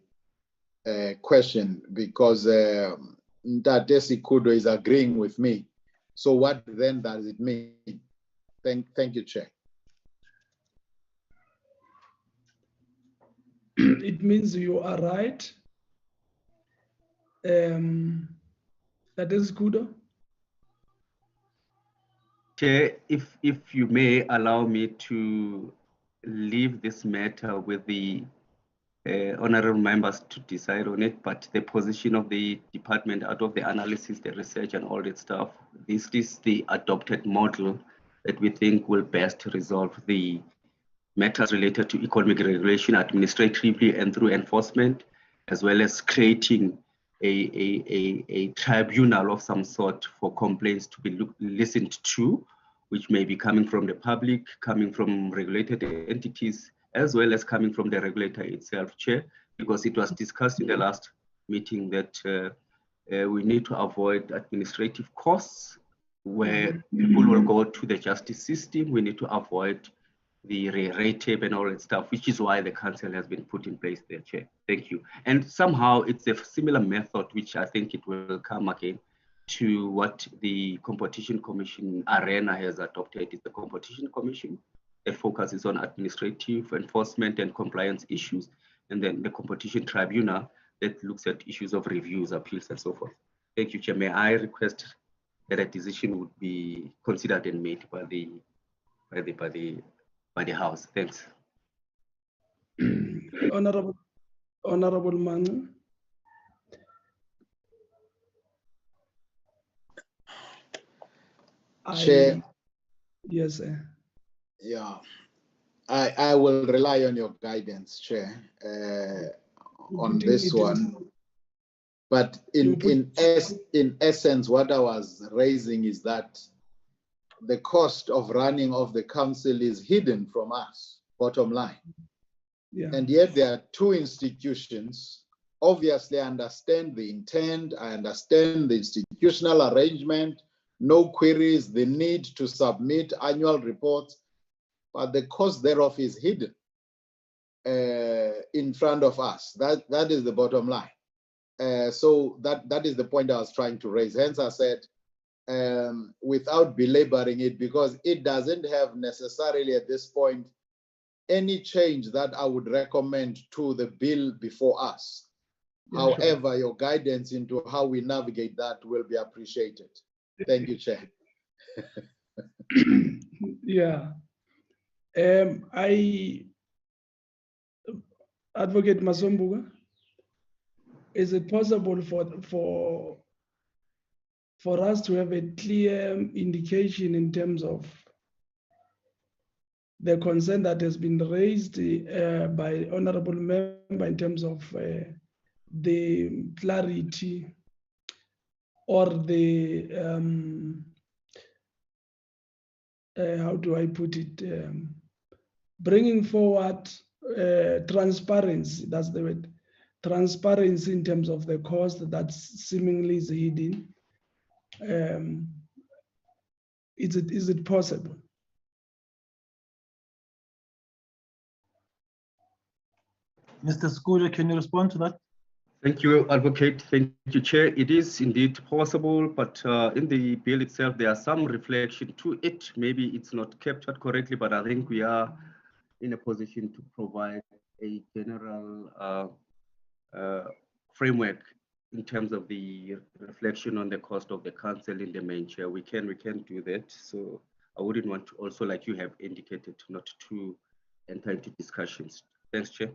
question, because Ntatesi Kudo is agreeing with me. So what then does it mean? Thank you, Chair. It means you are right. That is Kudo. Chair, if you may allow me to leave this matter with the honorable members to decide on it, but the position of the department out of the analysis, the research and all that stuff, this is the adopted model that we think will best resolve the matters related to economic regulation administratively and through enforcement, as well as creating a tribunal of some sort for complaints to be listened to, which may be coming from the public, coming from regulated entities, as well as coming from the regulator itself, Chair, because it was discussed in the last meeting that we need to avoid administrative costs where people will go to the justice system. We need to avoid the red tape and all that stuff, which is why the council has been put in place there, Chair. Thank you. And somehow it's a similar method, which I think it will come again to what the Competition Commission arena has adopted. It's the Competition Commission. The focus is on administrative enforcement and compliance issues, and then the Competition Tribunal that looks at issues of reviews, appeals, and so forth. Thank you, Chair. May I request that a decision would be considered and made by the House. Thanks. Honorable Manu. Chair. Yes, sir. Yeah, I will rely on your guidance, Chair, on this one. But in essence, what I was raising is that the cost of running of the council is hidden from us, bottom line. Yeah. And yet there are two institutions. Obviously, I understand the intent, I understand the institutional arrangement, no queries, the need to submit annual reports, but the cost thereof is hidden in front of us. That is the bottom line. So that is the point I was trying to raise. Hence I said, without belaboring it, because it doesn't have necessarily at this point any change that I would recommend to the bill before us. Yeah, however, sure. Your guidance into how we navigate that will be appreciated. Thank you, Chair. Yeah. Advocate Masombuga, is it possible for us to have a clear indication in terms of the concern that has been raised by honorable member in terms of the clarity or the how do I put it, bringing forward transparency, that's the word, transparency in terms of the cost that seemingly is hidden. Is it possible? Mr. Skuja, can you respond to that? Thank you, Advocate. Thank you, Chair. It is indeed possible, but in the bill itself, there are some reflection to it. Maybe it's not captured correctly, but I think we are in a position to provide a general framework in terms of the reflection on the cost of the council in the main, Chair. We can do that. So I wouldn't want to also, like you have indicated, not to enter into discussions. Thanks, Chair.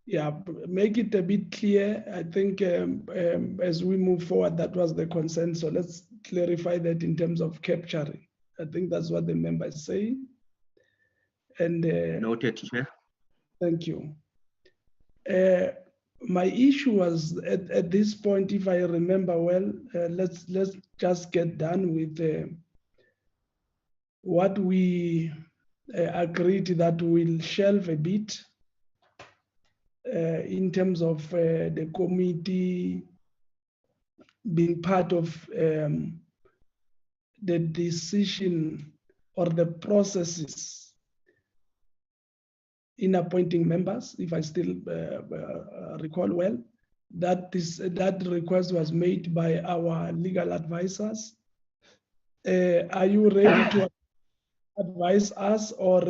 Yeah, make it a bit clear. I think as we move forward, that was the concern. So let's clarify that in terms of capturing. I think that's what the member is saying. And noted, Chair. Thank you. My issue was at this point, if I remember well, let's just get done with what we agreed that we'll shelve a bit in terms of the committee being part of the decision or the processes in appointing members, if I still recall well. That request was made by our legal advisors. Are you ready to advise us, or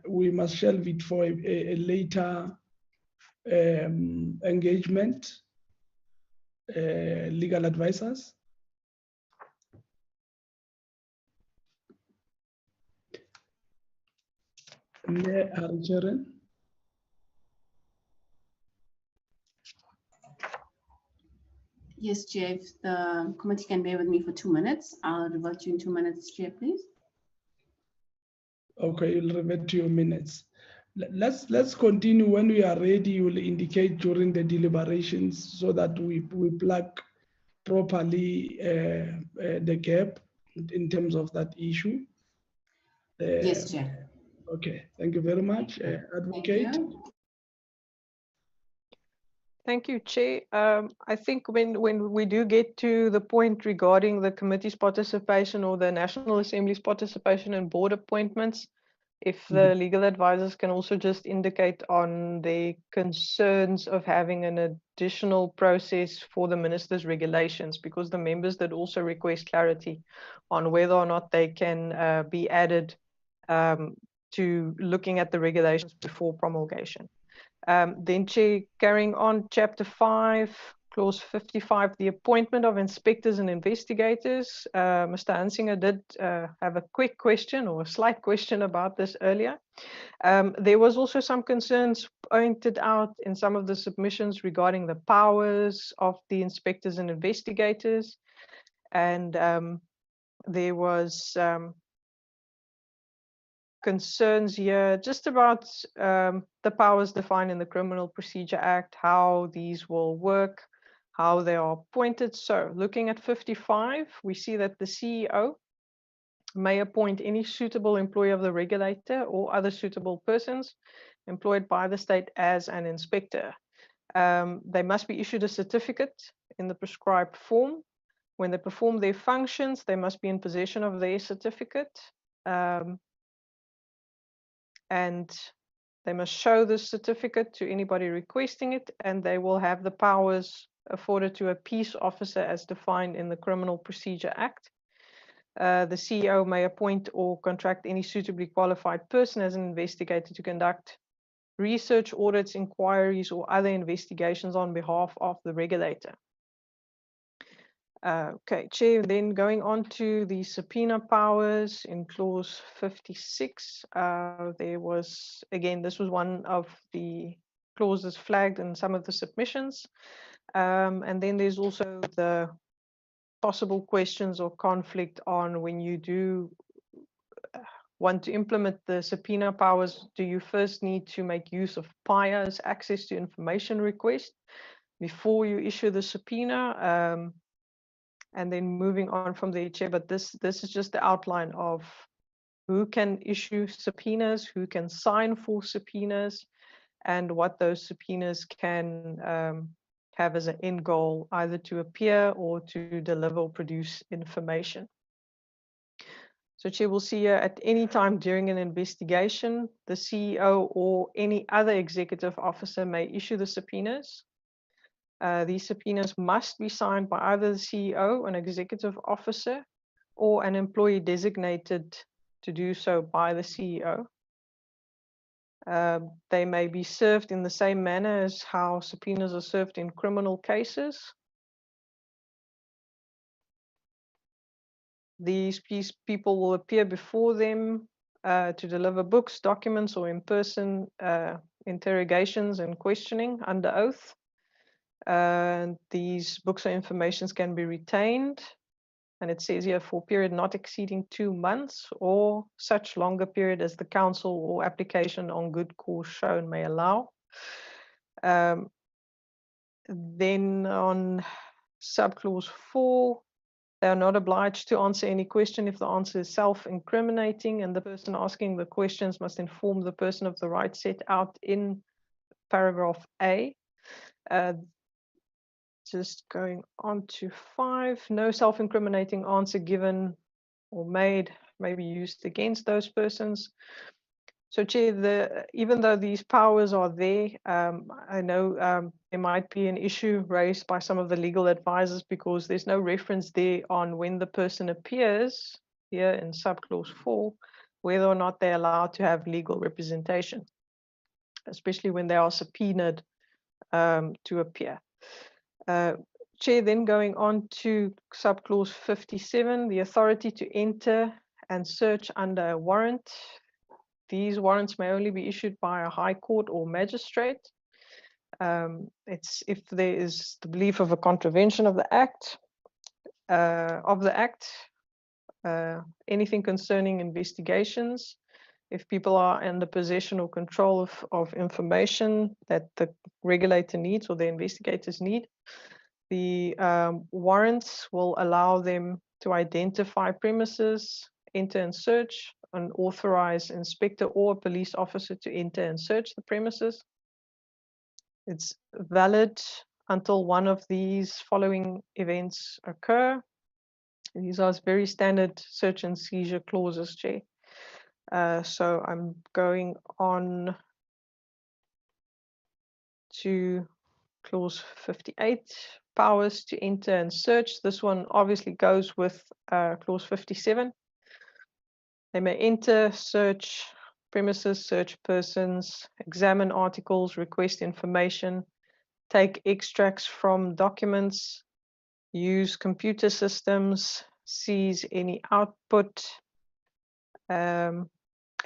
we must shelve it for a later engagement? Legal advisors? Yes, Chair, if the committee can bear with me for 2 minutes, I'll revert you in 2 minutes, Chair, please. Okay, you'll revert to your minutes. Let's continue. When we are ready, you will indicate during the deliberations so that we plug properly the gap in terms of that issue. Yes, Chair. Okay, thank you very much, Advocate. Thank you, Chair. I think when we do get to the point regarding the committee's participation or the National Assembly's participation in board appointments, if the legal advisors can also just indicate on the concerns of having an additional process for the minister's regulations, because the members did also request clarity on whether or not they can be added to looking at the regulations before promulgation. Then, Chair, carrying on, Chapter 5, Clause 55, the appointment of inspectors and investigators. Mr. Hansinger did have a quick question or a slight question about this earlier. There was also some concerns pointed out in some of the submissions regarding the powers of the inspectors and investigators. And there was concerns here just about the powers defined in the Criminal Procedure Act, how these will work, how they are appointed. So looking at 55, we see that the CEO may appoint any suitable employee of the regulator or other suitable persons employed by the state as an inspector. They must be issued a certificate in the prescribed form. When they perform their functions, they must be in possession of their certificate. And they must show this certificate to anybody requesting it, and they will have the powers afforded to a peace officer as defined in the Criminal Procedure Act. The CEO may appoint or contract any suitably qualified person as an investigator to conduct research, audits, inquiries, or other investigations on behalf of the regulator. Okay, Chair, then going on to the subpoena powers in Clause 56, there was, again, this was one of the clauses flagged in some of the submissions. And then there's also the possible questions or conflict on when you do want to implement the subpoena powers, do you first need to make use of PIA's access to information request before you issue the subpoena? And then moving on from there, Chair, but this is just the outline of who can issue subpoenas, who can sign for subpoenas, and what those subpoenas can have as an end goal, either to appear or to deliver or produce information. So, Chair, we'll see here at any time during an investigation, the CEO or any other executive officer may issue the subpoenas. These subpoenas must be signed by either the CEO, an executive officer, or an employee designated to do so by the CEO. They may be served in the same manner as how subpoenas are served in criminal cases. These people will appear before them to deliver books, documents, or in-person interrogations and questioning under oath. These books or informations can be retained, and it says here for a period not exceeding 2 months or such longer period as the counsel or application on good cause shown may allow. Then on subclause 4, They are not obliged to answer any question if the answer is self-incriminating, and the person asking the questions must inform the person of the right set out in paragraph A. Just going on to 5, no self-incriminating answer given or made may be used against those persons. So, Chair, even though these powers are there, I know there might be an issue raised by some of the legal advisors because there's no reference there on when the person appears here in subclause 4, whether or not they're allowed to have legal representation, especially when they are subpoenaed to appear. Chair, then going on to subclause 57, the authority to enter and search under a warrant. These warrants may only be issued by a high court or magistrate. It's if there is the belief of a contravention of the act, anything concerning investigations, if people are in the possession or control of information that the regulator needs or the investigators need. The warrants will allow them to identify premises, enter and search, an authorized inspector or a police officer to enter and search the premises. It's valid until one of these following events occur. These are very standard search and seizure clauses, Chair. So I'm going on to clause 58, powers to enter and search. This one obviously goes with clause 57. They may enter, search premises, search persons, examine articles, request information, take extracts from documents, use computer systems, seize any output, and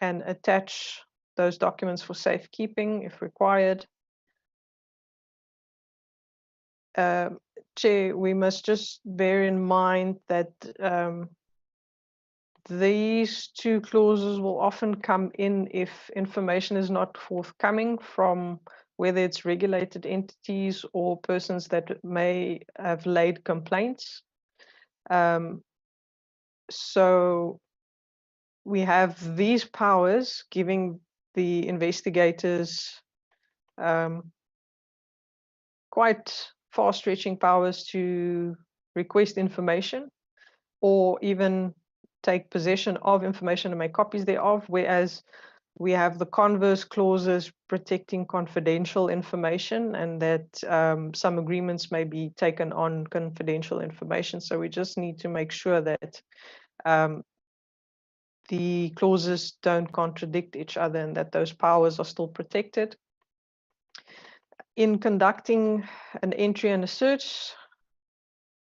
attach those documents for safekeeping if required. Chair, we must just bear in mind that these two clauses will often come in if information is not forthcoming from whether it's regulated entities or persons that may have laid complaints. So we have these powers giving the investigators quite far-stretching powers to request information or even take possession of information and make copies thereof, whereas we have the converse clauses protecting confidential information and that some agreements may be taken on confidential information. So we just need to make sure that the clauses don't contradict each other and that those powers are still protected. In conducting an entry and a search,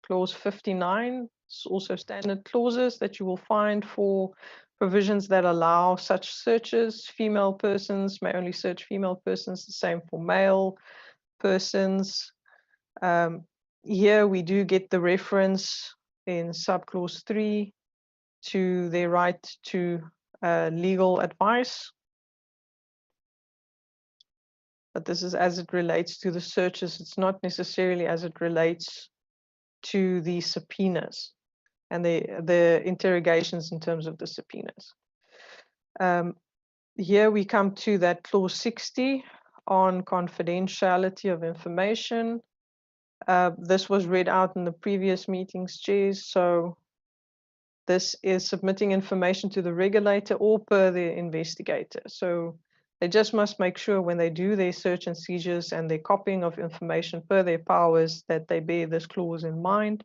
clause 59 is also standard clauses that you will find for provisions that allow such searches. Female persons may only search female persons, the same for male persons. Here we do get the reference in subclause 3 to their right to legal advice. But this is as it relates to the searches. It's not necessarily as it relates to the subpoenas and the interrogations in terms of the subpoenas. Here we come to that clause 60 on confidentiality of information. This was read out in the previous meetings, Chairs. So this is submitting information to the regulator or per the investigator. So they just must make sure when they do their search and seizures and their copying of information per their powers that they bear this clause in mind.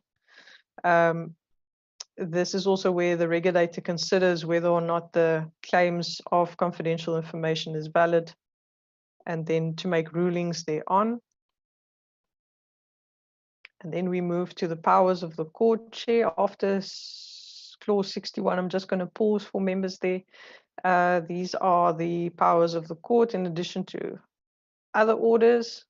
This is also where the regulator considers whether or not the claims of confidential information is valid and then to make rulings thereon. And then we move to the powers of the court, Chair. After clause 61, I'm just going to pause for members there. These are the powers of the court in addition to other orders.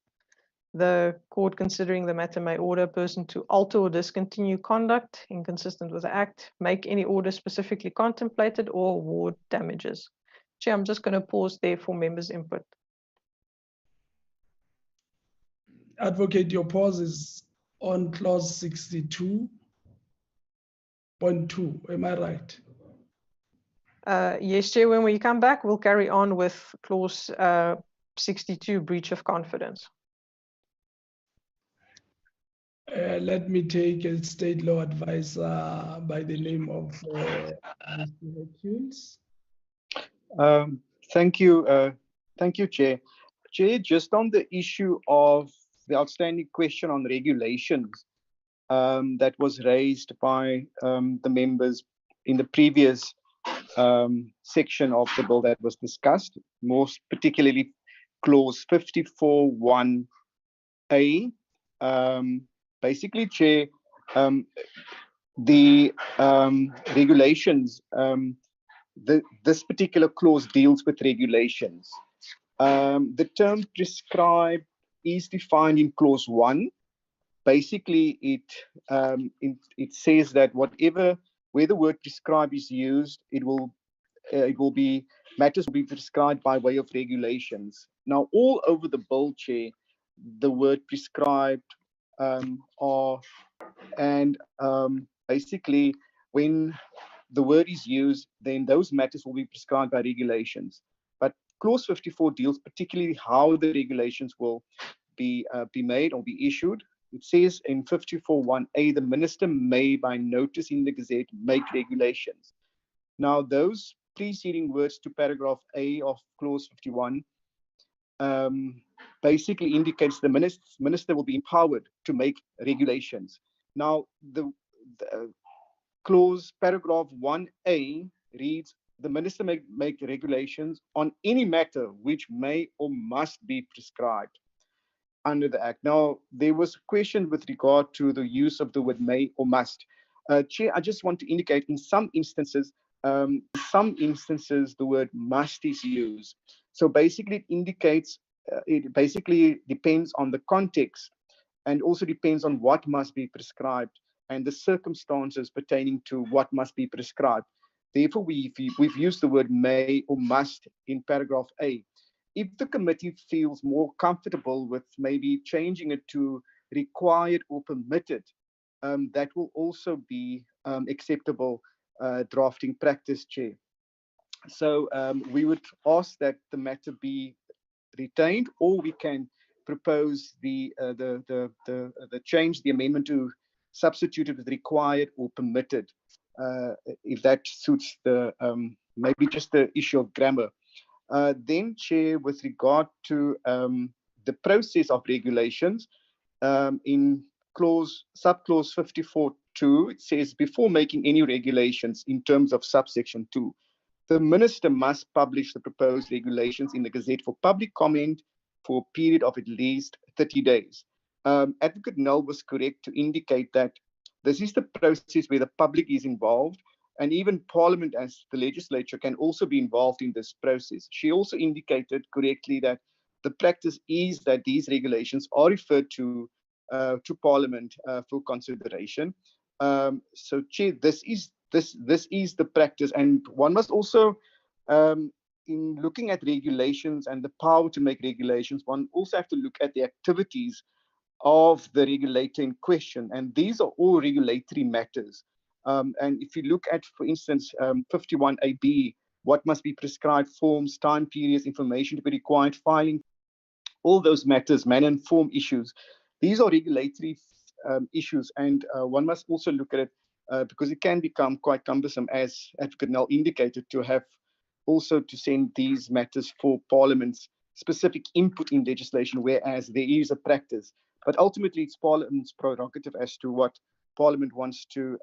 The court, considering the matter, may order a person to alter or discontinue conduct inconsistent with the Act, make any order specifically contemplated, or award damages. Chair, I'm just going to pause there for members' input. Advocate, your pause is on clause 62. point 2. Am I right? Yes, Chair, when we come back, we'll carry on with clause 62, breach of confidence. Let me take a state law advisor by the name of Mr. Hercules. Thank you, Chair. Chair, just on the issue of the outstanding question on regulations that was raised by the members in the previous section of the bill that was discussed, most particularly clause 54(1)(a). Basically, Chair, the regulations, this particular clause deals with regulations. The term prescribed is defined in clause 1. Basically, it says that where the word prescribe is used, matters will be prescribed by way of regulations. Now, all over the bill, Chair, the word prescribed basically when the word is used, then those matters will be prescribed by regulations. But clause 54 deals particularly how the regulations will be made or be issued. It says in 54(1)(a), the minister may, by notice in the Gazette, make regulations. Now, those preceding words to paragraph A of clause 51 basically indicates the minister will be empowered to make regulations. Now, the clause paragraph 1A reads, the minister may make regulations on any matter which may or must be prescribed under the Act. Now, there was a question with regard to the use of the word may or must. Chair, I just want to indicate in some instances, the word must is used. So basically it indicates, it basically depends on the context and also depends on what must be prescribed and the circumstances pertaining to what must be prescribed. Therefore, we've used the word may or must in paragraph A. If the committee feels more comfortable with maybe changing it to required or permitted, that will also be acceptable drafting practice, Chair. So we would ask that the matter be retained, or we can propose the change, the amendment to substitute it with required or permitted, if that suits the maybe just the issue of grammar. Then, Chair, with regard to the process of regulations, in subclause 54(2), it says, before making any regulations in terms of subsection 2, the minister must publish the proposed regulations in the Gazette for public comment for a period of at least 30 days. Advocate Null was correct to indicate that this is the process where the public is involved, and even Parliament as the legislature can also be involved in this process. She also indicated correctly that the practice is that these regulations are referred to Parliament for consideration. So, Chair, this is the practice, and one must also, in looking at regulations and the power to make regulations, one also have to look at the activities of the regulator in question, and these are all regulatory matters. And if you look at, for instance, 51(a)(b), what must be prescribed, forms, time periods, information to be required, filing, all those matters, manner and form issues, these are regulatory issues, and one must also look at it because it can become quite cumbersome, as Advocate Null indicated, to have also to send these matters for Parliament's specific input in legislation, whereas there is a practice. But ultimately, it's Parliament's prerogative as to what Parliament wants to,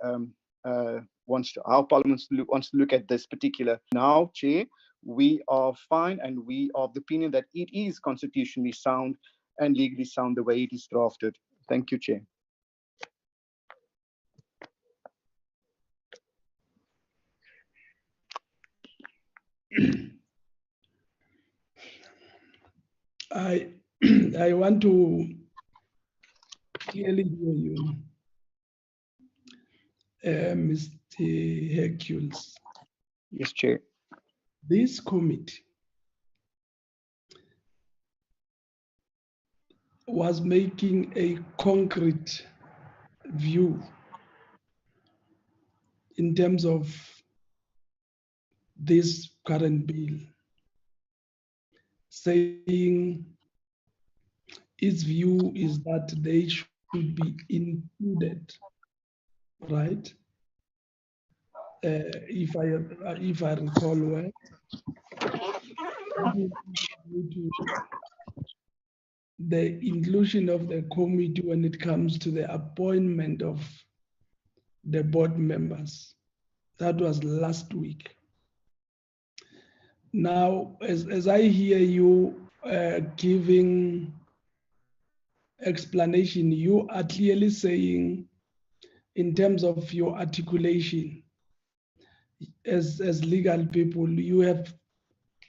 how Parliament wants to look at this particular. Now, Chair, we are fine, and we are of the opinion that it is constitutionally sound and legally sound the way it is drafted. Thank you, Chair. I want to clearly hear you, Mr. Hercules. Yes, Chair. This committee was making a concrete view in terms of this current bill, saying its view is that they should be included, right? If I recall well, the inclusion of the committee when it comes to the appointment of the board members. That was last week. Now, as I hear you giving explanation, you are clearly saying, in terms of your articulation, as legal people, you have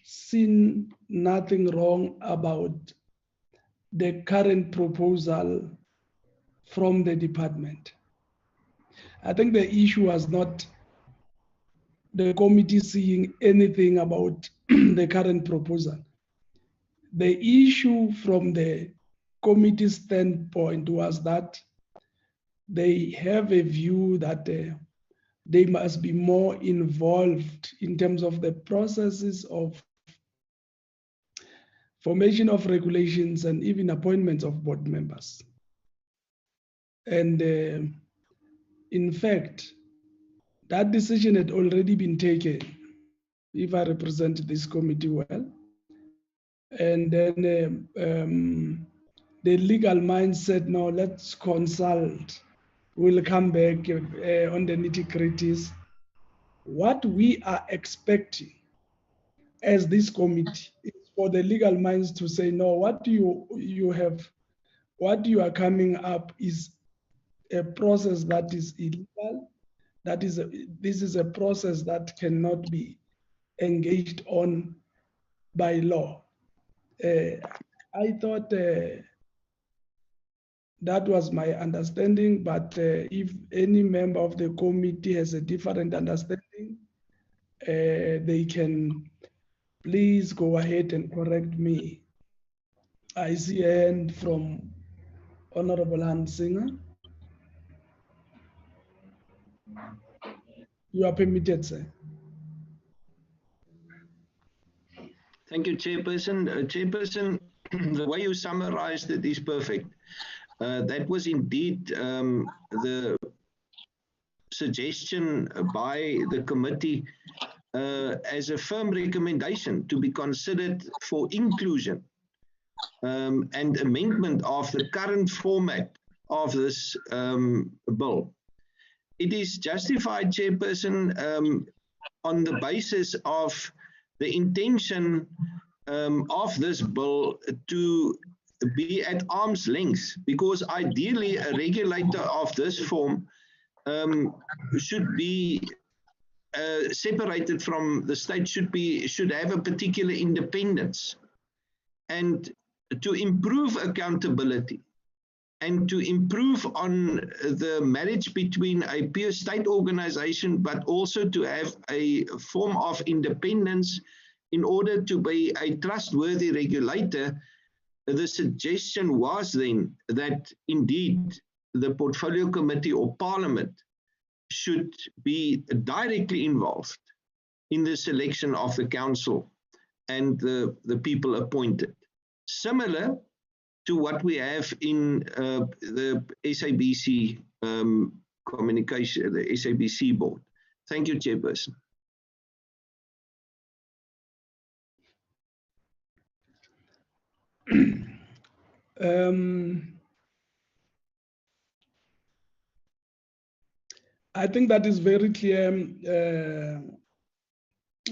seen nothing wrong about the current proposal from the department. I think the issue was not the committee seeing anything about the current proposal. The issue from the committee standpoint was that they have a view that they must be more involved in terms of the processes of formation of regulations and even appointments of board members. And in fact, that decision had already been taken, if I represent this committee well. And then the legal mind said, no, let's consult. We'll come back on the nitty-gritties. What we are expecting as this committee is for the legal minds to say, no, what you are coming up is a process that is illegal. This is a process that cannot be engaged on by law. I thought that was my understanding, but if any member of the committee has a different understanding, they can please go ahead and correct me. I see a hand from Honorable Hansinger. You are permitted, sir. Thank you, Chairperson. Chairperson, the way you summarized it is perfect. That was indeed the suggestion by the committee as a firm recommendation to be considered for inclusion and amendment of the current format of this bill. It is justified, Chairperson, on the basis of the intention of this bill to be at arm's length, because ideally a regulator of this form should be separated from the state, should have a particular independence. And to improve accountability and to improve on the marriage between a pure state organization, but also to have a form of independence in order to be a trustworthy regulator, the suggestion was then that indeed the Portfolio Committee or Parliament should be directly involved in the selection of the council and the people appointed. Similar to what we have in the SABC communication, the SABC board. Thank you, Chairperson. I think that is very clear,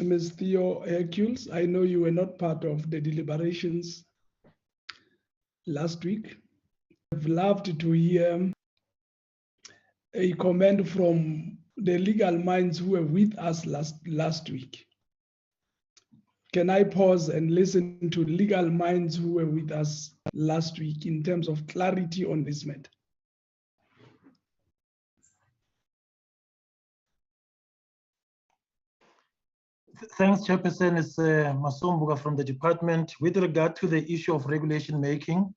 Ms. Theo Hercules. I know you were not part of the deliberations last week. I've loved to hear a comment from the legal minds who were with us last week. Can I pause and listen to legal minds who were with us last week in terms of clarity on this matter? Thanks, Chairperson. It's Masombuga from the department. With regard to the issue of regulation making,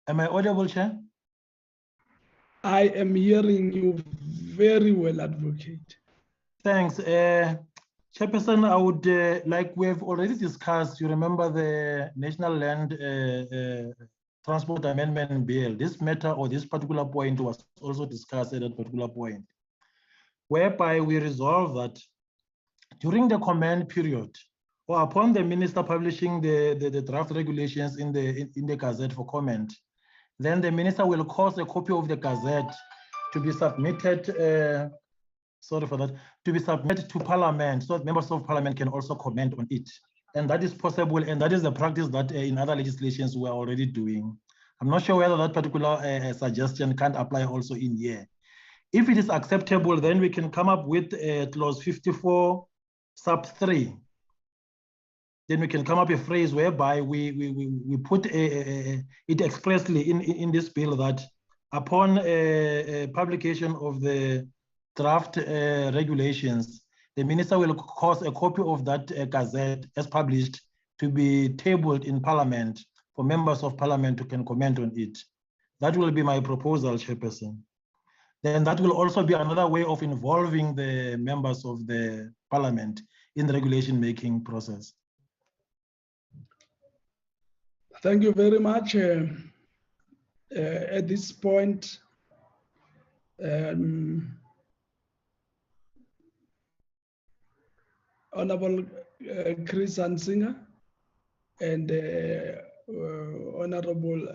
am I audible, Chair? I am hearing you very well, Advocate. Thanks. Chairperson, I would like we've already discussed, you remember the National Land Transport Amendment Bill. This matter or this particular point was also discussed at that particular point, whereby we resolved that during the comment period or upon the minister publishing the draft regulations in the Gazette for comment, then the minister will cause a copy of the Gazette to be submitted, sorry for that, to be submitted to Parliament so that members of Parliament can also comment on it. And that is possible, and that is the practice that in other legislations we're already doing. I'm not sure whether that particular suggestion can't apply also in here. If it is acceptable, then we can come up with clause 54 sub 3. Then we can come up with a phrase whereby we put it expressly in this bill that upon publication of the draft regulations, the minister will cause a copy of that Gazette as published to be tabled in Parliament for members of Parliament who can comment on it. That will be my proposal, Chairperson. Then that will also be another way of involving the members of the Parliament in the regulation making process. Thank you very much. At this point, Honorable Chris Hansinger and Honorable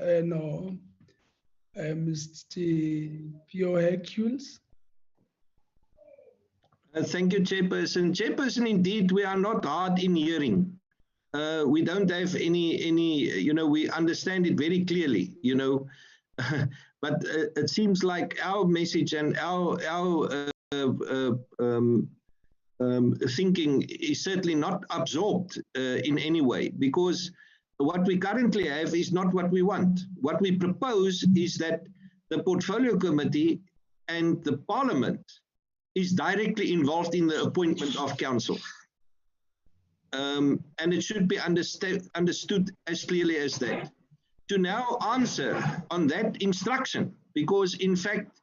Mr. Pio Hercules. Thank you, Chairperson. Chairperson, indeed, we are not hard in hearing. We don't have any, we understand it very clearly, but it seems like our message and our thinking is certainly not absorbed in any way, because what we currently have is not what we want. What we propose is that the Portfolio Committee and the Parliament is directly involved in the appointment of council. And it should be understood as clearly as that. To now answer on that instruction, because in fact,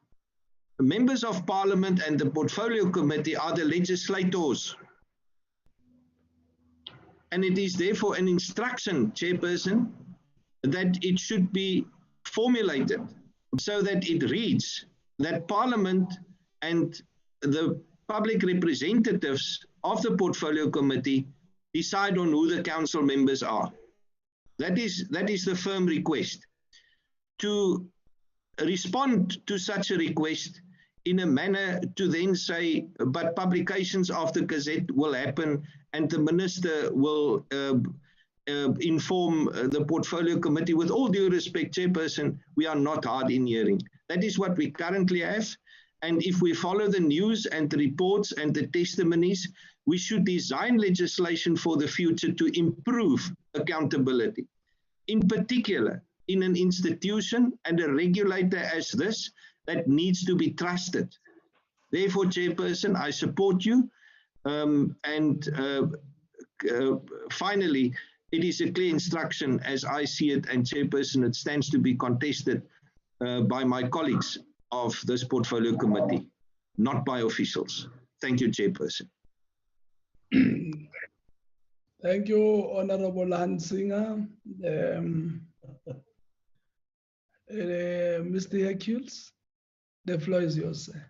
the members of Parliament and the Portfolio Committee are the legislators. And it is therefore an instruction, Chairperson, that it should be formulated so that it reads that Parliament and the public representatives of the Portfolio Committee decide on who the council members are. That is the firm request. To respond to such a request in a manner to then say, but publications of the Gazette will happen and the minister will inform the Portfolio Committee. With all due respect, Chairperson, we are not hard in hearing. That is what we currently have. And if we follow the news and the reports and the testimonies, we should design legislation for the future to improve accountability. In particular, in an institution and a regulator as this that needs to be trusted. Therefore, Chairperson, I support you. Finally, it is a clear instruction as I see it, and Chairperson, it stands to be contested by my colleagues of this Portfolio Committee, not by officials. Thank you, Chairperson. Thank you, Honorable Hansinger. Mr. Hercules, the floor is yours, sir.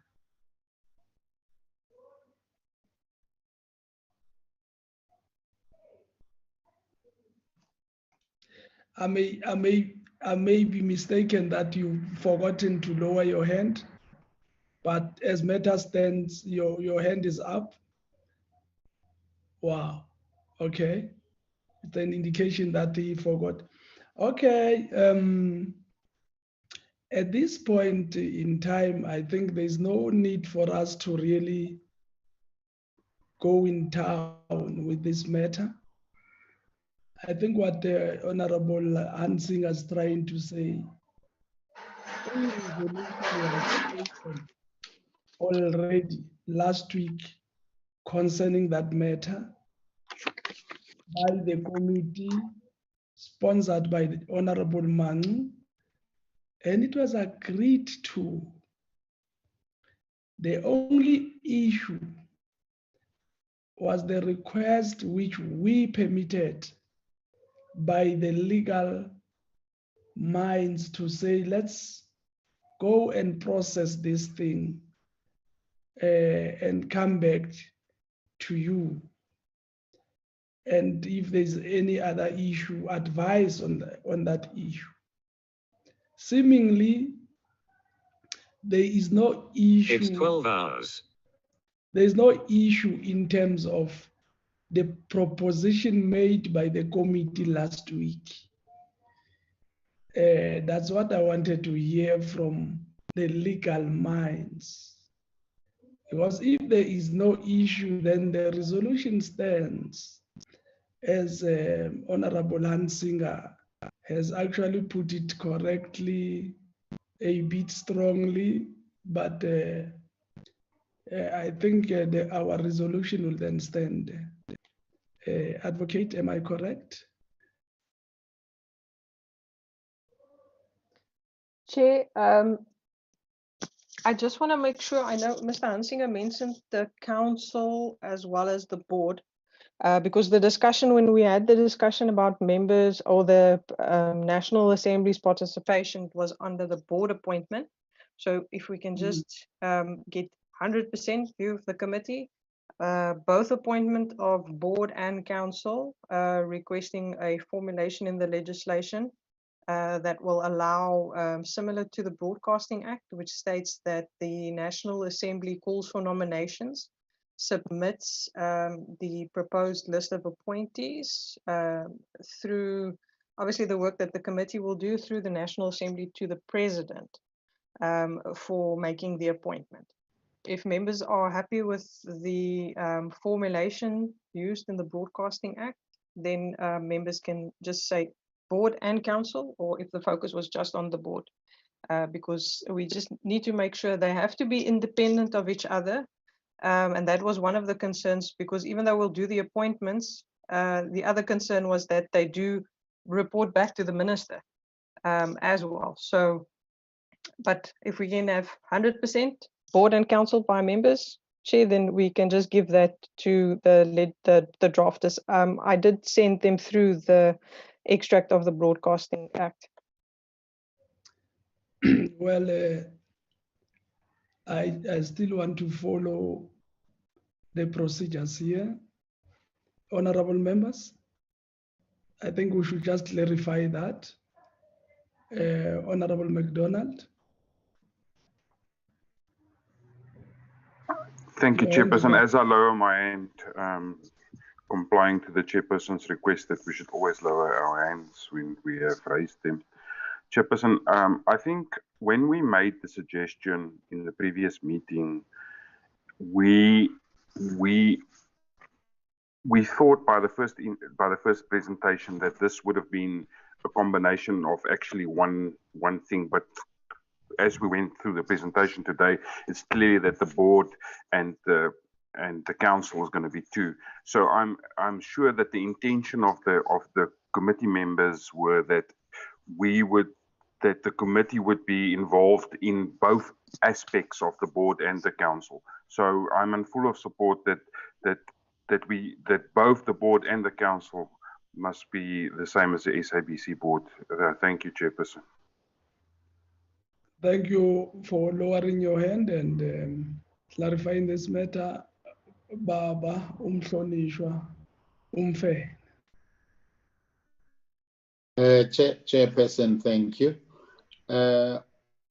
I may be mistaken that you've forgotten to lower your hand, but as matter stands, your hand is up. Wow. Okay. It's an indication that he forgot. Okay. At this point in time, I think there's no need for us to really go in town with this matter. I think what the Honorable Hansinger is trying to say, already last week concerning that matter by the committee sponsored by the Honorable Mang, and it was agreed to The only issue was the request which we permitted by the legal minds to say, let's go and process this thing and come back to you. And if there's any other issue, advise on that issue. Seemingly, there is no issue. It's 12 hours. There is no issue in terms of the proposition made by the committee last week. That's what I wanted to hear from the legal minds. Because if there is no issue, then the resolution stands, as Honorable Hansinger has actually put it correctly, a bit strongly, but I think our resolution will then stand. Advocate, am I correct? Chair, I just want to make sure, I know Mr. Hansinger mentioned the council as well as the board, because the discussion, when we had the discussion about members or the National Assembly's participation, was under the board appointment. So if we can just get 100% view of the committee, both appointment of board and council, requesting a formulation in the legislation that will allow, similar to the Broadcasting Act, which states that the National Assembly calls for nominations, submits the proposed list of appointees through, obviously, the work that the committee will do through the National Assembly to the President for making the appointment. If members are happy with the formulation used in the Broadcasting Act, then members can just say board and council, or if the focus was just on the board, because we just need to make sure they have to be independent of each other. And that was one of the concerns, because even though we'll do the appointments, the other concern was that they do report back to the minister as well. So, but if we can have 100% board and council by members, Chair, then we can just give that to the drafters. I did send them through the extract of the Broadcasting Act. Well, I still want to follow the procedures here. Honorable members, I think we should just clarify that. Honorable McDonald. Thank you, Chairperson. As I lower my hand, complying to the Chairperson's request that we should always lower our hands when we have raised them. Chairperson, I think when we made the suggestion in the previous meeting, we thought by the first presentation that this would have been a combination of actually one thing, but as we went through the presentation today, it's clear that the board and the council is going to be two. So I'm sure that the intention of the committee members were that the committee would be involved in both aspects of the board and the council. So I'm in full of support that both the board and the council must be the same as the SABC board. Thank you, Chairperson. Thank you for lowering your hand and clarifying this matter. Baba umhlonishwa umfe. Chairperson, thank you.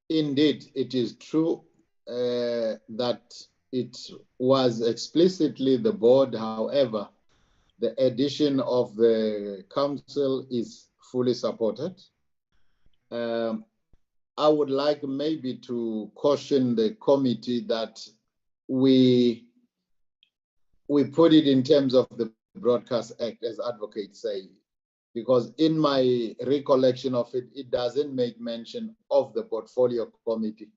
Indeed, it is true that it was explicitly the board. However, the addition of the council is fully supported. I would like maybe to caution the committee that we put it in terms of the Broadcast Act, as advocates say, because in my recollection of it, it doesn't make mention of the portfolio committee.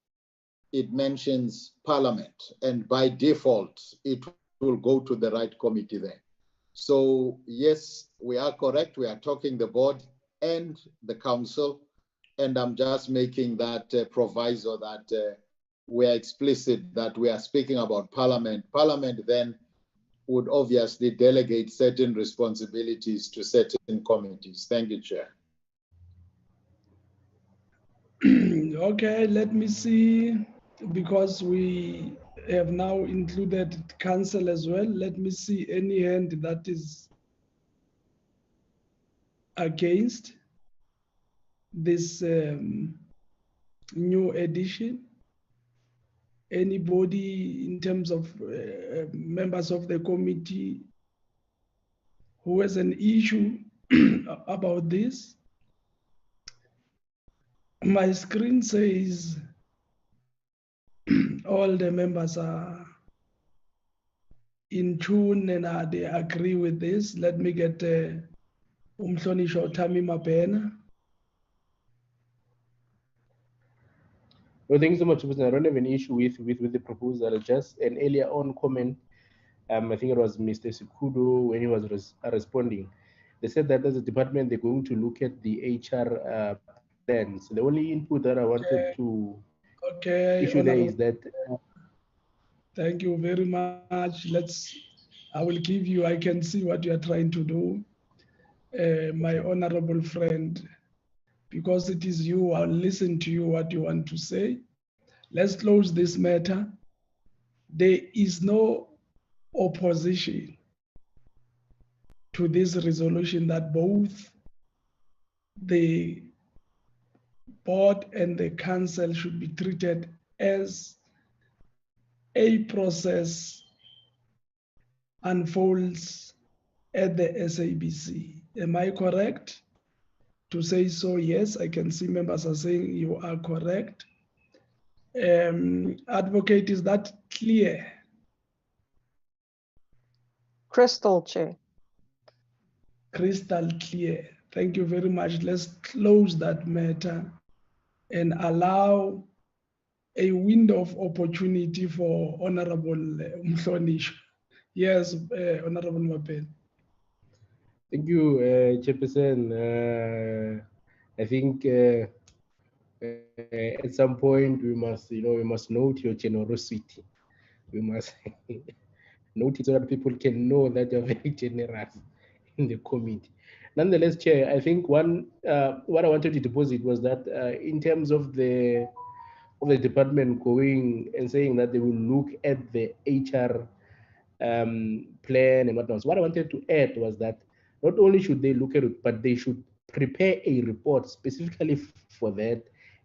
It mentions Parliament, and by default, it will go to the right committee there. So yes, we are correct. We are talking the board and the council, and I'm just making that proviso that we are explicit that we are speaking about Parliament, Parliament then would obviously delegate certain responsibilities to certain committees. Thank you, Chair. Okay, let me see, because we have now included council as well. Let me see any hand that is against this new edition. Anybody in terms of members of the committee who has an issue about this? My screen says all the members are in tune and they agree with this. Let me get Umhlonisho Tami Mapena. Well, thank you so much, President. I don't have an issue with the proposal. Just an earlier on comment. I think it was Mr. Sikudo when he was responding. They said that as a department, they're going to look at the HR plans. The only input that I wanted to issue there is that. Thank you very much. I will give you, I can see what you are trying to do, my honorable friend, because it is you, I'll listen to you what you want to say. Let's close this matter. There is no opposition to this resolution that both the board and the council should be treated as a process unfolds at the SABC. Am I correct to say so? Yes, I can see members are saying you are correct. Advocate, is that clear? Crystal, Chair. Crystal clear. Thank you very much. Let's close that matter and allow a window of opportunity for Honorable Mhlonish. Yes, Honorable Mapel. Thank you, Chairperson. I think at some point we must note your generosity. We must note it so that people can know that you're very generous in the committee. Nonetheless, Chair, I think what I wanted to deposit was that in terms of the department going and saying that they will look at the HR plan and whatnot. So what I wanted to add was that not only should they look at it, but they should prepare a report specifically for that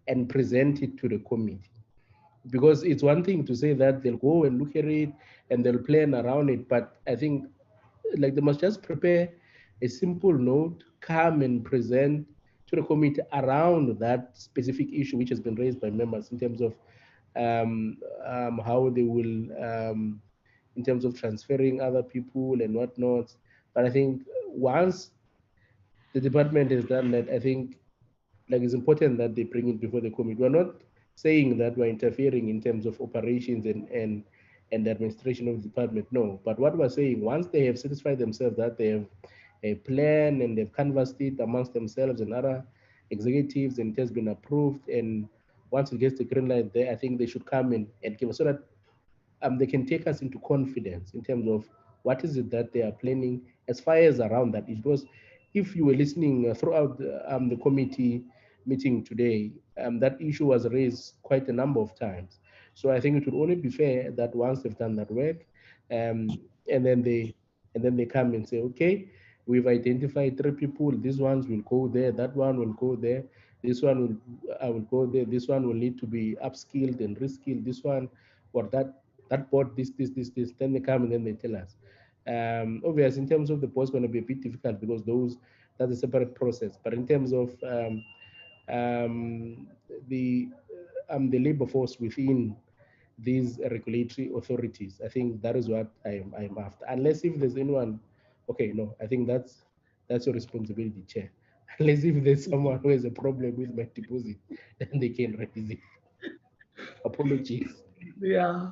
and present it to the committee. Because it's one thing to say that they'll go and look at it and they'll plan around it, but I think like they must just prepare a simple note, come and present to the committee around that specific issue which has been raised by members in terms of how they will in terms of transferring other people and whatnot. But I think once the department has done that, I think like it's important that they bring it before the committee. We're not saying that we're interfering in terms of operations and the administration of the department, no. But what we're saying, once they have satisfied themselves that they have a plan and they've canvassed it amongst themselves and other executives and it has been approved, and once it gets the green light there, I think they should come in and give us so that they can take us into confidence in terms of what is it that they are planning as far as around that issue. Because if you were listening throughout the committee meeting today, that issue was raised quite a number of times. So I think it would only be fair that once they've done that work, and then they come and say, okay, we've identified 3 people. These ones will go there. That one will go there. This one will go there. This one will need to be upskilled and reskilled. This one or that board, this. Then they come and then they tell us. Obviously, in terms of the board, it's going to be a bit difficult because that's a separate process. But in terms of the labor force within these regulatory authorities, I think that is what I'm after. Unless if there's anyone, okay, no, I think that's your responsibility, Chair. Unless if there's someone who has a problem with my deposit, then they can raise it. Apologies. Yeah.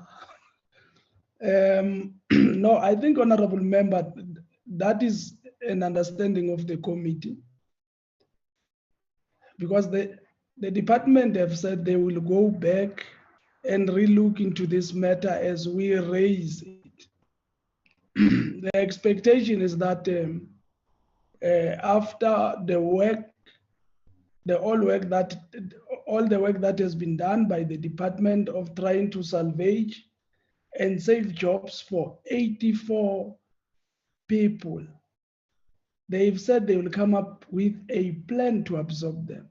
No, I think, Honorable Member, that is an understanding of the committee, because the department have said they will go back and relook into this matter as we raise it. The expectation is that after the work, all the work that has been done by the department of trying to salvage and save jobs for 84 people, they've said they will come up with a plan to absorb them.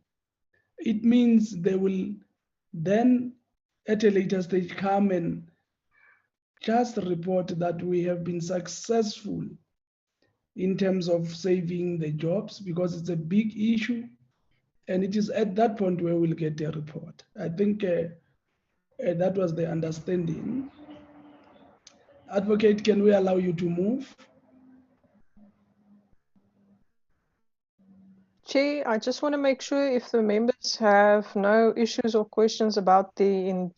It means they will then at a later stage come and just report that we have been successful in terms of saving the jobs, because it's a big issue. And it is at that point where we'll get a report. I think that was the understanding. Advocate, can we allow you to move? Chair, I just want to make sure if the members have no issues or questions about the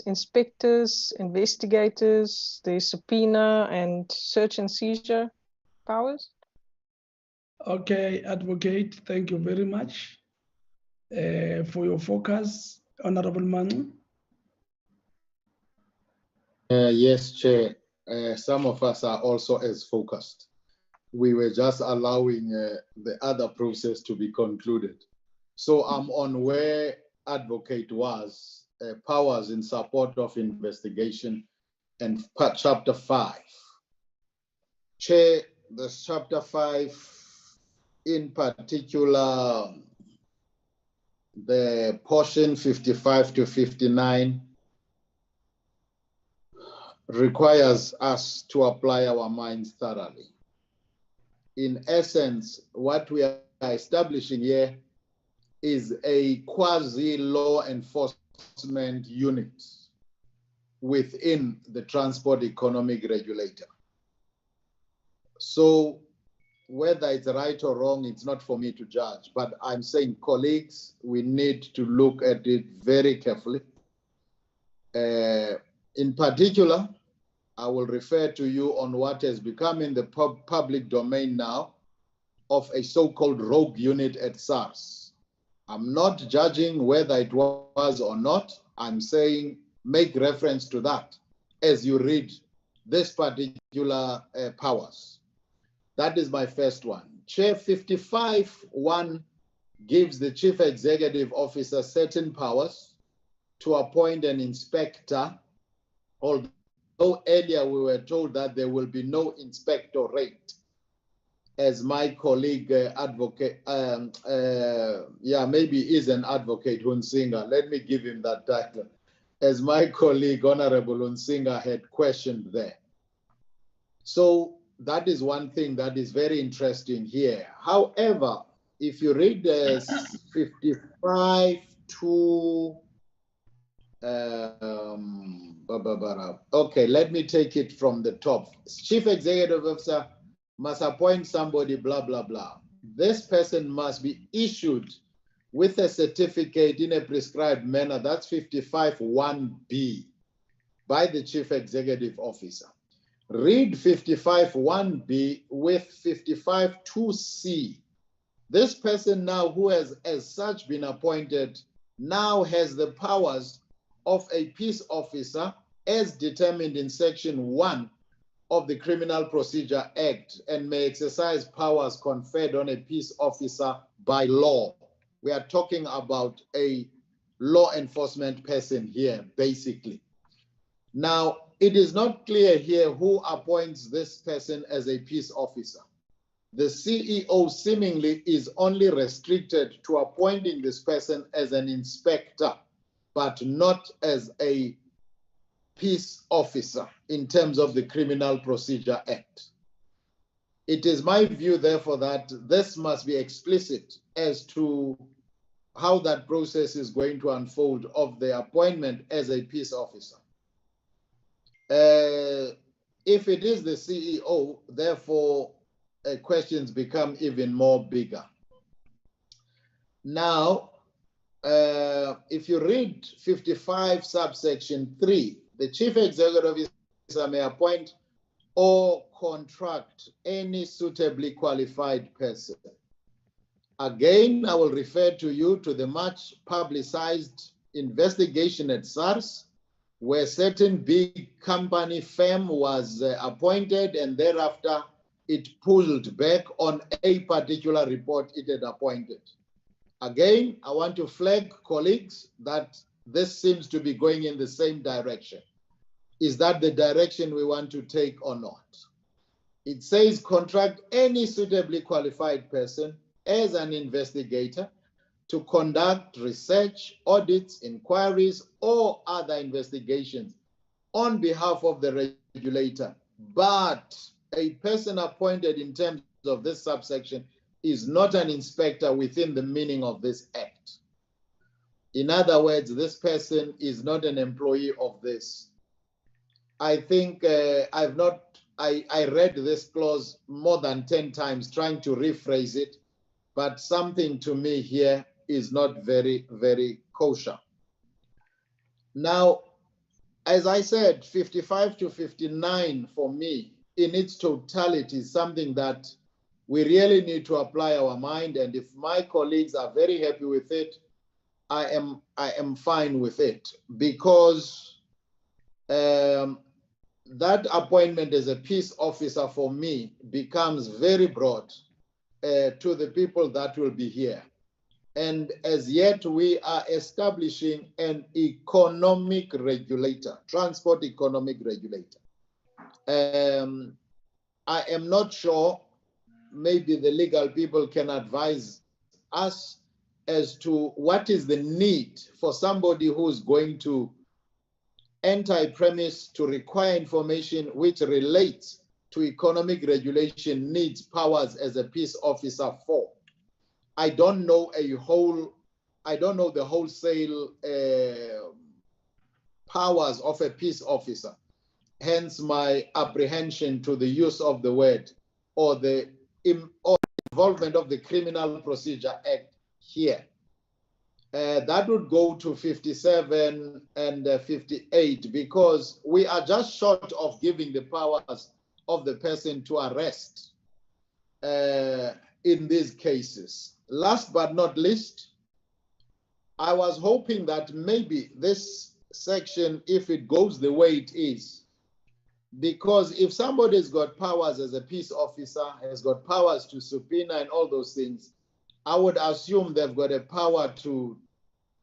inspectors, investigators, the subpoena and search and seizure powers. Okay, Advocate, thank you very much for your focus. Honorable Manu. Yes, Chair. Some of us are also as focused. We were just allowing the other process to be concluded. So I'm on where Advocate was, powers in support of investigation and chapter 5. Chair, the chapter 5, in particular, the portion 55 to 59 requires us to apply our minds thoroughly. In essence, what we are establishing here is a quasi-law enforcement unit within the Transport Economic Regulator. So whether it's right or wrong, it's not for me to judge, but I'm saying, colleagues, we need to look at it very carefully. In particular, I will refer to you on what has become in the public domain now of a so-called rogue unit at SARS. I'm not judging whether it was or not. I'm saying make reference to that as you read this particular powers. That is my first one. Chair 55(1) gives the Chief Executive Officer certain powers to appoint an inspector, although earlier we were told that there will be no inspectorate. As my colleague advocate, maybe is an advocate, Hunsinga. Let me give him that title. As my colleague, Honorable Hunsinga, had questioned there. So that is one thing that is very interesting here. However, if you read 55 to okay, let me take it from the top. Chief Executive Officer must appoint somebody, blah, blah, blah. This person must be issued with a certificate in a prescribed manner. That's 55(1)B by the Chief Executive Officer. Read 55(1)B with 55(2)C. This person now, who has as such been appointed, now has the powers of a peace officer as determined in Section 1 of the Criminal Procedure Act, and may exercise powers conferred on a peace officer by law. We are talking about a law enforcement person here, basically. Now, it is not clear here who appoints this person as a peace officer. The CEO seemingly is only restricted to appointing this person as an inspector, but not as a peace officer in terms of the Criminal Procedure Act. It is my view, therefore, that this must be explicit as to how that process is going to unfold of the appointment as a peace officer. If it is the CEO, therefore, questions become even more bigger. Now, if you read 55 subsection 3, the Chief Executive Officer may appoint or contract any suitably qualified person. Again, I will refer to you to the much publicized investigation at SARS where certain big company firm was appointed, and thereafter it pulled back on a particular report it had appointed. Again, I want to flag colleagues that this seems to be going in the same direction. Is that the direction we want to take or not? It says contract any suitably qualified person as an investigator to conduct research, audits, inquiries, or other investigations on behalf of the regulator. But a person appointed in terms of this subsection is not an inspector within the meaning of this act. In other words, this person is not an employee of this. I think I read this clause more than 10 times trying to rephrase it, but something to me here is not very, very kosher. Now, as I said, 55 to 59 for me in its totality is something that we really need to apply our mind. And if my colleagues are very happy with it, I am fine with it, because that appointment as a peace officer for me becomes very broad to the people that will be here. And as yet, we are establishing an economic regulator, transport economic regulator. I am not sure, maybe the legal people can advise us as to what is the need for somebody who's going to enter a premise to require information which relates to economic regulation needs powers as a peace officer for. I don't know the wholesale powers of a peace officer. Hence my apprehension to the use of the word or the involvement of the Criminal Procedure Act here. That would go to 57 and 58, because we are just short of giving the powers of the person to arrest in these cases. Last but not least, I was hoping that maybe this section, if it goes the way it is, because if somebody's got powers as a peace officer, has got powers to subpoena and all those things, I would assume they've got a power to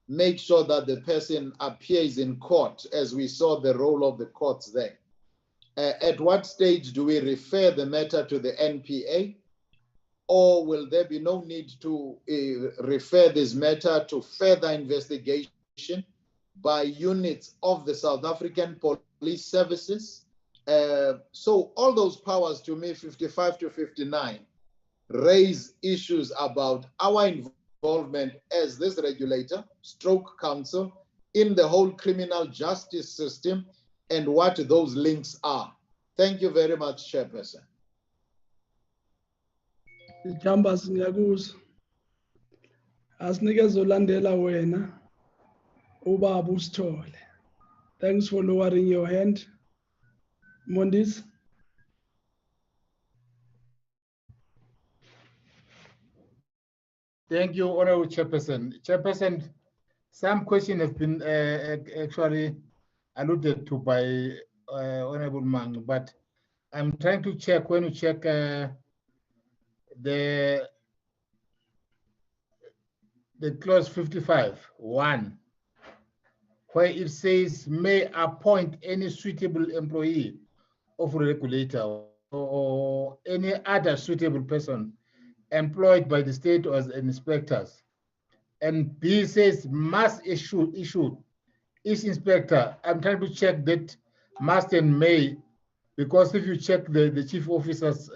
make sure that the person appears in court, as we saw the role of the courts there. At what stage do we refer the matter to the NPA? Or will there be no need to refer this matter to further investigation by units of the South African Police Services? So all those powers, to me, 55 to 59, raise issues about our involvement as this regulator, stroke council, in the whole criminal justice system and what those links are. Thank you very much, Chairperson. Chambers ngiyakuzwa. Asinikeze olandela wena ubaba usithole. Thanks for lowering your hand. Mondis. Thank you, Honorable Chairperson. Chairperson, some questions have been actually alluded to by Honorable Mang, but I'm trying to check, when you check the clause 55(1), where it says may appoint any suitable employee of a regulator or any other suitable person employed by the state or as inspectors. And B says must issue each inspector. I'm trying to check that must and may, because if you check the chief officer's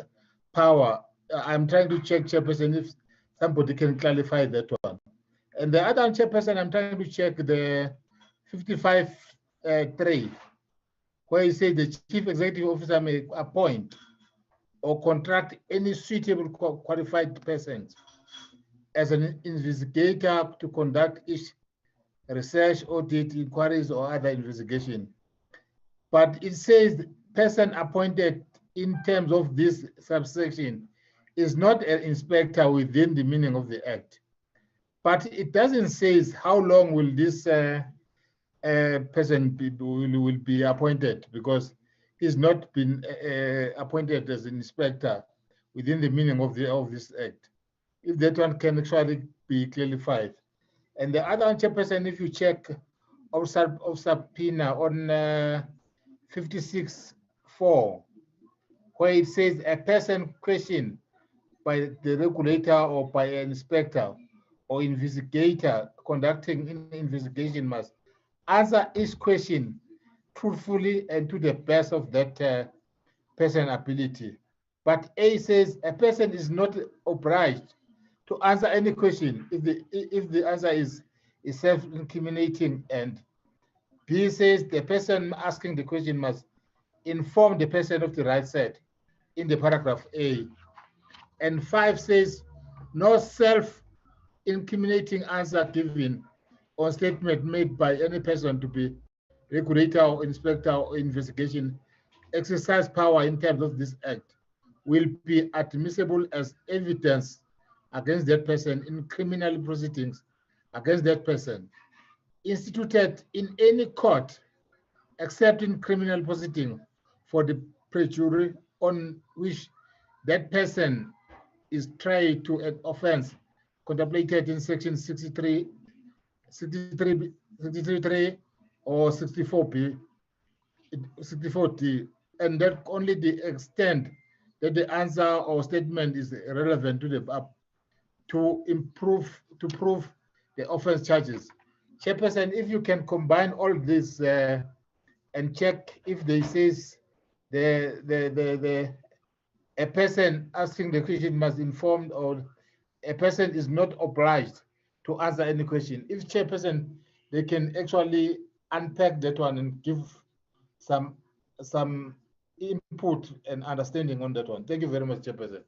power, I'm trying to check, Chairperson, if somebody can clarify that one. And the other, Chairperson, I'm trying to check the 55(3), where you say the chief executive officer may appoint or contract any suitable qualified persons as an investigator to conduct each research, audit, inquiries, or other investigation. But it says person appointed in terms of this subsection is not an inspector within the meaning of the Act. But it doesn't say how long will this person will be appointed, because he's not been appointed as an inspector within the meaning of this act. If that one can actually be clarified. And the other one, Chairperson, if you check of subpoena on 56.4, where it says a person questioned by the regulator or by an inspector or investigator conducting an investigation must answer each question truthfully and to the best of that person ability. But A says a person is not obliged to answer any question if the answer is self-incriminating, and B says the person asking the question must inform the person of the right side in the paragraph A. And 5 says no self-incriminating answer given or statement made by any person to be regulator or inspector or investigation exercise power in terms of this act will be admissible as evidence against that person in criminal proceedings against that person instituted in any court except in criminal proceeding for the perjury on which that person is tried to an offense contemplated in section 63, 63.3 or 64B, 64D, and that only the extent that the answer or statement is relevant to the to prove the offense charges. Chairperson, if you can combine all this and check if they says a person asking the question must inform or a person is not obliged to answer any question. If Chairperson, they can actually unpack that one and give some input and understanding on that one. Thank you very much, Chairperson.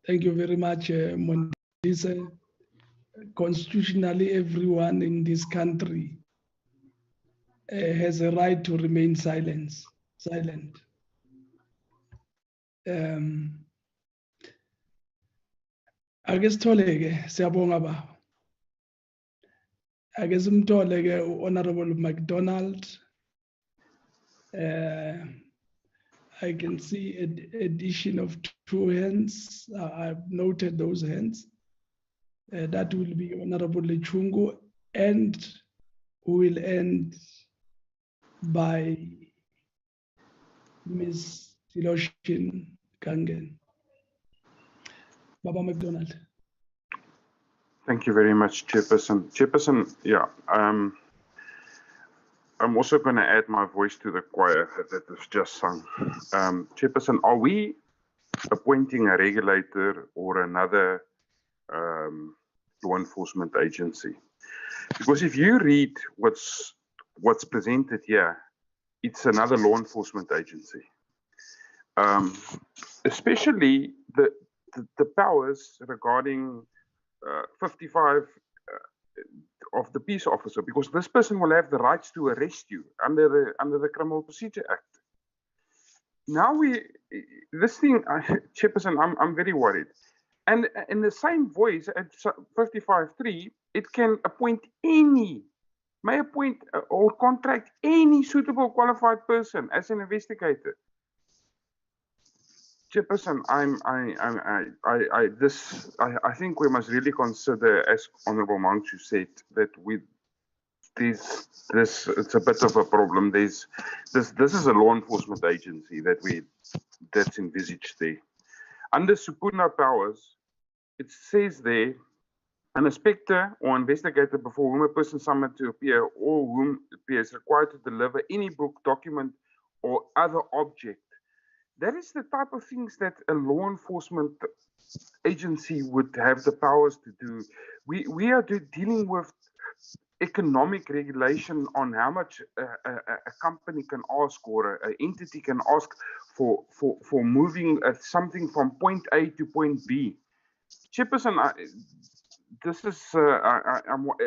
Thank you very much, Mondise. Constitutionally, everyone in this country has a right to remain silent. Ake sithole-ke siyabonga baba. Ake simthole-ke Honorable McDonald. I can see an addition of 2 hands. I've noted those hands. That will be Honorable Lechungu, and we will end by Ms. Tiloshin Kangen. Baba McDonald. Thank you very much, Chairperson. Chairperson, yeah, I'm also going to add my voice to the choir that was just sung. Chairperson, are we appointing a regulator or another law enforcement agency? Because if you read what's presented here, it's another law enforcement agency. Especially the powers regarding 55 of the peace officer, because this person will have the rights to arrest you under the Criminal Procedure Act. Now this thing, Chairperson, I'm very worried. And in the same voice at 55.3, it can appoint may appoint or contract any suitable qualified person as an investigator. Chairperson, I think we must really consider, as Honourable Manchu said, that it's a bit of a problem. This is a law enforcement agency that's envisaged there. Under subpoena powers, it says there, an inspector or investigator before whom a person summoned to appear or whom appears required to deliver any book, document, or other object. That is the type of things that a law enforcement agency would have the powers to do. We are dealing with economic regulation on how much a company can ask or an entity can ask for moving something from point A to point B. Chairperson,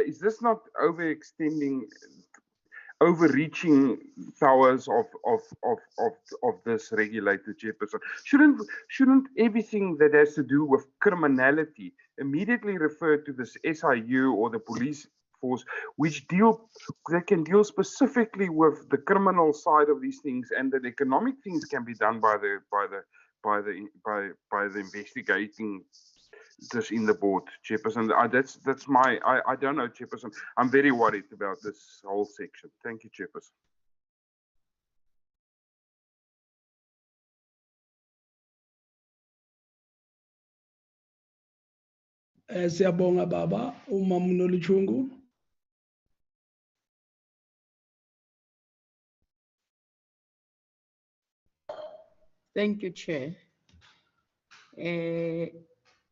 is this not overreaching powers of this regulator, Chairperson? Shouldn't everything that has to do with criminality immediately refer to this SIU or the police force, that can deal specifically with the criminal side of these things, and that economic things can be done by the investigating this in the board, Chairperson. That's my I don't know, Chairperson. I'm very worried about this whole section. Thank you, Chairperson. Siyabonga baba, uMama Noluchungu. Thank you, Chair.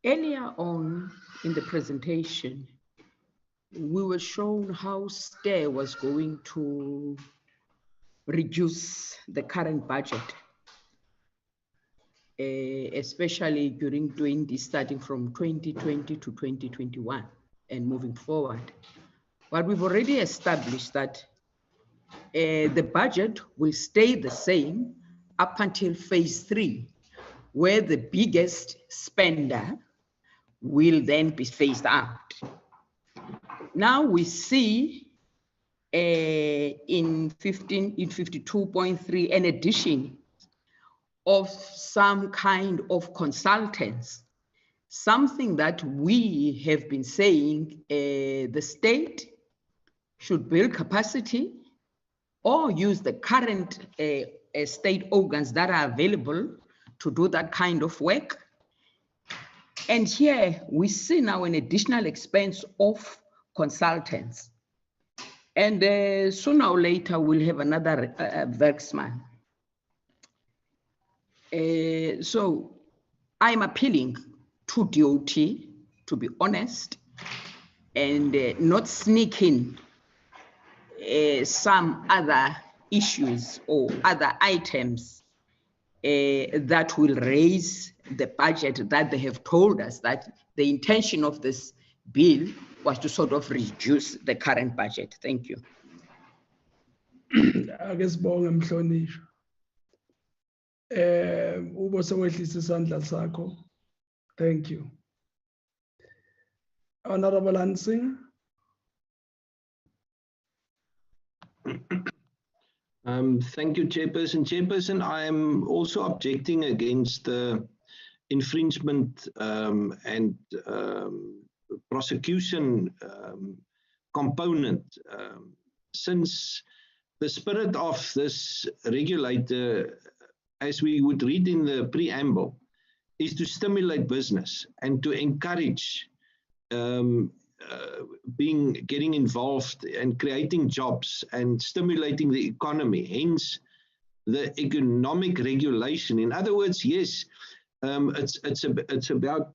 Earlier on in the presentation, we were shown how STAIR was going to reduce the current budget, especially during starting from 2020 to 2021 and moving forward. But we've already established that the budget will stay the same up until phase 3, where the biggest spender will then be phased out. Now we see in 52.3 an addition of some kind of consultants, something that we have been saying the state should build capacity or use the current state organs that are available to do that kind of work. And here we see now an additional expense of consultants. And sooner or later, we'll have another Werksman. So I'm appealing to DOT, to be honest, and not sneak in some other issues or other items that will raise the budget that they have told us that the intention of this bill was to sort of reduce the current budget. Thank you. Ake sibonge Mhlonishwa. Ubose wehlisa isandla sakho. Thank you. Honorable Hansing. Thank you, Chairperson. Chairperson, I am also objecting against the infringement and prosecution component. Since the spirit of this regulator, as we would read in the preamble, is to stimulate business and to encourage getting involved and creating jobs and stimulating the economy, hence the economic regulation. In other words, yes, it's about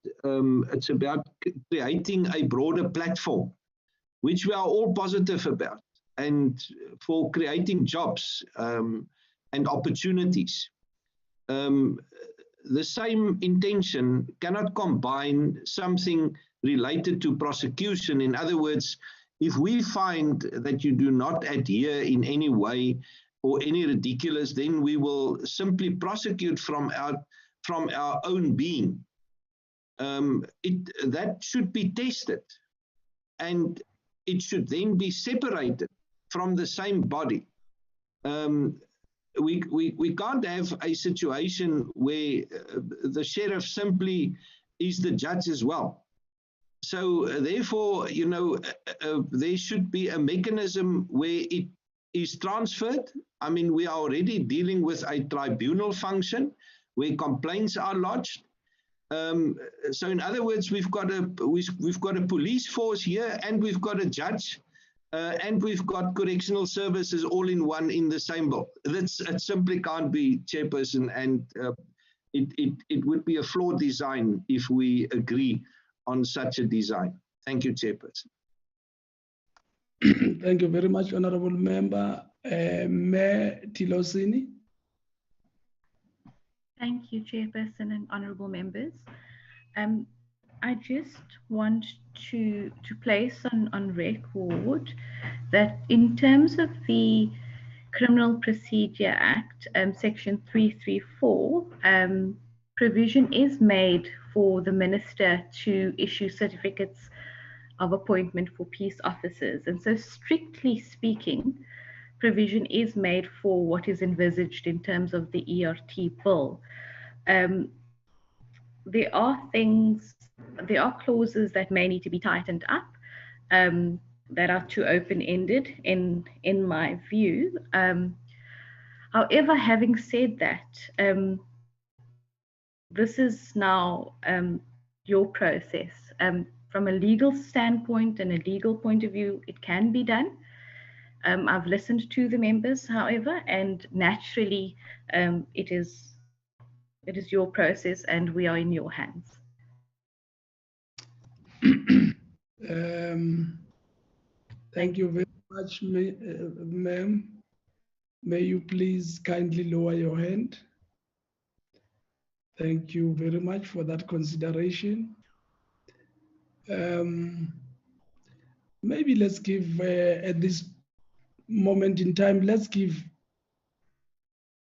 creating a broader platform, which we are all positive about, and for creating jobs and opportunities. The same intention cannot combine something related to prosecution. In other words, if we find that you do not adhere in any way or any ridiculous, then we will simply prosecute from our own being. That should be tested, and it should then be separated from the same body. We can't have a situation where the sheriff simply is the judge as well. So therefore, you know, there should be a mechanism where it is transferred. I mean, we are already dealing with a tribunal function where complaints are lodged. So in other words, we've got a police force here, and we've got a judge, and we've got correctional services all in one in the same bill. It simply can't be, Chairperson, and it would be a flawed design if we agree on such a design. Thank you, Chairperson. Thank you very much, Honorable Member. Mayor Tilosini. Thank you, Chairperson and honorable members. I just want to place on record that in terms of the Criminal Procedure Act, Section 334, provision is made for the minister to issue certificates of appointment for peace officers. And so strictly speaking, provision is made for what is envisaged in terms of the ERT bill. There are clauses that may need to be tightened up, that are too open-ended in my view. However, having said that, this is now your process. From a legal standpoint and a legal point of view, it can be done. I've listened to the members, however, and naturally, it is your process, and we are in your hands. Thank you very much, ma'am. May you please kindly lower your hand. Thank you very much for that consideration. Maybe let's give, at this moment in time, let's give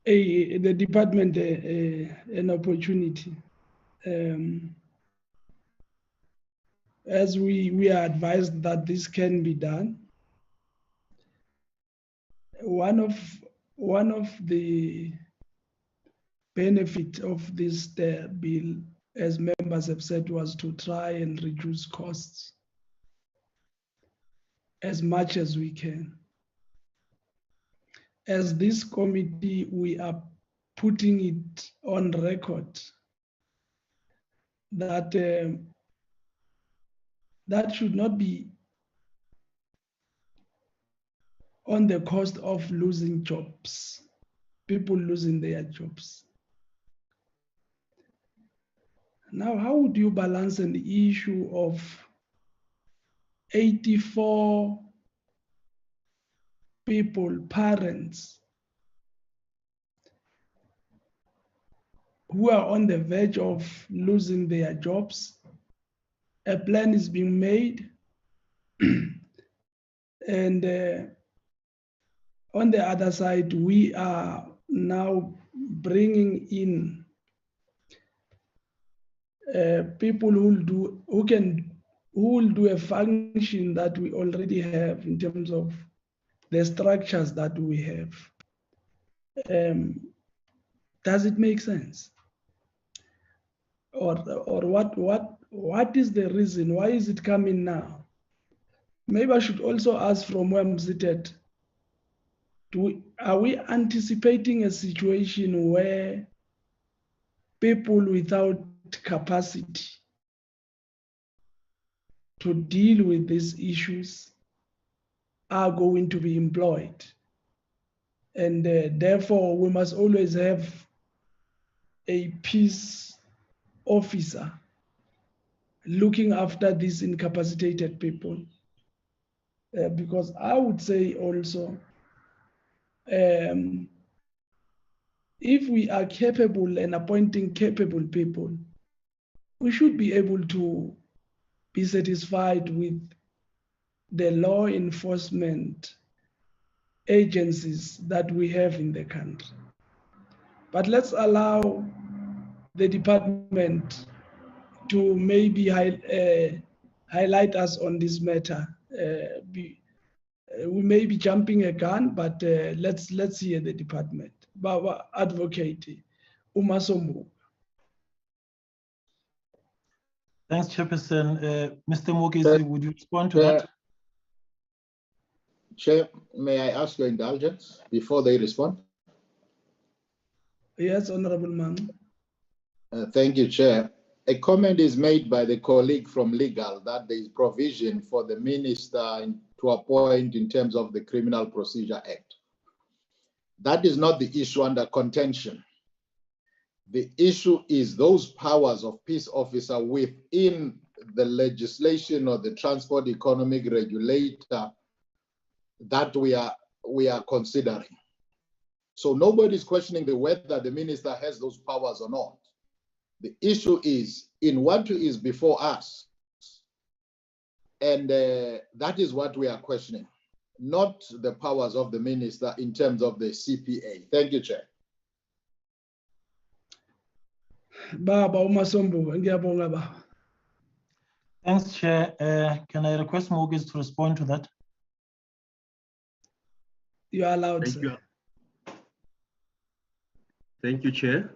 the department an opportunity. As we are advised that this can be done, one of the benefit of this bill, as members have said, was to try and reduce costs as much as we can. As this committee, we are putting it on record that that should not be on the cost of losing jobs, people losing their jobs. Now, how would you balance an issue of 84 people, parents, who are on the verge of losing their jobs? A plan is being made, and on the other side, we are now bringing in people who will do a function that we already have in terms of the structures that we have. Does it make sense? Or what is the reason? Why is it coming now? Maybe I should also ask from where I'm seated, are we anticipating a situation where people without capacity to deal with these issues are going to be employed? And therefore, we must always have a peace officer looking after these incapacitated people. Because I would say also, if we are capable and appointing capable people, we should be able to be satisfied with the law enforcement agencies that we have in the country. But let's allow the department to maybe highlight us on this matter. We may be jumping a gun, but let's hear the department. Baba Advocate Umasombu. Thanks, Chairperson. Mr. Mokisi, would you respond to that? Chair, may I ask your indulgence before they respond? Yes, Honorable Man. Thank you, Chair. A comment is made by the colleague from legal that there is provision for the minister to appoint in terms of the Criminal Procedure Act. That is not the issue under contention. The issue is those powers of peace officer within the legislation or the transport economic regulator that we are considering. So nobody's questioning whether the minister has those powers or not. The issue is in what is before us, and that is what we are questioning, not the powers of the minister in terms of the CPA. Thank you, Chair. Baba Umasombu, ngiyabonga baba. Thanks, Chair. Can I request Mortgage to respond to that? You are allowed, Thank sir. you. Thank you, Chair.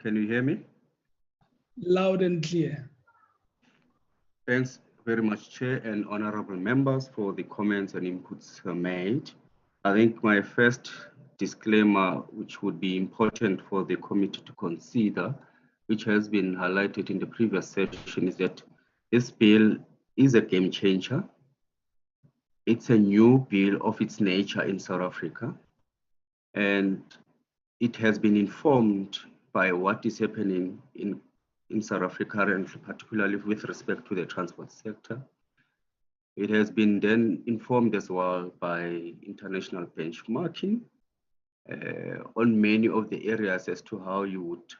Can you hear me? Loud and clear. Thanks very much, Chair and honorable members, for the comments and inputs made. I think my first disclaimer, which would be important for the committee to consider, which has been highlighted in the previous session, is that this bill is a game changer. It's a new bill of its nature in South Africa, and it has been informed by what is happening in South Africa, and particularly with respect to the transport sector. It has been then informed as well by international benchmarking on many of the areas as to how you would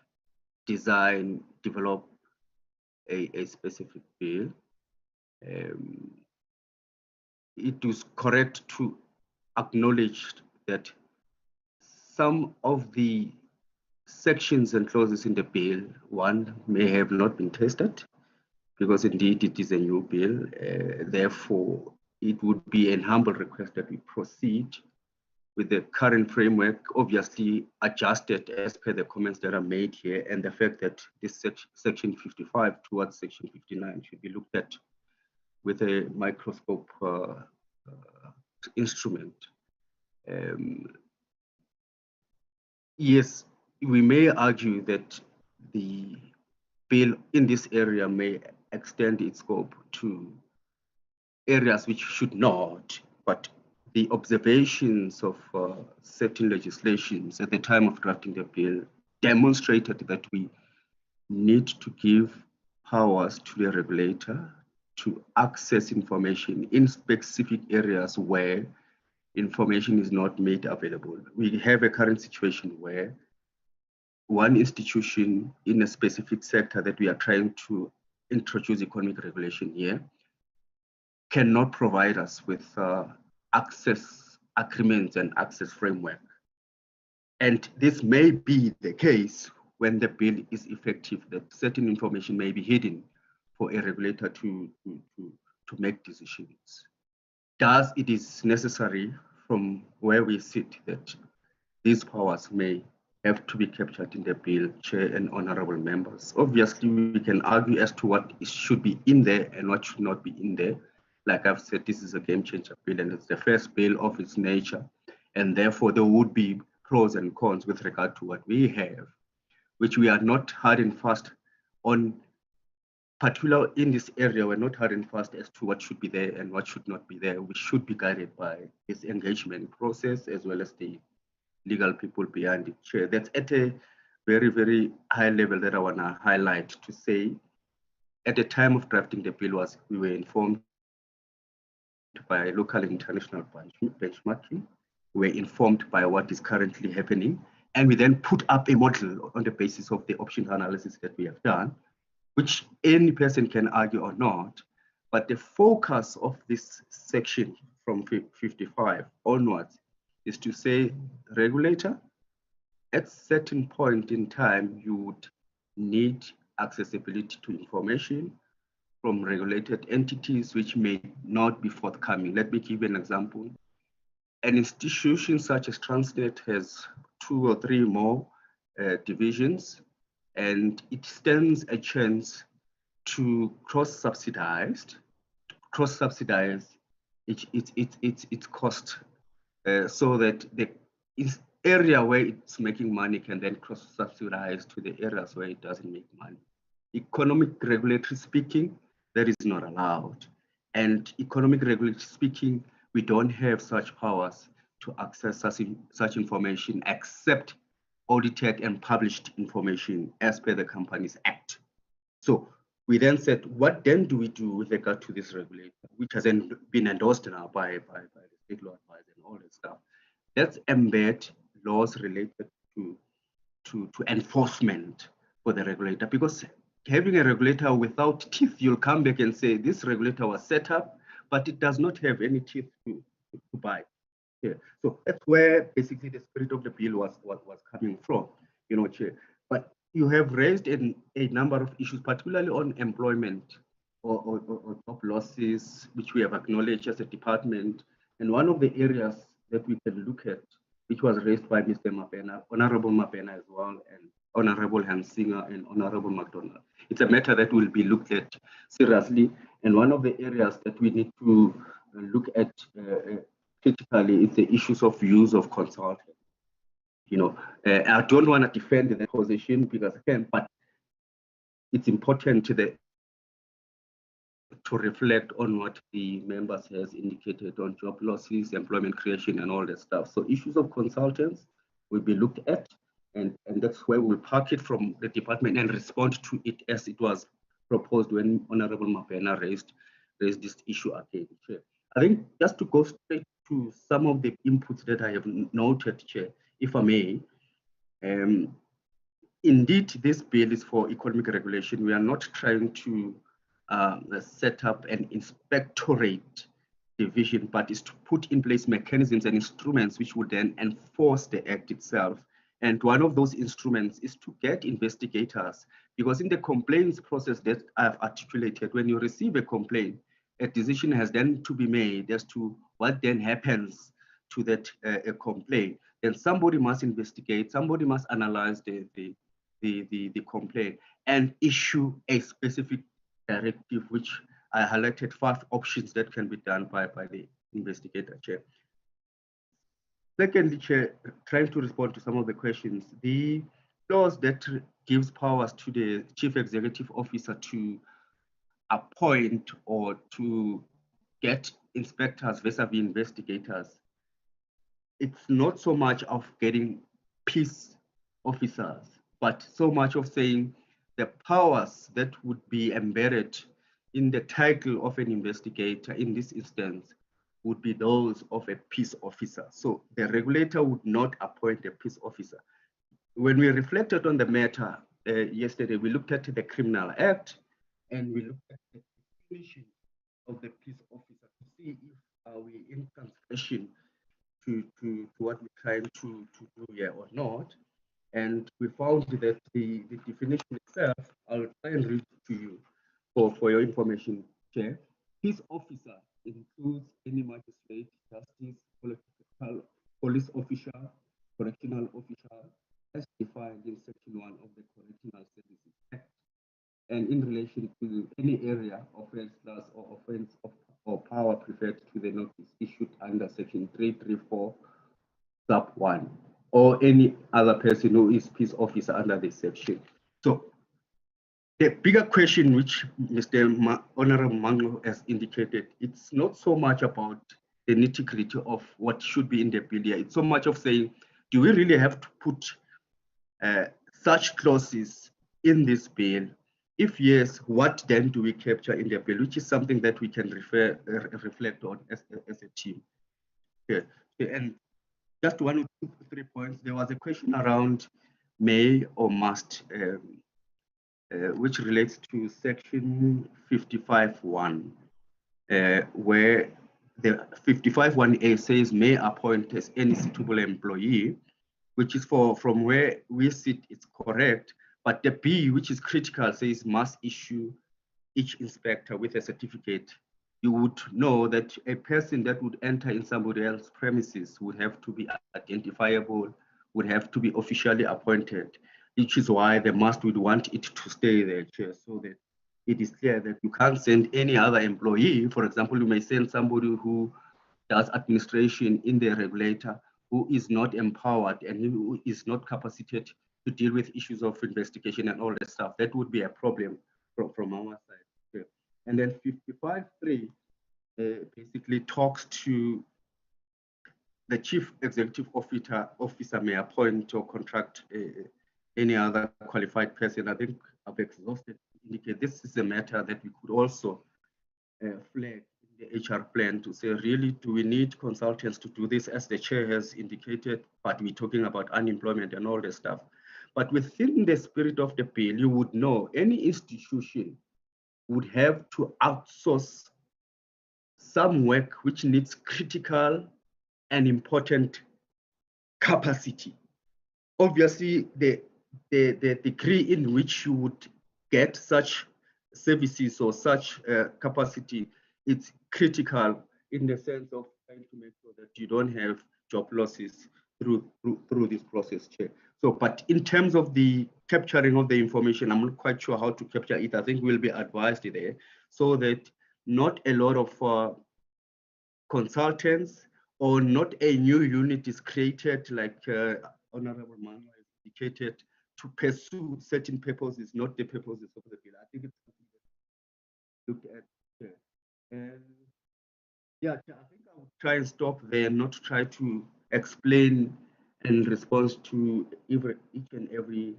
design, develop a specific bill. It is correct to acknowledge that some of the sections and clauses in the bill, one, may have not been tested, because indeed it is a new bill. Therefore, it would be an humble request that we proceed with the current framework, obviously adjusted as per the comments that are made here, and the fact that this section 55 towards section 59 should be looked at with a microscope instrument. Yes, we may argue that the bill in this area may extend its scope to areas which should not, but the observations of certain legislations at the time of drafting the bill demonstrated that we need to give powers to the regulator to access information in specific areas where information is not made available. We have a current situation where one institution in a specific sector that we are trying to introduce economic regulation here cannot provide us with access agreements and access framework. And this may be the case when the bill is effective, that certain information may be hidden for a regulator to make decisions. Thus, it is necessary from where we sit that these powers may have to be captured in the bill, Chair and honorable members. Obviously, we can argue as to what should be in there and what should not be in there. Like I've said, this is a game changer bill, and it's the first bill of its nature. And therefore, there would be pros and cons with regard to what we have, which we are not hard and fast on. Particular in this area, we're not hard and fast as to what should be there and what should not be there. We should be guided by this engagement process as well as the legal people behind it. Chair, that's at a very, very high level that I want to highlight to say, at the time of drafting the bill, we were informed by local and international benchmarking. We were informed by what is currently happening, and we then put up a model on the basis of the options analysis that we have done, which any person can argue or not, but the focus of this section from 55 onwards is to say, regulator, at certain point in time, you would need accessibility to information from regulated entities which may not be forthcoming. Let me give you an example. An institution such as Transnet has 2 or 3 more divisions, and it stands a chance to cross-subsidize its cost so that the area where it's making money can then cross-subsidize to the areas where it doesn't make money. Economic regulatory speaking, that is not allowed. And economic regulatory speaking, we don't have such powers to access such information except audited and published information as per the Companies Act. So we then said, what then do we do with regard to this regulator, which has been endorsed now by the state law advisor and all that stuff? Let's embed laws related to enforcement for the regulator, because having a regulator without teeth, you'll come back and say this regulator was set up, but it does not have any teeth to bite. Yeah. So that's where basically the spirit of the bill was coming from, Chair. But you have raised a number of issues, particularly on employment or job losses, which we have acknowledged as a department. And one of the areas that we can look at, which was raised by Mr. Mapena, Honorable Mapena as well, and Honorable Hansinger and Honorable McDonald. It's a matter that will be looked at seriously. And one of the areas that we need to look at critically is the issues of use of consultants. You know, I don't want to defend the position because again, but it's important to reflect on what the members has indicated on job losses, employment creation, and all that stuff. So issues of consultants will be looked at, and that's where we'll park it from the department and respond to it as it was proposed when Honorable Mapena raised this issue again, Chair. I think just to go straight to some of the inputs that I have noted, Chair, if I may, indeed, this bill is for economic regulation. We are not trying to set up an inspectorate division, but is to put in place mechanisms and instruments which would then enforce the act itself. And one of those instruments is to get investigators, because in the complaints process that I've articulated, when you receive a complaint, a decision has then to be made as to what then happens to that complaint. Then somebody must investigate, somebody must analyze the complaint and issue a specific directive, which I highlighted 5 options that can be done by the investigator, Chair. Secondly, Chair, trying to respond to some of the questions, the clause that gives powers to the Chief Executive Officer to appoint or to get inspectors vis-a-vis investigators, it's not so much of getting peace officers, but so much of saying the powers that would be embedded in the title of an investigator in this instance would be those of a peace officer. So the regulator would not appoint a peace officer. When we reflected on the matter yesterday, we looked at the Criminal Act and we looked at the definition of the peace officer to see if we in transgression to what we're trying to do here or not. And we found that the definition itself, I'll try and read it to you for your information, Chair. Peace officer includes any magistrate, justice, political, police officer, correctional officer, as defined in Section 1 of the Correctional Services Act, and in relation to any area, offence, class, or offence of or power preferred to the notice issued under Section 334, sub 1, or any other person who is peace officer under this section. So the bigger question, which Mr. Honorable Mango has indicated, it's not so much about the nitty-gritty of what should be in the bill here. It's so much of saying, do we really have to put such clauses in this bill? If yes, what then do we capture in the bill, which is something that we can reflect on as a team. Okay. And just 1 or 2 or 3 points. There was a question around may or must, which relates to Section 55(1), where the 55(1)A says may appoint as any suitable employee, which is from where we sit, it's correct. But the B, which is critical, says must issue each inspector with a certificate. You would know that a person that would enter in somebody else's premises would have to be identifiable, would have to be officially appointed, which is why the must would want it to stay there, Chair, so that it is clear that you can't send any other employee. For example, you may send somebody who does administration in the regulator, who is not empowered and who is not capacitated to deal with issues of investigation and all that stuff. That would be a problem from our side. Okay. And then 55(3) basically talks to the Chief Executive Officer may appoint or contract any other qualified person. I think I've exhausted to indicate this is a matter that we could also flag in the HR plan to say, really, do we need consultants to do this, as the chair has indicated, but we're talking about unemployment and all this stuff. But within the spirit of the bill, you would know any institution would have to outsource some work which needs critical and important capacity. Obviously, the degree in which you would get such services or such capacity, it's critical in the sense of trying to make sure that you don't have job losses through this process, Chair. So, but in terms of the capturing of the information, I'm not quite sure how to capture it. I think we'll be advised there so that not a lot of consultants or not a new unit is created, like Honorable Manuel indicated, to pursue certain purposes, not the purposes of the bill. I think it's something that look at. And yeah, I think I would try and stop there, not try to explain in response to each and every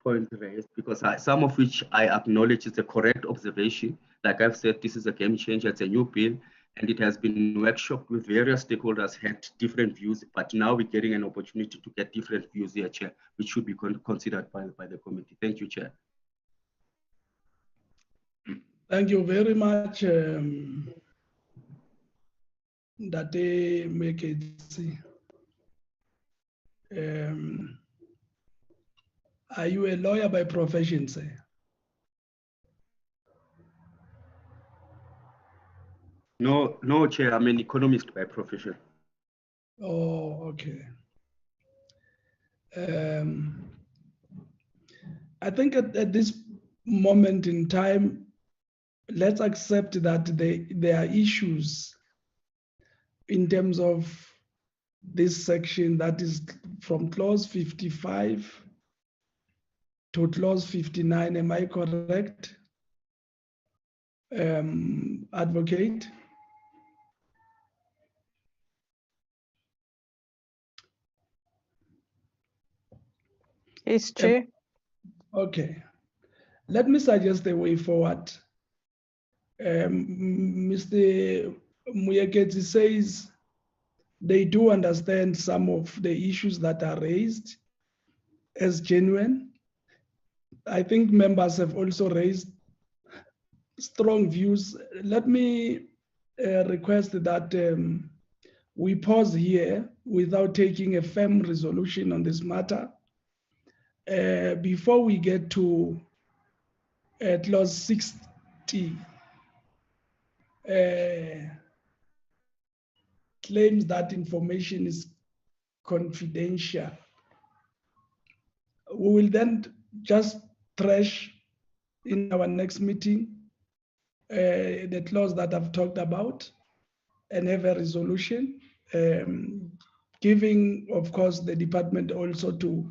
point raised, because some of which I acknowledge is a correct observation. Like I've said, this is a game changer, it's a new bill, and it has been workshopped with various stakeholders, had different views, but now we're getting an opportunity to get different views here, Chair, which should be considered by the committee. Thank you, Chair. Thank you very much, Ndate Meketsi. Are you a lawyer by profession, sir? No, Chair, I'm an economist by profession. Oh, okay. I think at this moment in time, let's accept that there are issues in terms of this section that is from clause 55 to clause 59. Am I correct, Advocate? Yes, Chair. Okay. Let me suggest a way forward. Mr. Muyekezi says they do understand some of the issues that are raised as genuine. I think members have also raised strong views. Let me request that we pause here without taking a firm resolution on this matter before we get to clause 60. Claims that information is confidential. We will then just trash in our next meeting the clause that I've talked about and have a resolution, giving, of course, the department also to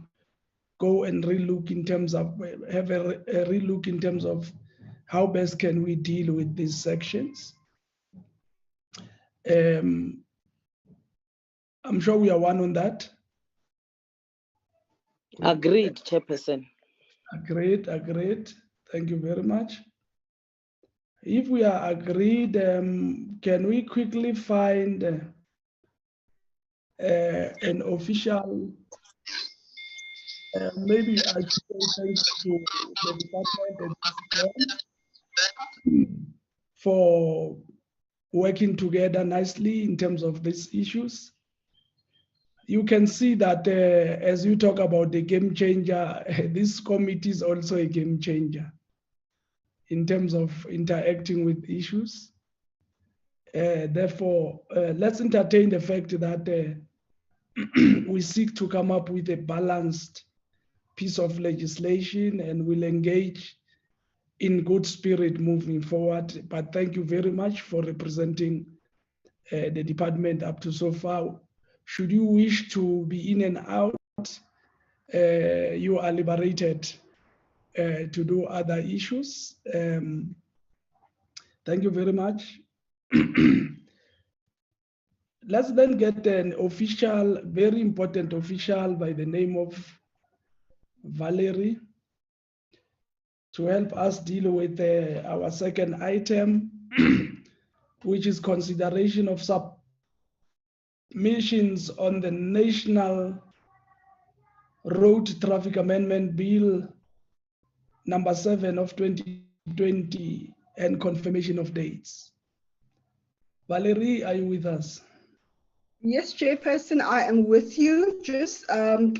go and relook in terms of, have a relook in terms of how best can we deal with these sections. I'm sure we are one on that. Agreed, Chairperson. Agreed. Thank you very much. If we are agreed, can we quickly find an official, maybe I should say thanks to the department and for working together nicely in terms of these issues. You can see that as you talk about the game changer, this committee is also a game changer in terms of interacting with issues. Therefore, let's entertain the fact that we seek to come up with a balanced piece of legislation and will engage in good spirit moving forward. But thank you very much for representing the department up to so far. Should you wish to be in and out, you are liberated to do other issues. Thank you very much. Let's then get an official, very important official by the name of Valerie to help us deal with our second item, which is consideration of submissions on the National Road Traffic Amendment Bill number 7 of 2020 and confirmation of dates. Valerie, are you with us? Yes, Chairperson, I am with you. Just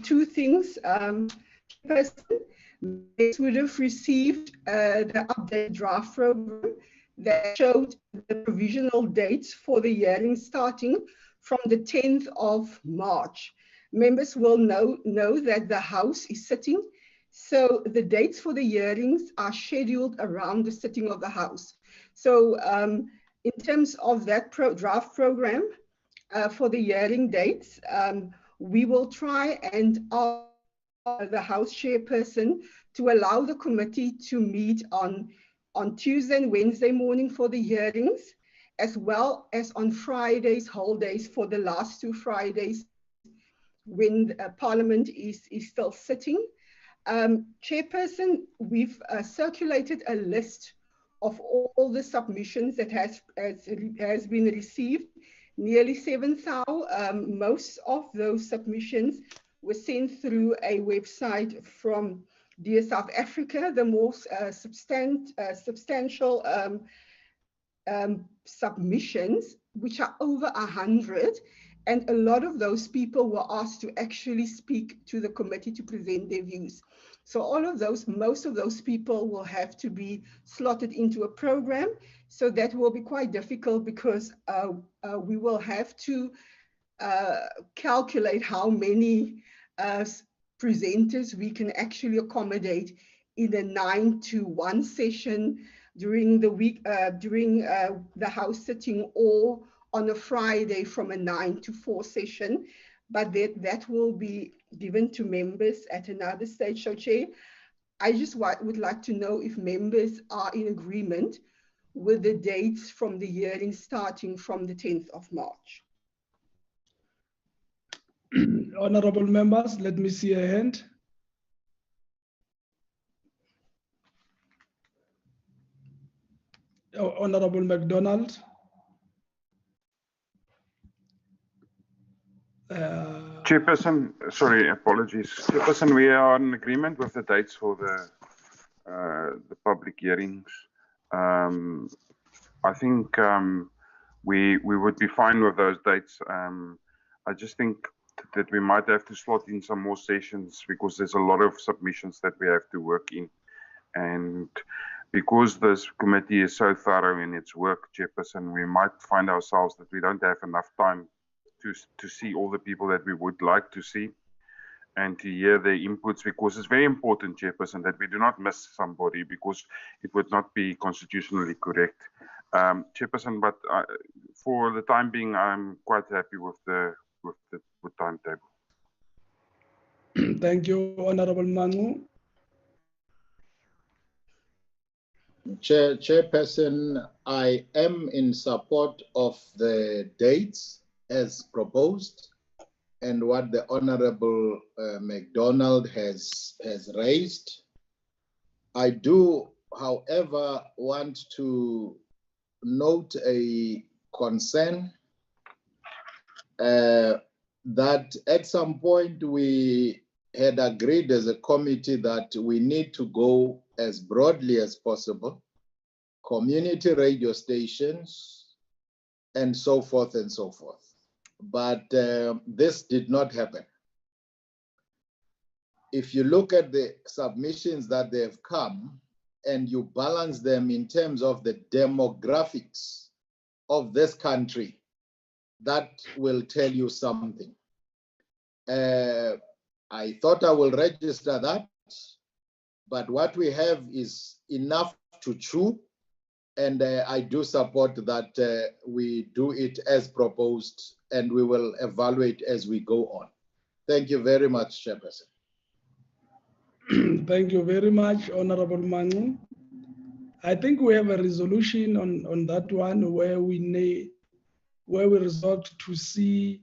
two things. Chairperson, Members would have received the updated draft program that showed the provisional dates for the hearing starting from the 10th of March. Members will know that the House is sitting, so the dates for the hearings are scheduled around the sitting of the House. So in terms of that draft program for the hearing dates, we will try and ask the House chairperson to allow the committee to meet on Tuesday and Wednesday morning for the hearings, as well as on Fridays, whole days for the last 2 Fridays when Parliament is still sitting. Chairperson, we've circulated a list of all the submissions that has been received, nearly 7,000. Most of those submissions were sent through a website from Dear South Africa. The most substantial submissions, which are over 100, and a lot of those people were asked to actually speak to the committee to present their views. So most of those people will have to be slotted into a program. So that will be quite difficult because we will have to calculate how many presenters we can actually accommodate in a 9 to 1 session during the week, during the House sitting, or on a Friday from a 9 to 4 session. But that will be given to members at another stage. So Chair, I just would like to know if members are in agreement with the dates from the hearing starting from the 10th of March. Honorable members, let me see a hand. Honorable MacDonald. Chairperson, sorry, apologies. Chairperson, we are in agreement with the dates for the public hearings. I think we would be fine with those dates. I just think that we might have to slot in some more sessions because there's a lot of submissions that we have to work in. And because this committee is so thorough in its work, Chairperson, we might find ourselves that we don't have enough time to see all the people that we would like to see and to hear their inputs, because it's very important, Chairperson, that we do not miss somebody because it would not be constitutionally correct. Chairperson, but for the time being, I'm quite happy with the timetable. Thank you, Honorable Manu. Chairperson, I am in support of the dates as proposed and what the Honorable MacDonald has raised. I do, however, want to note a concern that at some point we had agreed as a committee that we need to go as broadly as possible, community radio stations, and so forth and so forth. But this did not happen. If you look at the submissions that they have come and you balance them in terms of the demographics of this country, that will tell you something. I thought I will register that, but what we have is enough to chew, and I do support that we do it as proposed, and we will evaluate as we go on. Thank you very much, Chairperson. Thank you very much, Honorable Manu. I think we have a resolution on that one where we resort to see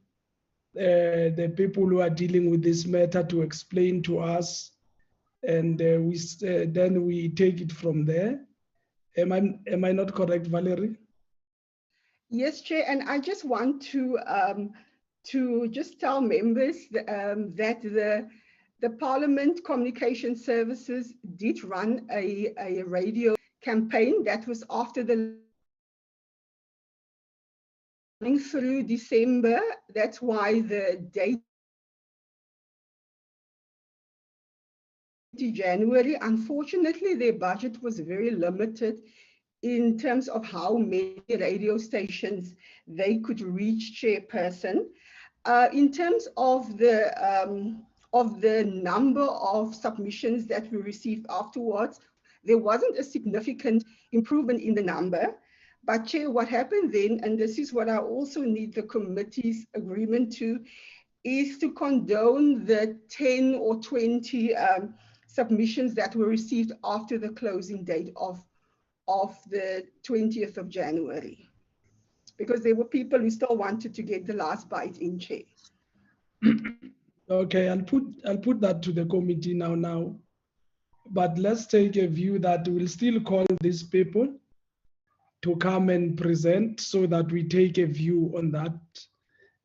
the people who are dealing with this matter to explain to us, and then we take it from there. Am I not correct, Valerie? Yes, Chair, and I just want to just tell members that the Parliament Communication Services did run a radio campaign that was after the running through December. That's why the date January, unfortunately, their budget was very limited in terms of how many radio stations they could reach, Chairperson. In terms of the number of submissions that we received afterwards, there wasn't a significant improvement in the number. But Chair, what happened then, and this is what I also need the committee's agreement to, is to condone the 10 or 20 submissions that were received after the closing date of the 20th of January. Because there were people who still wanted to get the last bite in, Chair. Okay, I'll put that to the committee now. But let's take a view that we'll still call these people to come and present so that we take a view on that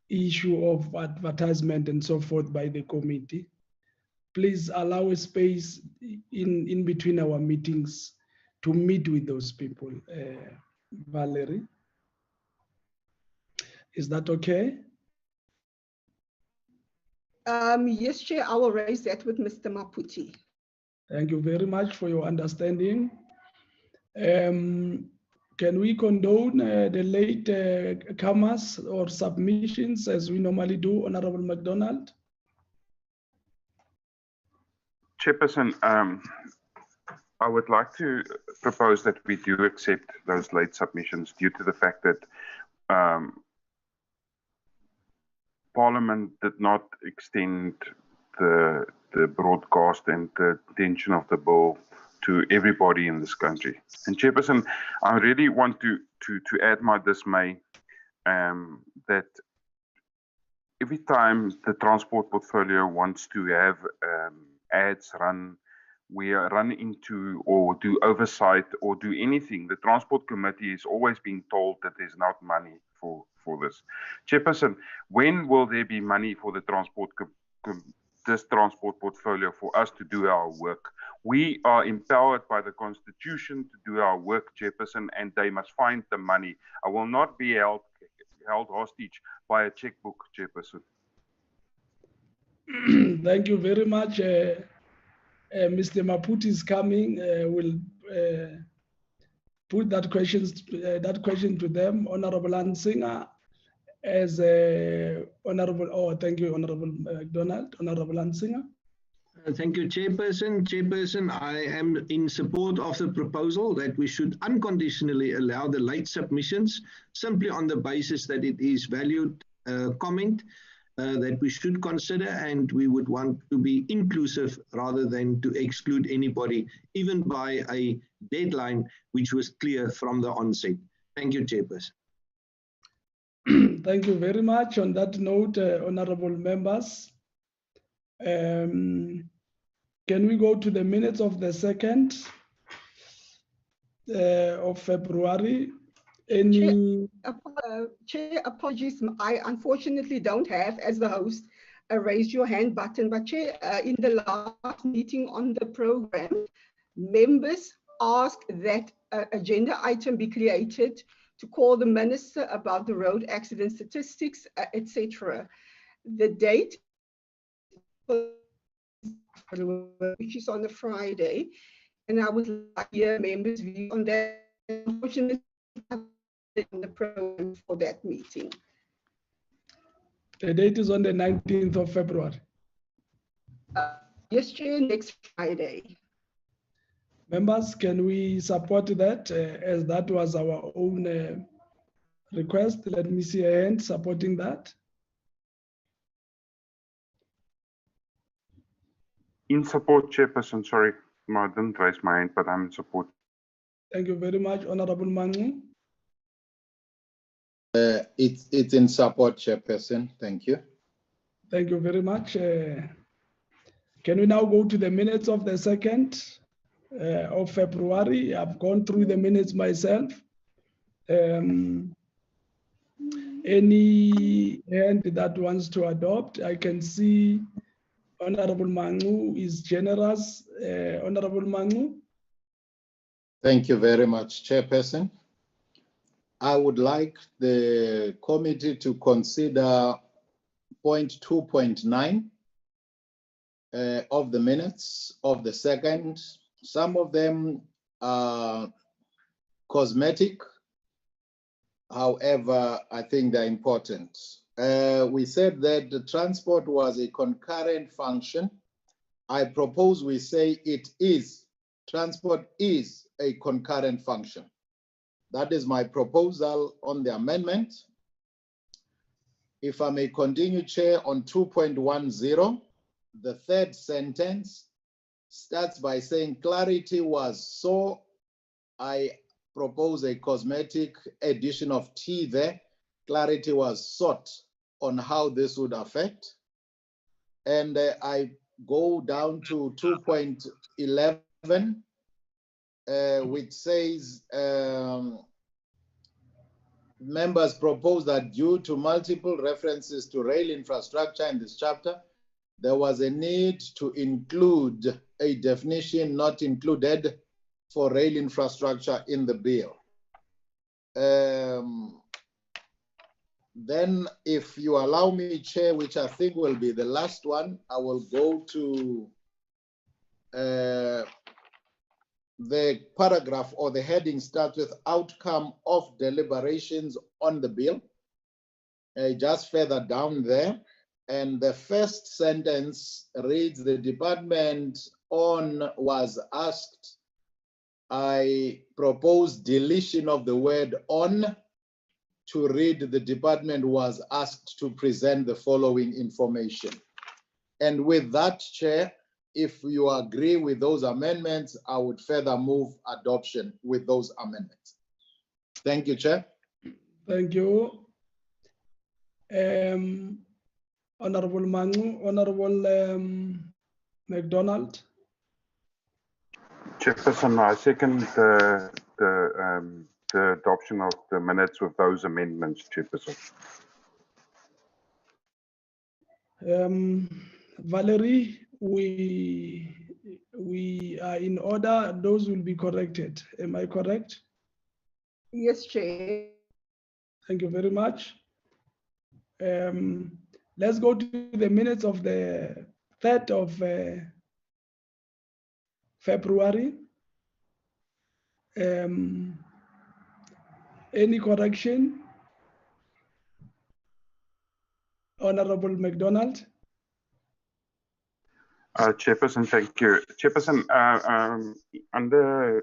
issue of advertisement and so forth by the committee. Please allow a space in between our meetings to meet with those people. Valerie, is that okay? Yes, Chair, I will raise that with Mr. Maputi. Thank you very much for your understanding. Can we condone the late comers or submissions as we normally do, Honorable MacDonald? Chairperson, I would like to propose that we do accept those late submissions due to the fact that Parliament did not extend the broadcast and the intention of the bill to everybody in this country. And Chairperson, I really want to add my dismay that every time the transport portfolio wants to have ads run, we run into or do oversight or do anything. The Transport Committee is always being told that there's not money for this. Chairperson, when will there be money for the this transport portfolio for us to do our work? We are empowered by the Constitution to do our work, Chairperson, and they must find the money. I will not be held hostage by a checkbook, Chairperson. Thank you very much. Mr. Maputi is coming. We'll put that question to them. Honorable Ansinger, as Honorable. Oh, thank you, Honorable MacDonald. Honorable Ansinger. Thank you, Chairperson. Chairperson, I am in support of the proposal that we should unconditionally allow the late submissions simply on the basis that it is valued comment that we should consider, and we would want to be inclusive rather than to exclude anybody, even by a deadline which was clear from the onset. Thank you, Chairperson. Thank you very much. On that note, honorable members, can we go to the minutes of the 2nd of February? Any... Chair, apologies. I unfortunately don't have, as the host, a raise your hand button. But Chair, in the last meeting on the program, members asked that agenda item be created to call the minister about the road accident statistics, etc. The date, which is on a Friday, and I would like to hear members' view on that. Unfortunately, in the program for that meeting. The date is on the 19th of February. Yes, Chair, next Friday. Members, can we support that as that was our own request? Let me see a hand supporting that. In support, Chairperson. Sorry, I didn't raise my hand, but I'm in support. Thank you very much, Honorable Mangu. It's in support, Chairperson. Thank you. Thank you very much. Can we now go to the minutes of the 2nd of February? I've gone through the minutes myself. Any hand that wants to adopt? I can see Honorable Mangu is generous. Honorable Mangu. Thank you very much, Chairperson. I would like the committee to consider point 2.9, of the minutes of the second. Some of them are cosmetic. However, I think they're important. We said that the transport was a concurrent function. I propose we say it is. Transport is a concurrent function. That is my proposal on the amendment. If I may continue, Chair, on 2.10, the third sentence starts by saying clarity was so. I propose a cosmetic addition of T there. Clarity was sought on how this would affect. And I go down to 2.11, which says members propose that due to multiple references to rail infrastructure in this chapter, there was a need to include a definition not included for rail infrastructure in the bill. Then if you allow me, Chair, which I think will be the last one, I will go to the paragraph or the heading starts with outcome of deliberations on the bill. Just further down there. And the first sentence reads, the department was asked. I propose deletion of the word on to read the department was asked to present the following information. And with that, Chair, if you agree with those amendments, I would further move adoption with those amendments. Thank you, Chair. Thank you. Honorable Manu, Honorable McDonald. Chairperson, I second the adoption of the minutes with those amendments, Chairperson. Valerie, we are in order. Those will be corrected. Am I correct? Yes, Chair. Thank you very much. Let's go to the minutes of the 3rd of February. Any correction? Honorable McDonald. Chairperson, thank you. Chairperson, under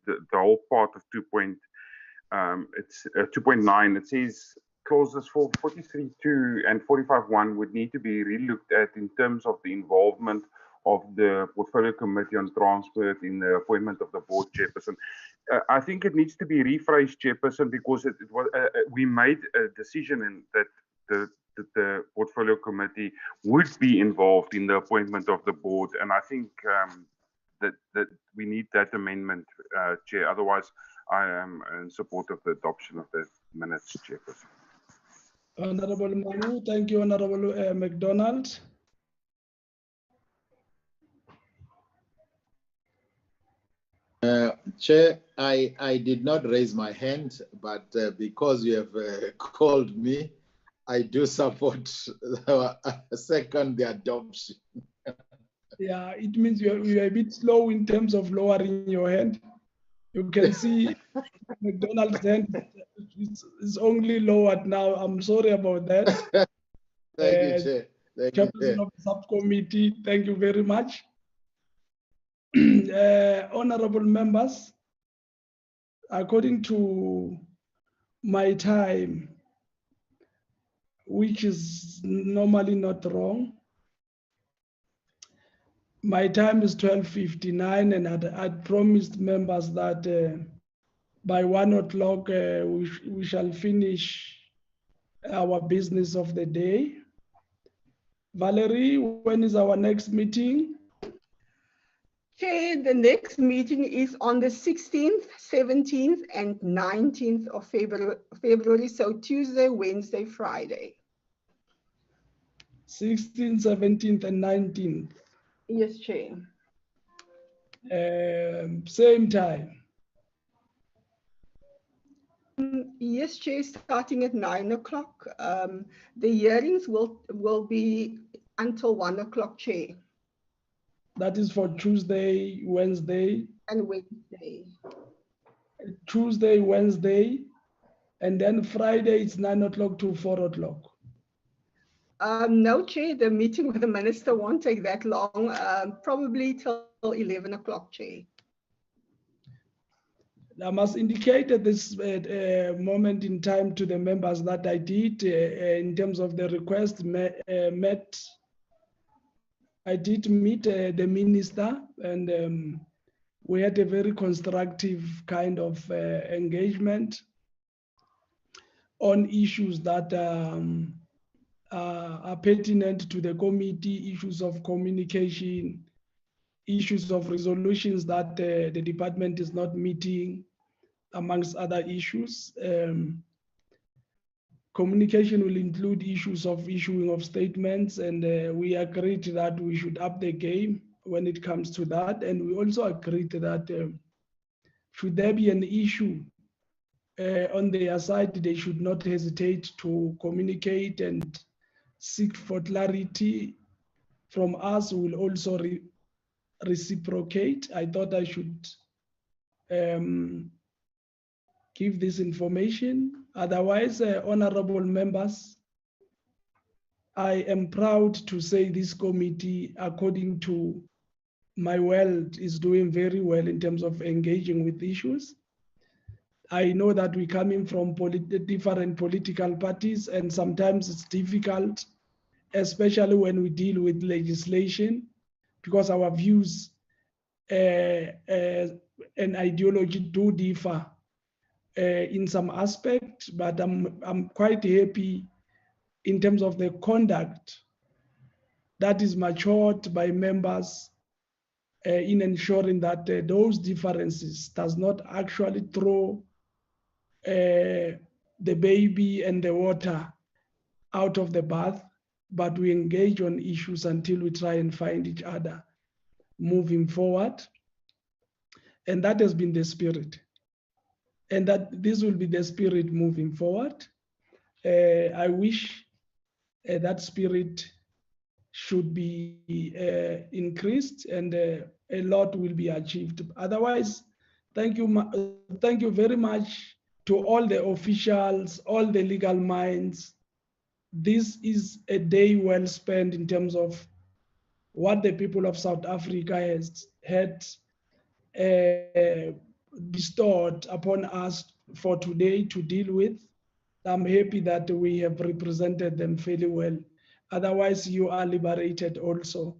the whole part of 2.9, it says clauses for 43.2 and 45.1 would need to be relooked at in terms of the involvement of the Portfolio Committee on Transport in the appointment of the board chairperson. I think it needs to be rephrased, Chairperson, because it was we made a decision in that the Portfolio Committee would be involved in the appointment of the board, and I think that we need that amendment, Chair. Otherwise, I am in support of the adoption of the minutes, Chairperson. Honorable Manu, thank you, Honorable McDonald. Chair, I did not raise my hand, but because you have called me, I do support second the adoption. Yeah, it means you're a bit slow in terms of lowering your hand. You can see McDonald's hand is only lowered now. I'm sorry about that. Thank you, Chair. Thank you, Chairperson of the subcommittee, thank you very much. Honorable members, according to my time, which is normally not wrong, my time is 12:59, and I'd promised members that by 1 o'clock we shall finish our business of the day. Valerie, when is our next meeting? Chair, the next meeting is on the 16th, 17th, and 19th of February, so Tuesday, Wednesday, Friday. 16th, 17th, and 19th. Yes, Chair. Same time. Yes, Chair, starting at 9 o'clock. The hearings will be until 1 o'clock, Chair. That is for Tuesday, Wednesday. And Wednesday. Tuesday, Wednesday, and then Friday it's 9 o'clock to 4 o'clock. No, Chair, the meeting with the minister won't take that long, probably till 11 o'clock, Chair. I must indicate at this moment in time to the members that I did, in terms of the request, I did meet the minister, and we had a very constructive kind of engagement on issues that are pertinent to the committee, issues of communication, issues of resolutions that the department is not meeting, amongst other issues. Communication will include issues of issuing of statements, and we agreed that we should up the game when it comes to that. And we also agreed that should there be an issue on their side, they should not hesitate to communicate and seek for clarity from us. We will also reciprocate. I thought I should give this information. Otherwise, honorable members, I am proud to say this committee, according to my world, is doing very well in terms of engaging with issues. I know that we're coming from different political parties, and sometimes it's difficult, especially when we deal with legislation, because our views and ideology do differ in some aspects, but I'm quite happy in terms of the conduct that is matured by members in ensuring that those differences does not actually throw the baby and the water out of the bath, but we engage on issues until we try and find each other moving forward. And that has been the spirit. And that this will be the spirit moving forward. I wish that spirit should be increased, and a lot will be achieved. Otherwise, thank you very much to all the officials, all the legal minds. This is a day well spent in terms of what the people of South Africa has had bestowed upon us for today to deal with. I'm happy that we have represented them fairly well. Otherwise, you are liberated also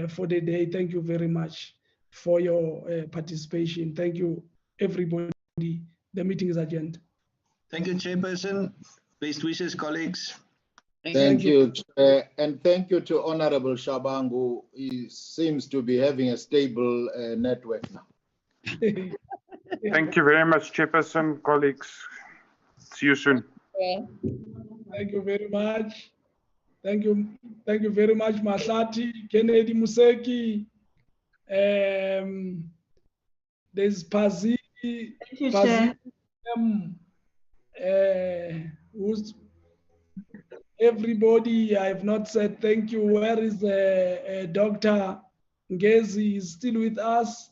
for the day. Thank you very much for your participation. Thank you, everybody. The meeting is adjourned. Thank you, Chairperson. Best wishes, colleagues. Thank you, Chair, and thank you to Honorable Shabangu. He seems to be having a stable network now. Thank you very much, Chairperson, colleagues. See you soon. Thank you very much. Thank you very much, Mahlati, Kennedy Museki. There's Pazi. Who's everybody? I have not said thank you. Where is Dr. Ngezi? Is still with us?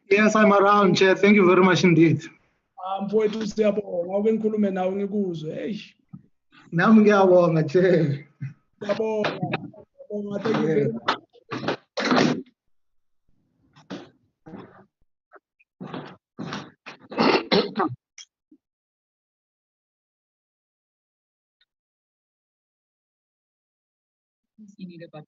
Yes, I'm around, Chair. Thank you very much indeed. Mfowethu siyabonga ake ngikhulume nawe ngikuzwe. Hey. Nami ngiyabonga, Chair. Siyabonga. Thank you very much. You need a back